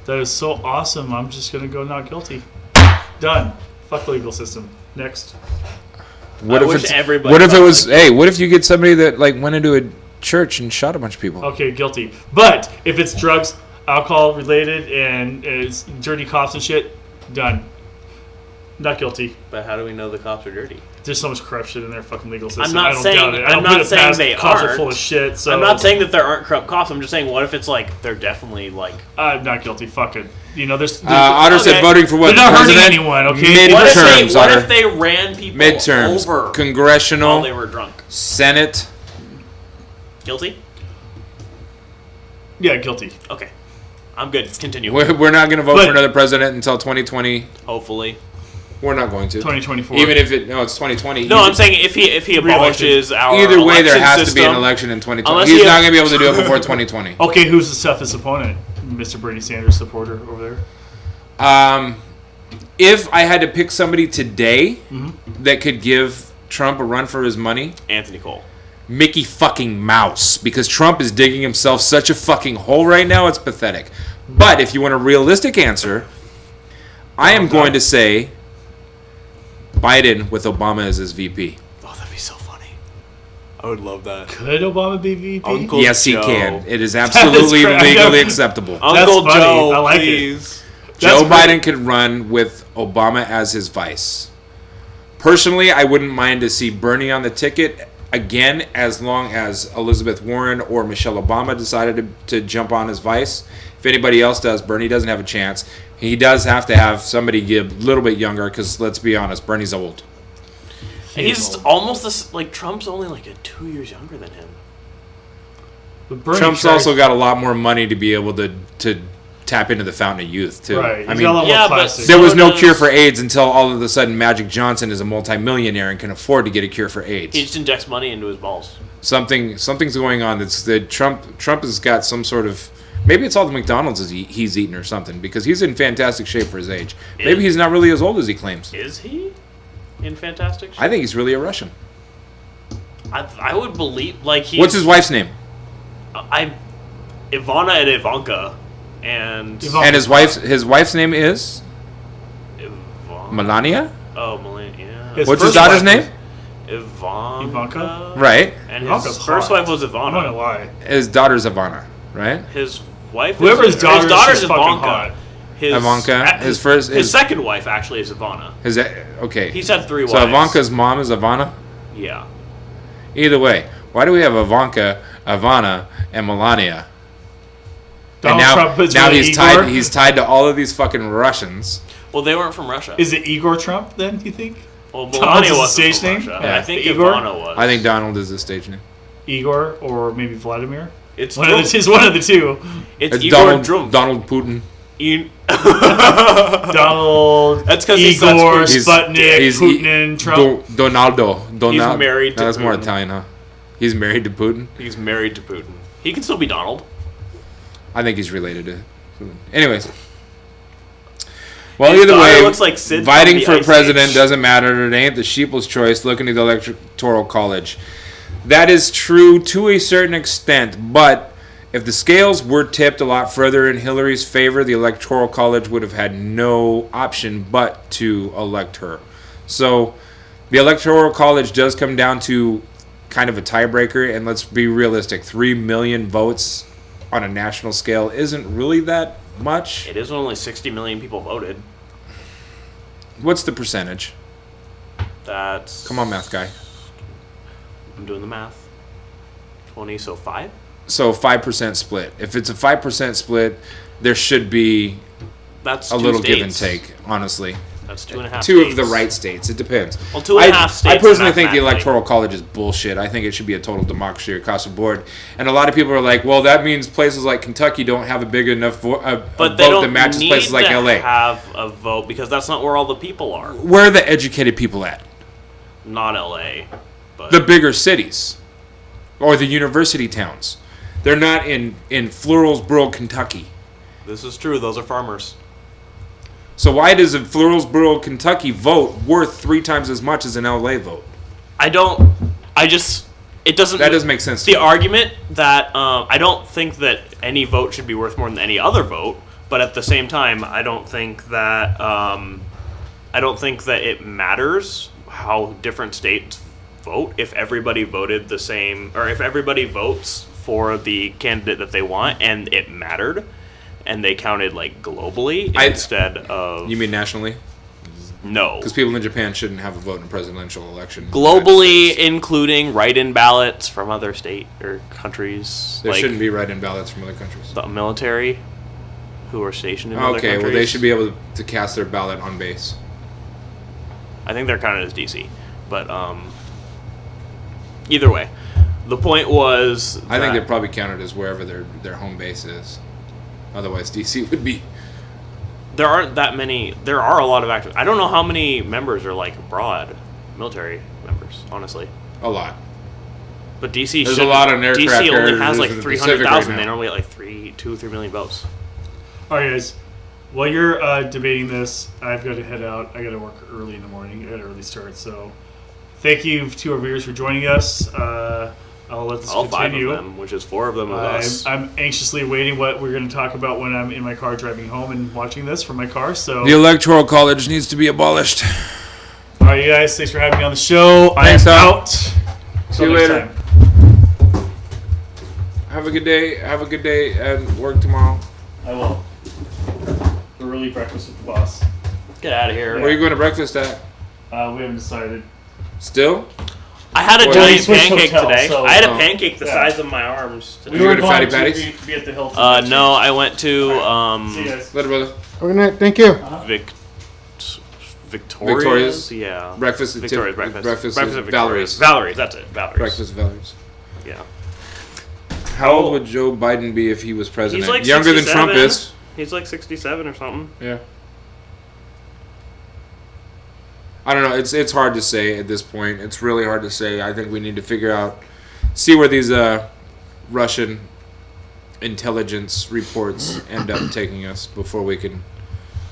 That is so awesome. I'm just going to go not guilty. Done. Fuck the legal system. Next. What I if wish it's? everybody What if it thought was? like Hey, what if you get somebody that like went into a church and shot a bunch of people? Okay, guilty. But if it's drugs, alcohol related, and it's dirty cops and shit, done. Not guilty. But how do we know the cops are dirty? There's so much corruption in their fucking legal system. I'm not I don't saying- doubt it. I I'm don't not put it saying past they cops are aren't. full of shit. So I'm not saying that there aren't corrupt cops. I'm just saying, what if it's like they're definitely like. I'm not guilty. Fuck it. You know, there's. Otter said Okay. voting for what? They're not hurting president? anyone, okay? Midterms, What if Otter. they ran people Midterms, over while congressional, they were drunk? Senate. Guilty? Yeah, guilty. Okay, I'm good. Continue. We're not going to vote But- for another president until 2020. Hopefully. We're not going to. 2024. Even if it's 2020. No, I'm saying if he abolishes our Either way, there election has to be an system- election in 2020. Unless He's he- not going to be able to do it before 2020. Okay, who's the toughest opponent? Mr. Bernie Sanders supporter over there? If I had to pick somebody today Mm-hmm. that could give Trump a run for his money, Anthony Cole. Mickey fucking Mouse, because Trump is digging himself such a fucking hole right now, it's pathetic. But if you want a realistic answer, I am going to say Biden with Obama as his VP. Oh, that'd be so funny. I would love that. Could Obama be VP? Uncle Yes, he Joe. can. It is absolutely great. legally acceptable. Uncle funny. Joe, I like it. please. Joe That's Biden could run with Obama as his vice. Personally, I wouldn't mind to see Bernie on the ticket again, as long as Elizabeth Warren or Michelle Obama decided to jump on as vice. If anybody else does, Bernie doesn't have a chance. He does have to have somebody give a little bit younger, because let's be honest, Bernie's old. He's almost this, like Trump's only like 2 years younger than him. But Bernie Trump's tries- also got a lot more money to be able to tap into the fountain of youth, too. Right. I He's mean, got a lot yeah, more but- plastic. there was So no does- cure for AIDS until all of a sudden Magic Johnson is a multimillionaire and can afford to get a cure for AIDS. He just injects money into his balls. Something's going on. That's that Trump has got some sort of, maybe it's all the McDonald's he's eaten or something, because he's in fantastic shape for his age. Maybe he's not really as old as he claims. Is he in fantastic shape? I think he's really a Russian. I would believe like he. What's his wife's name? Ivana and Ivanka, and Ivanka. And his wife's name is Ivanka. Melania. Oh, Melania. Yeah. His What's his first daughter's wife name? Ivanka. Ivanka? Right. And Ivanka's his first hot. wife was I'm not gonna Ivana. lie. His daughter's Ivana. Right. His wife. Whoever is, his daughter is, daughter's she's fucking Ivanka. hot. His, Ivanka. His His second wife actually is Ivana. okay. He's had 3 wives. So Ivanka's mom is Ivana. Yeah. Either way, why do we have Ivanka, Ivana, and Melania? And Donald Trump puts now with he's Igor? tied. He's tied to all of these fucking Russians. Well, they weren't from Russia. Is it Igor Trump then, you think? Well, Donald's Melania his wasn't stage from name? Russia. Yeah. I think Igor? Ivana was. I think Donald is the stage name. Igor or maybe Vladimir? it's One of the Drum- two. It's one of the two. It's It's Igor Drum. Donald Putin. Donald, That's 'cause he's Igor, not He's- Sputnik, he's- Putin, Trump. Donaldo. Donald. married to No, that's more Putin. Italian, huh? He's married to Putin. He's married to Putin. He can still be Donald. I think he's related to Putin. Anyways. Well, His either daughter way, looks like Sid from fighting the for Ice president Age. doesn't matter. It ain't the sheeple's choice. Looking at the electoral college. That is true to a certain extent, but if the scales were tipped a lot further in Hillary's favor, the Electoral College would have had no option but to elect her. So the Electoral College does come down to kind of a tiebreaker, and let's be realistic, 3 million votes on a national scale isn't really that much. It is when only 60 million people voted. What's the percentage? That's... Come on, math guy. I'm doing the math. 20, so 5? So 5% split. If it's a 5% split, there should be That's a two little states. give and take, honestly. That's 2.5 Two states. of the right states. It depends. Well, 2.5 states I personally is think the mathematically. Electoral College is bullshit. I think it should be a total democracy across the board. And a lot of people are like, well, that means places like Kentucky don't have a big enough But a they vote don't that matches need places like to LA. have a vote because that's not where all the people are. Where are the educated people at? Not LA, but The bigger cities. Or the university towns. They're not in Floralsboro, Kentucky. this is true. Those are farmers. So why does a Floralsboro, Kentucky vote worth 3 times as much as an LA vote? It doesn't. That doesn't make sense. The argument that I don't think that any vote should be worth more than any other vote, but at the same time, I don't think that it matters how different states vote if everybody voted the same, or if everybody votes for the candidate that they want and it mattered and they counted like globally instead of You mean nationally? no Because people in Japan shouldn't have a vote in a presidential election. globally, including write-in ballots from other state or countries. There like shouldn't be write-in ballots from other countries. the military who are stationed in other Okay, countries. well, they should be able to cast their ballot on base. I think they're counted as DC, but either way, the point was I think that they're probably counted as wherever their home base is. Otherwise, DC would be. there aren't that many. There are a lot of active. I don't know how many members are like abroad, military members, honestly. A lot. But DC There's a shouldn't- lot of aircraft DC only has carriers like in the 300,000. Pacific right They now. normally get like 3 million votes. All right, guys. While you're debating this, I've got to head out. I got to work early in the morning. I got an early start. So, thank you to our viewers for joining us. I'll let this All 5 continue. of them, which is 4 of them of us. I'm anxiously waiting what we're going to talk about when I'm in my car driving home and watching this from my car. So, The Electoral College needs to be abolished. all right, you guys. Thanks for having me on the show. Thanks, I'm Tom. out. See Till you next later. time. Have a good day. Have a good day at work tomorrow. I will. Early breakfast with the boss. Get out of here. Where are you going to breakfast at? We haven't decided. Still? I had a Well, giant we switched pancake hotels, today. so- I had a Oh. pancake the Yeah. size of my arms today. Did you go to were Fatty going Patty's? Be at the Hilton. No, I went to See you guys. Later, brother. Good night. Thank you. Victoria's. Victoria's? Yeah. Breakfast at Victoria's Tip- breakfast. breakfast Breakfast at at Victoria's. Valerie's, that's it. Valerie's. Breakfast of Values. Yeah. How old would Joe Biden be if he was president? He's like Younger than Trump 67. is. He's like 67 or something. Yeah. I don't know. It's hard to say at this point. It's really hard to say. I think we need to figure out, see where these Russian intelligence reports end up taking us before we can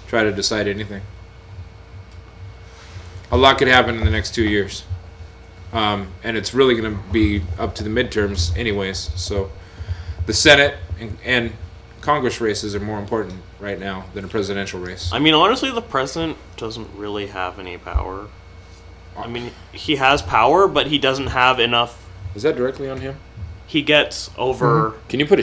try to decide anything. A lot could happen in the next 2 years. And it's really going to be up to the midterms anyways. So the Senate and Congress races are more important right now than a presidential race. I mean, honestly, the president doesn't really have any power. I mean, he has power, but he doesn't have enough. Is that directly on him? He gets over. Can you put a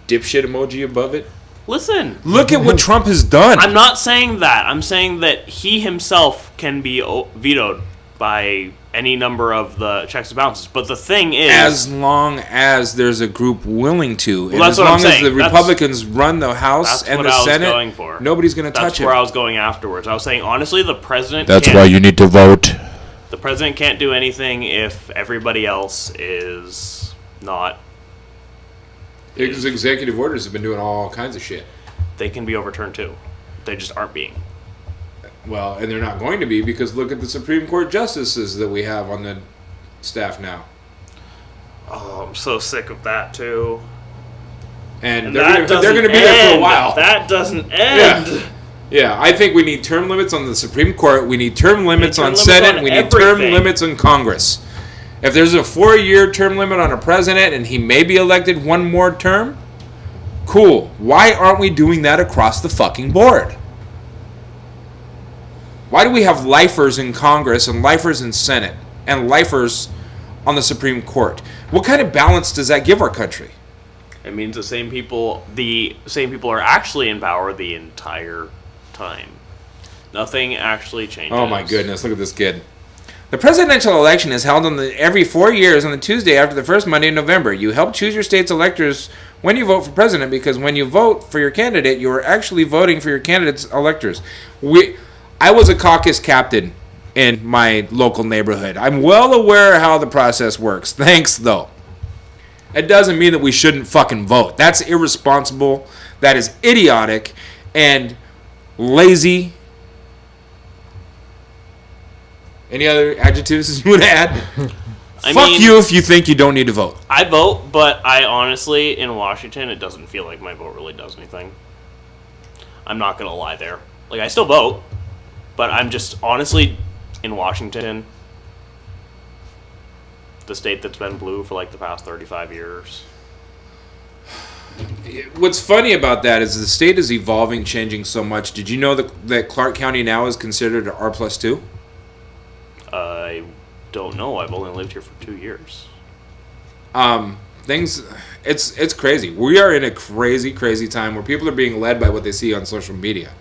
dipshit emoji above it? Listen, Look at what Trump has done. I'm not saying that. I'm saying that he himself can be vetoed by any number of the checks and balances. But the thing is, As long as there's a group willing to, and that's as what I'm long as saying. the That's- Republicans run the House that's and what the I was Senate, going for. nobody's going to that's touch where I it. was going afterwards. I was saying, honestly, the president. That's can't, why you need to vote. The president can't do anything if everybody else is not. His executive orders have been doing all kinds of shit. They can be overturned too. They just aren't being. Well, and they're not going to be because look at the Supreme Court justices that we have on the staff now. Oh, I'm so sick of that too. And, that they're doesn't going to be there for a end. while. That doesn't end. Yeah. Yeah, I think we need term limits on the Supreme Court. We need term limits term on limits Senate. on We need term everything. limits on Congress. If there's a 4-year term limit on a president and he may be elected one more term, cool. Why aren't we doing that across the fucking board? Why do we have lifers in Congress and lifers in Senate and lifers on the Supreme Court? What kind of balance does that give our country? It means the same people are actually in power the entire time. Nothing actually changes. Oh my goodness, look at this kid. The presidential election is held every 4 years on the Tuesday after the first Monday in November. You help choose your state's electors when you vote for president, because when you vote for your candidate, you are actually voting for your candidate's electors. I was a caucus captain in my local neighborhood. I'm well aware how the process works. Thanks, though. It doesn't mean that we shouldn't fucking vote. That's irresponsible. That is idiotic and lazy. Any other adjectives you would add? Fuck you if you think you don't need to vote. I vote, but I honestly, in Washington, it doesn't feel like my vote really does anything. I'm not going to lie there. Like, I still vote, but I'm just, honestly, in Washington, the state that's been blue for like the past 35 years. What's funny about that is the state is evolving, changing so much. Did you know that Clark County now is considered an R+2? I don't know. I've only lived here for 2 years. It's crazy. We are in a crazy time where people are being led by what they see on social media,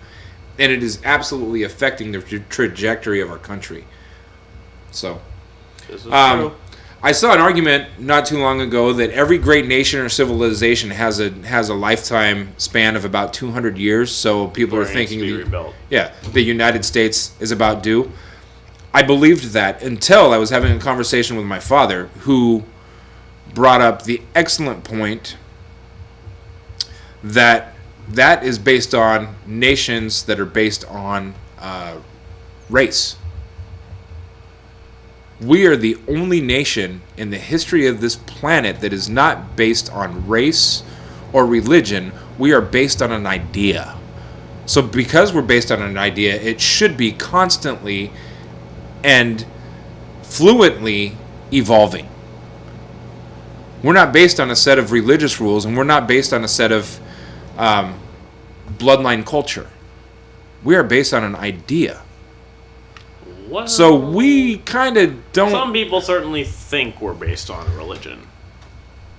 and it is absolutely affecting the trajectory of our country. So, This is true. I saw an argument not too long ago that every great nation or civilization has a lifetime span of about 200 years. So people are thinking, the United States is about due. I believed that until I was having a conversation with my father, who brought up the excellent point that is based on nations that are based on race. We are the only nation in the history of this planet that is not based on race or religion. We are based on an idea. So because we're based on an idea, it should be constantly and fluently evolving. We're not based on a set of religious rules, and we're not based on a set of bloodline culture. We are based on an idea. Well, So we kind of don't... some people certainly think we're based on religion.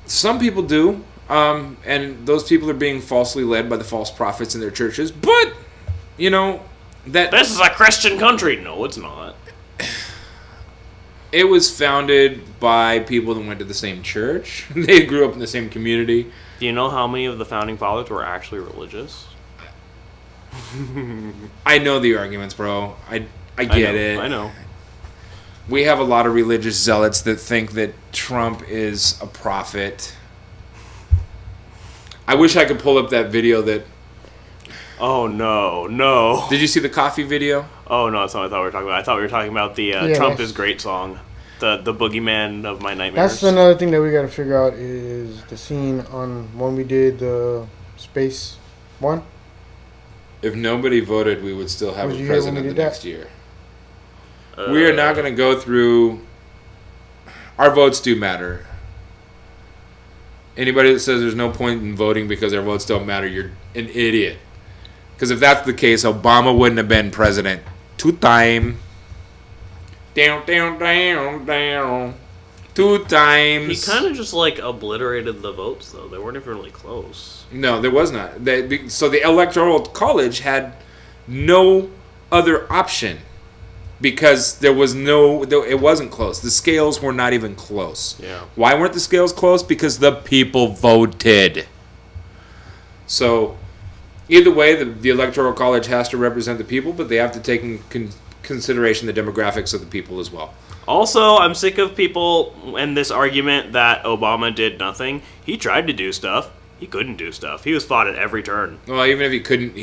Some people do, and those people are being falsely led by the false prophets in their churches, but, that... This is a Christian country. No, it's not. It was founded by people that went to the same church. They grew up in the same community. Do you know how many of the founding fathers were actually religious? I know the arguments, bro. I get it. I know. We have a lot of religious zealots that think that Trump is a prophet. I wish I could pull up that video that... Oh, no. Did you see the coffee video? Oh, no, that's not what I thought we were talking about. I thought we were talking about the Trump is Great song. The boogeyman of my nightmares. That's another thing that we got to figure out is the scene on when we did the space one. If nobody voted, we would still have Was a you here when president we the did next year. We are not going to go through... Our votes do matter. Anybody that says there's no point in voting because our votes don't matter, you're an idiot. Because if that's the case, Obama wouldn't have been president 2 times. Down. 2 times. He kind of just, obliterated the votes, though. They weren't even really close. No, there was not. So the Electoral College had no other option because there was it wasn't close. The scales were not even close. Yeah. Why weren't the scales close? Because the people voted. So either way, the Electoral College has to represent the people, but they have to take in consideration the demographics of the people as well. Also, I'm sick of people and this argument that Obama did nothing. He tried to do stuff. He couldn't do stuff. He was fought at every turn. Well, even if he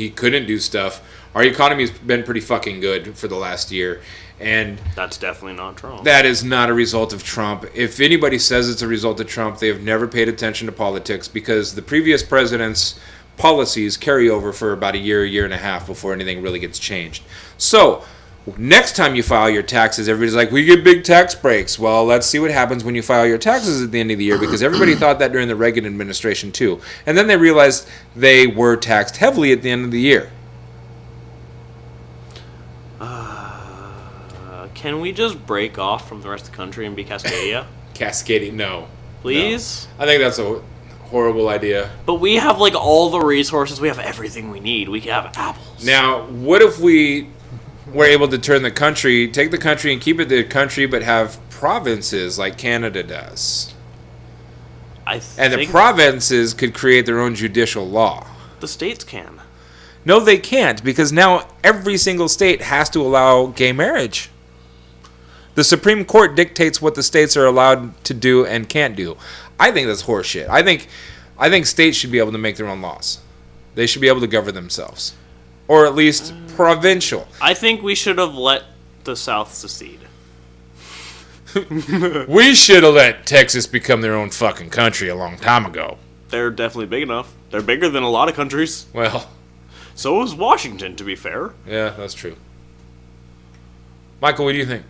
couldn't do stuff. Our economy's been pretty fucking good for the last year, and that's definitely not Trump. That is not a result of Trump. If anybody says it's a result of Trump, they have never paid attention to politics, because the previous president's policies carry over for about a year and a half before anything really gets changed. So, Next time you file your taxes, everybody's like, we get big tax breaks. Well, let's see what happens when you file your taxes at the end of the year, because everybody thought that during the Reagan administration too. And then they realized they were taxed heavily at the end of the year. Can we just break off from the rest of the country and be Cascadia? Cascading, no. Please? No. I think that's a horrible idea. But we have, like, all the resources. We have everything we need. We have apples. Now, what if we were able to take the country and keep it the country, but have provinces like Canada does? And the provinces could create their own judicial law. The states can. No, they can't, because now every single state has to allow gay marriage. The Supreme Court dictates what the states are allowed to do and can't do. I think that's horseshit. I think states should be able to make their own laws. They should be able to govern themselves. Or at least provincial. I think we should have let the South secede. We should have let Texas become their own fucking country a long time ago. They're definitely big enough. They're bigger than a lot of countries. Well, so is Washington, to be fair. Yeah, that's true. Michael, what do you think?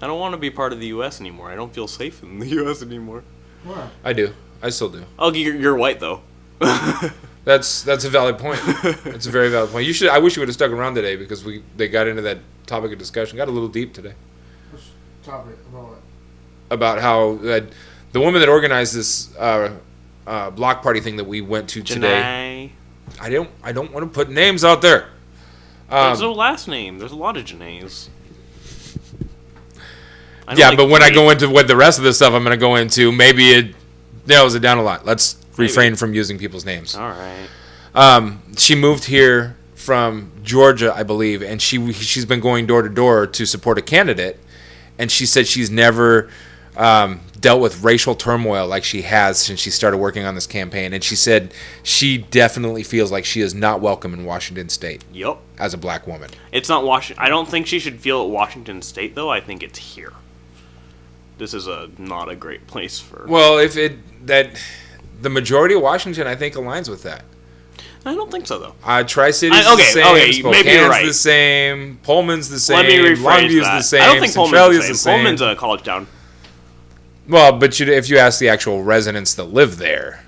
I don't want to be part of the U.S. anymore. I don't feel safe in the U.S. anymore. Why? I do. I still do. Oh, you're white, though. That's a valid point. It's a very valid point. I wish you would have stuck around today, because they got into that topic of discussion. Got a little deep today. Which topic? About what? About how the woman that organized this block party thing that we went to today. I don't want to put names out there. There's no last name. There's a lot of Janaes. Yeah, but when I go into what the rest of the stuff I'm going to go into, maybe it narrows it down a lot. Let's refrain from using people's names. All right. She moved here from Georgia, I believe, and she's been going door to door to support a candidate, and she said she's never dealt with racial turmoil like she has since she started working on this campaign, and she said she definitely feels like she is not welcome in Washington State. Yep. As a black woman. It's not Washington. I don't think she should feel at Washington State, though. I think it's here. This is not a great place for... Well, the majority of Washington, I think, aligns with that. I don't think so, though. Tri-City's the same. Okay, maybe you're right. The same. Pullman's the same. Let me rephrase Longview's that. the same. I don't think Centralia's Pullman's the same. Pullman's a college town. Well, but if you ask the actual residents that live there...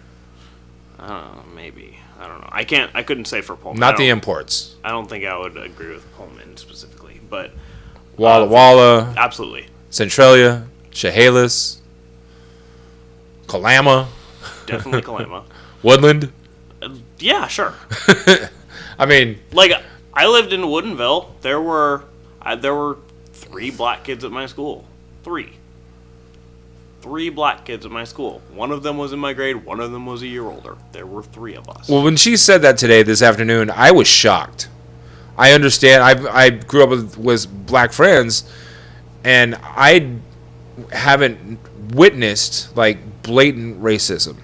Maybe. I don't know. I couldn't say for Pullman. Not the imports. I don't think I would agree with Pullman specifically, but... Walla Walla. Absolutely. Centralia. Chehalis, Kalama, definitely Kalama, Woodland. Yeah, sure. I mean, like I lived in Woodinville. There were 3 black kids at my school. 3 black kids at my school. One of them was in my grade. One of them was a year older. There were 3 of us. Well, when she said that this afternoon, I was shocked. I understand. I grew up with black friends, and I haven't witnessed like blatant racism.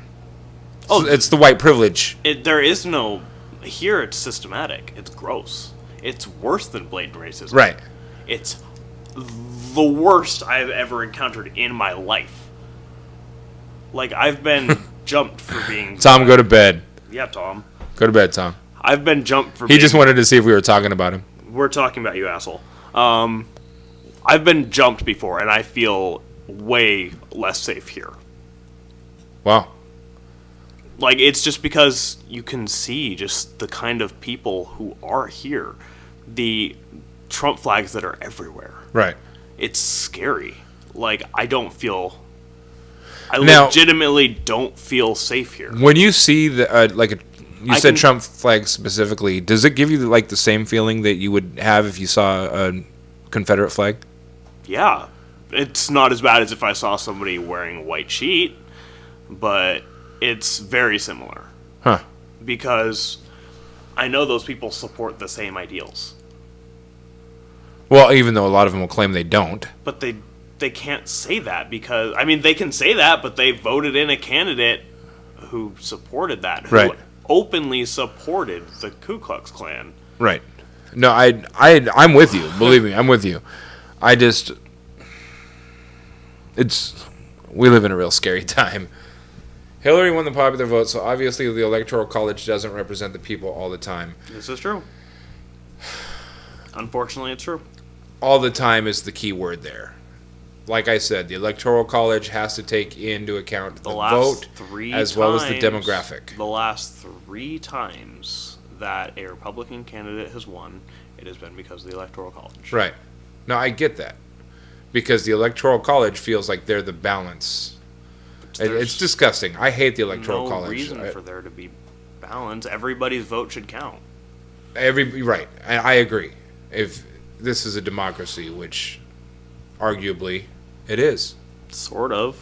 Oh, it's the white privilege. There is no here. It's systematic. It's gross. It's worse than blatant racism. Right. It's the worst I've ever encountered in my life. Like I've been jumped for being. Tom, go to bed. Yeah, Tom. Go to bed, Tom. I've been jumped for. He just wanted to see if we were talking about him. We're talking about you, asshole. I've been jumped before, and I feel way less safe here. Wow. Like, it's just because you can see just the kind of people who are here. The Trump flags that are everywhere. Right. It's scary. Like, I legitimately don't feel safe here. When you see you said Trump flag specifically, does it give you like the same feeling that you would have if you saw a Confederate flag? Yeah. It's not as bad as if I saw somebody wearing a white sheet, but it's very similar. Huh. Because I know those people support the same ideals. Well, even though a lot of them will claim they don't. But they can't say that because, I mean, they can say that, but they voted in a candidate who supported that. Who openly supported the Ku Klux Klan. Right. No, I'm with you. Believe me, I'm with you. We live in a real scary time. Hillary won the popular vote, so obviously the Electoral College doesn't represent the people all the time. This is true. Unfortunately, it's true. All the time is the key word there. Like I said, the Electoral College has to take into account the vote as well as the demographic. The last 3 times that a Republican candidate has won, it has been because of the Electoral College. Right. No, I get that. Because the Electoral College feels like they're the balance. It's disgusting. I hate the Electoral College. No reason for there to be balance. Everybody's vote should count. Right. I agree. If this is a democracy, which arguably it is. Sort of.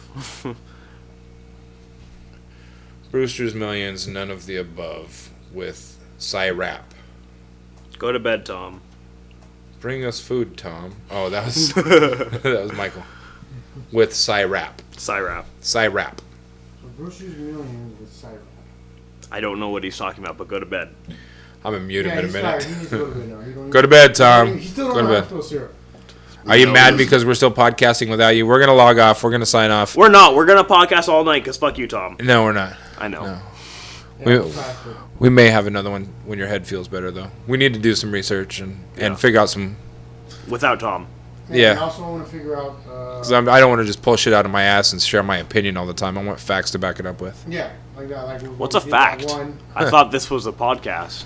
Brewster's Millions, none of the above, with Cy-Rap. Go to bed, Tom. Bring us food, Tom. Oh, that was that was Michael. With Cy-Rap. Cy-Rap. Cy-Rap. So Brewster's Millions with Cy-Rap. I don't know what he's talking about, but go to bed. I'm gonna mute him in a he's minute. tired. He needs to go to bed now. He don't Go to bed, Tom. He still Go don't to have bed. full syrup. Are you mad because we're still podcasting without you? We're gonna log off. We're gonna sign off. We're not. We're going to podcast all night because fuck you, Tom. No, we're not. I know. No. Yeah, We may have another one when your head feels better, though. We need to do some research and figure out some. Without Tom. Yeah. I also want to figure out. 'Cause I don't want to just pull shit out of my ass and share my opinion all the time. I want facts to back it up with. Yeah, like that. Like What's a fact? I thought this was a podcast.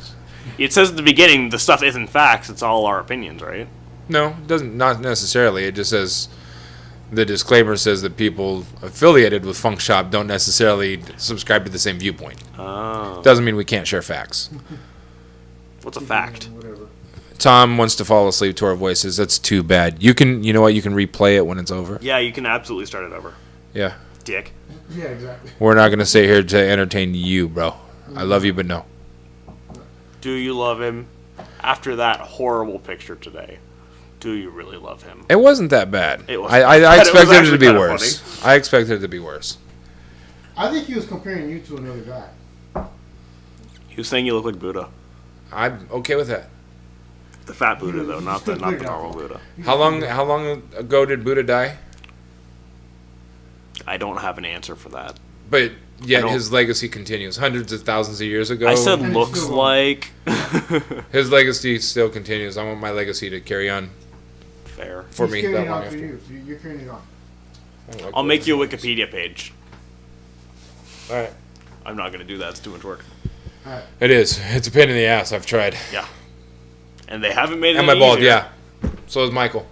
It says at the beginning the stuff isn't facts. It's all our opinions, right? No, it doesn't. Not necessarily. It just says the disclaimer says that people affiliated with Funk Shop don't necessarily subscribe to the same viewpoint. Oh. Doesn't mean we can't share facts. What's a fact? Whatever. Tom wants to fall asleep to our voices. That's too bad. You know what? You can replay it when it's over. Yeah, you can absolutely start it over. Yeah. Dick. Yeah, exactly. We're not gonna sit here to entertain you, bro. I love you, but no. Do you love him? After that horrible picture today, do you really love him? It wasn't that bad. It wasn't I that bad. It was expected it to actually be kinda worse. I expected it to be worse. I think he was comparing you to another guy. He was saying you look like Buddha. I'm okay with that. The fat Buddha, though, not the normal Buddha. How long ago did Buddha die? I don't have an answer for that. But yet I don't- his legacy continues. Hundreds of thousands of years ago. I said And it's looks still like. his legacy still continues. I want my legacy to carry on Fair. for He's me carrying that it long on after. to you. You're carrying it on. I'll make you a Wikipedia page. All right. I'm not going to do that. It's too much work. All right. It is. It's a pain in the ass. I've tried. Yeah. And they haven't made it And my any bald, easier. yeah. So is Michael.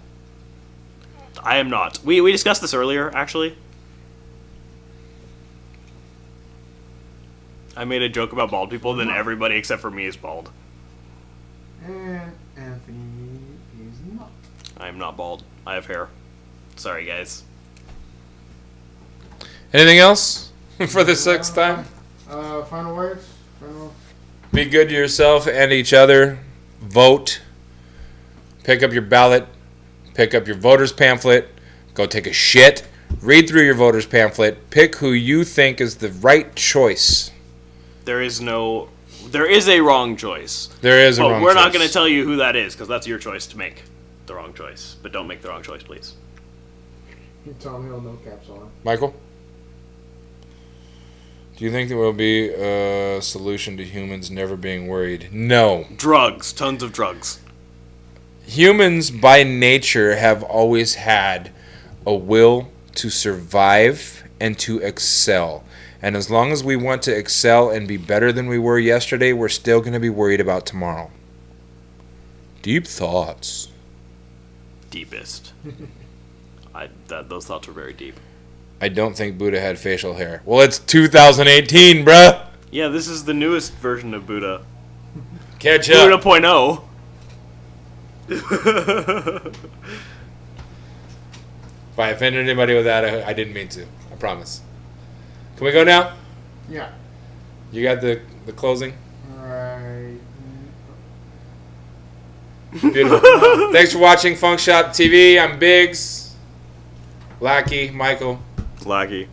I am not. We discussed this earlier, actually. I made a joke about bald people, then everybody except for me is bald. And Anthony is not. I am not bald. I have hair. Sorry, guys. Anything else for the sixth time? Final words? Final. Be good to yourself and each other. Vote. Pick up your ballot. Pick up your voter's pamphlet. Go take a shit. Read through your voter's pamphlet. Pick who you think is the right choice. There is a wrong choice. There is a But wrong we're not choice. going to tell you who that is, because that's your choice to make the wrong choice. But don't make the wrong choice, please. Tom Hill, no caps on. Michael? Do you think there will be a solution to humans never being worried? No. Drugs. Tons of drugs. Humans, by nature, have always had a will to survive and to excel. And as long as we want to excel and be better than we were yesterday, we're still going to be worried about tomorrow. Deep thoughts. Deepest. Those thoughts were very deep. I don't think Buddha had facial hair. Well, it's 2018, bruh. Yeah, this is the newest version of Buddha. Catch Buddha up. 0.0. If I offended anybody with that, I didn't mean to. I promise. Can we go now? Yeah. You got the closing? Alright. Beautiful. Thanks for watching Funk Shop TV. I'm Biggs. Lackey, Michael. Laggy.